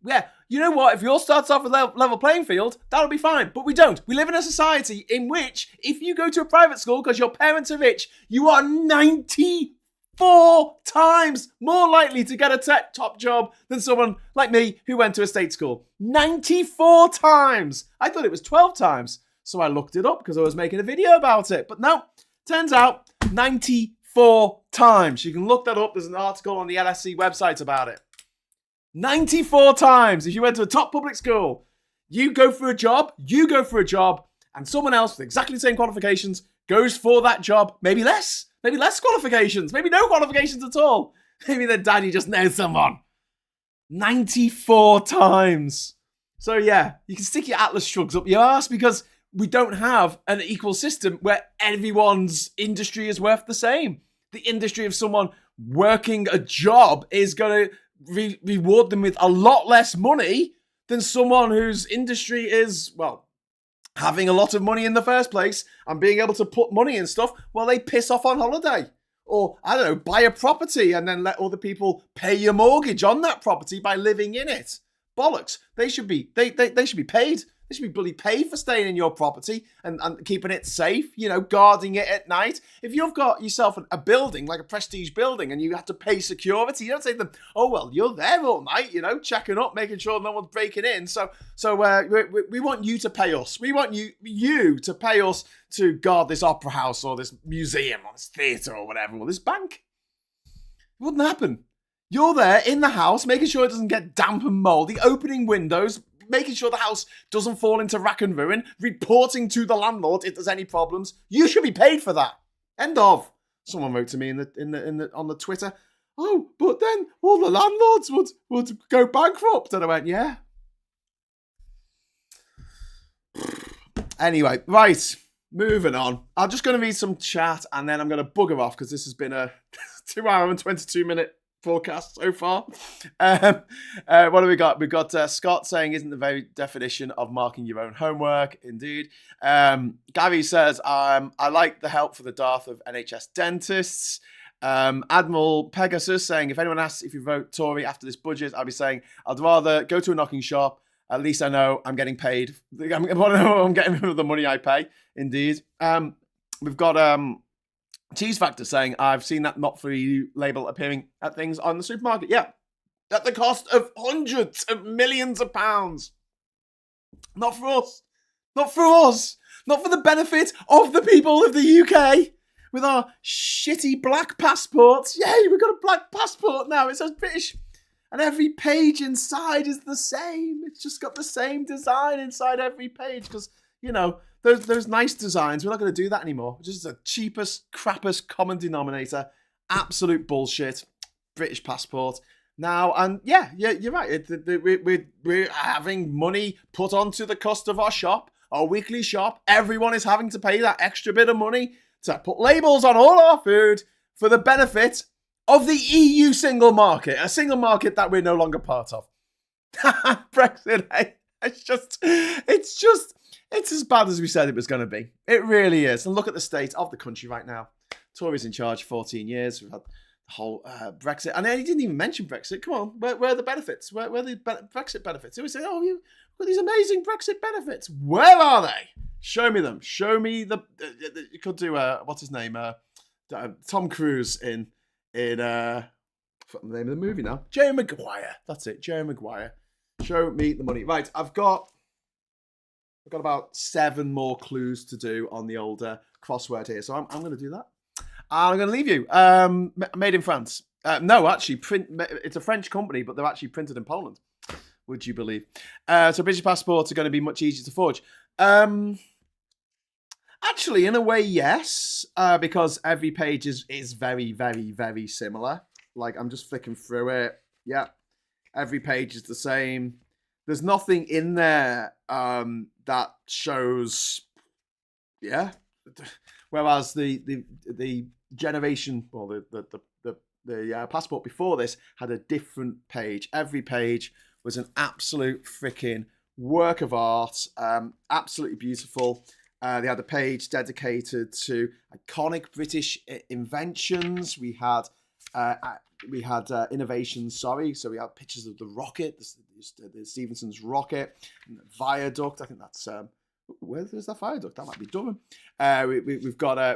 Yeah, you know what? If yours starts off with level playing field, that'll be fine. But we don't. We live in a society in which if you go to a private school because your parents are rich, you are 94 times more likely to get a top job than someone like me who went to a state school. 94 times! I thought it was 12 times. So I looked it up because I was making a video about it. But no, turns out 94 times. You can look that up. There's an article on the LSE website about it. 94 times. If you went to a top public school, you go for a job, and someone else with exactly the same qualifications goes for that job. Maybe less qualifications, maybe no qualifications at all. Maybe their daddy just knows someone. 94 times. So yeah, you can stick your Atlas Shrugs up your ass because we don't have an equal system where everyone's industry is worth the same. The industry of someone working a job is going to reward them with a lot less money than someone whose industry is, well, having a lot of money in the first place and being able to put money in stuff while they piss off on holiday. Or, I don't know, buy a property and then let other people pay your mortgage on that property by living in it. Bollocks. They should be paid. They should be bloody paid for staying in your property and keeping it safe, guarding it at night. If you've got yourself a building, like a prestige building, and you have to pay security, you don't say to them, oh, well, you're there all night, checking up, making sure no one's breaking in. So we want you to pay us. We want you to pay us to guard this opera house or this museum or this theatre or whatever, or this bank. It wouldn't happen. You're there in the house, making sure it doesn't get damp and mouldy, opening windows, making sure the house doesn't fall into rack and ruin, reporting to the landlord if there's any problems. You should be paid for that. End of. Someone wrote to me on the Twitter, oh, but then all the landlords would go bankrupt. And I went, yeah. Anyway, right, moving on. I'm just going to read some chat and then I'm going to bugger off because this has been a 2 hour and 22 minute forecast so far. What do we got? We've got Scott saying, isn't the very definition of marking your own homework? Indeed. Gary says, I like the help for the dearth of NHS dentists. Admiral Pegasus saying, if anyone asks if you vote Tory after this budget, I'll be saying, I'd rather go to a knocking shop. At least I know I'm getting paid. I'm getting the money I pay. Indeed. We've got Cheese Factor saying, I've seen that not for you label appearing at things on the supermarket. Yeah, at the cost of hundreds of millions of pounds. Not for us. Not for us. Not for the benefit of the people of the UK with our shitty black passports. Yay, we've got a black passport now. It says British. And every page inside is the same. It's just got the same design inside every page because, those nice designs, we're not going to do that anymore. It's just the cheapest, crappest common denominator. Absolute bullshit. British passport. Now, and yeah, you're right. We're having money put onto the cost of our shop, our weekly shop. Everyone is having to pay that extra bit of money to put labels on all our food for the benefit of the EU single market. A single market that we're no longer part of. Brexit, eh? It's as bad as we said it was going to be. It really is. And look at the state of the country right now. Tories in charge 14 years. We've had the whole Brexit. And he didn't even mention Brexit. Come on, where are the benefits? Where are the Brexit benefits? He would say, oh, you've got these amazing Brexit benefits. Where are they? Show me them. Show me the you could do, what's his name? Tom Cruise in what's the name of the movie now? Jerry Maguire. That's it, Jerry Maguire. Show me the money. Right, I've got about 7 more clues to do on the older crossword here. So I'm going to do that. I'm going to leave you. Made in France. No, actually, it's a French company, but they're actually printed in Poland. Would you believe? So British passports are going to be much easier to forge. Actually, in a way, yes. Because every page is very, very, very similar. Like, I'm just flicking through it. Yeah. Every page is the same. There's nothing in there that shows, yeah. Whereas the generation, or the the passport before this had a different page. Every page was an absolute freaking work of art, absolutely beautiful. They had a page dedicated to iconic British inventions. We had innovations. Sorry, so we had pictures of the rocket, the Stephenson's rocket, and the viaduct. I think that's where is that viaduct? That might be Durham.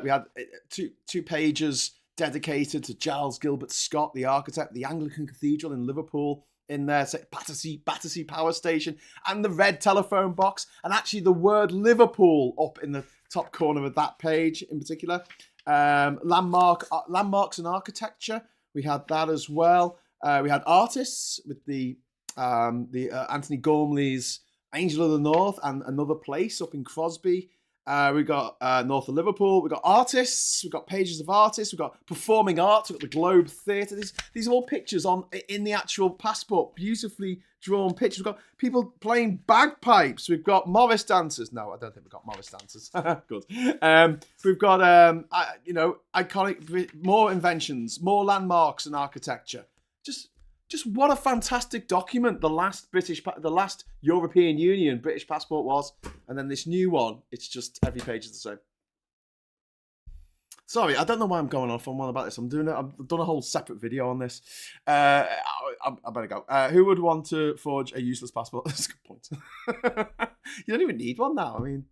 We had two pages dedicated to Giles Gilbert Scott, the architect, the Anglican Cathedral in Liverpool. In there, so Battersea Power Station, and the red telephone box, and actually the word Liverpool up in the top corner of that page in particular. Landmarks and architecture, we had that as well. We had artists with the Anthony Gormley's Angel of the North and Another Place up in Crosby. We got north of Liverpool. We got artists. We got pages of artists. We got performing arts. We got the Globe Theatre. These are all pictures in the actual passport. Beautifully drawn pictures. We've got people playing bagpipes. We've got Morris dancers. No, I don't think we've got Morris dancers. Good. We've got iconic, more inventions, more landmarks and architecture. Just what a fantastic document the last European Union British passport was, and then this new one, it's just every page is the same. Sorry, I don't know why I'm going off on one about this. I've done a whole separate video on this. I better go. Who would want to forge a useless passport? That's a good point. You don't even need one now. I mean,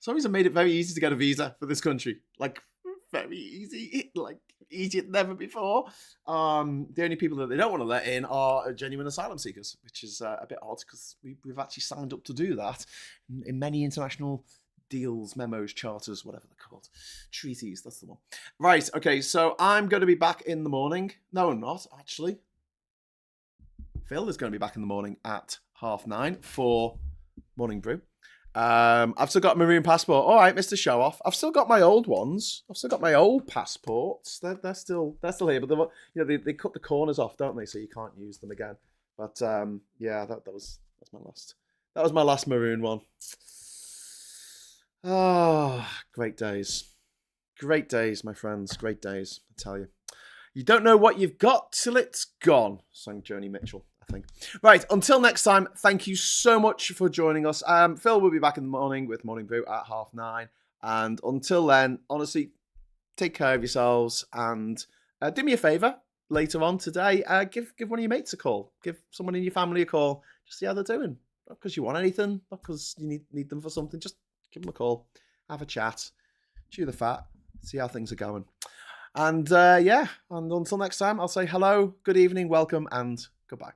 Tories have made it very easy to get a visa for this country. Like, very easy. Like, easier than ever before. The only people that they don't want to let in are genuine asylum seekers, which is a bit odd because we've actually signed up to do that in many international deals, memos, charters, whatever they're called. Treaties, that's the one. Right, okay, so I'm going to be back in the morning. No, I'm not, actually. Phil is going to be back in the morning at 9:30 for Morning Brew. I've still got a maroon passport. All right, Mr. Show Off. I've still got my old ones. I've still got my old passports. They're still here, but they cut the corners off, don't they? So you can't use them again. But yeah, that's my last maroon one. Oh, great days, my friends. Great days, I tell you. You don't know what you've got till it's gone, sang Joni Mitchell. I think. Right, until next time, thank you so much for joining us. Phil will be back in the morning with Morning Brew at 9:30. And until then, honestly, take care of yourselves and do me a favour later on today. Give one of your mates a call. Give someone in your family a call. Just see how they're doing. Not because you want anything, not because you need them for something. Just give them a call. Have a chat. Chew the fat. See how things are going. And and until next time, I'll say hello, good evening, welcome, and goodbye.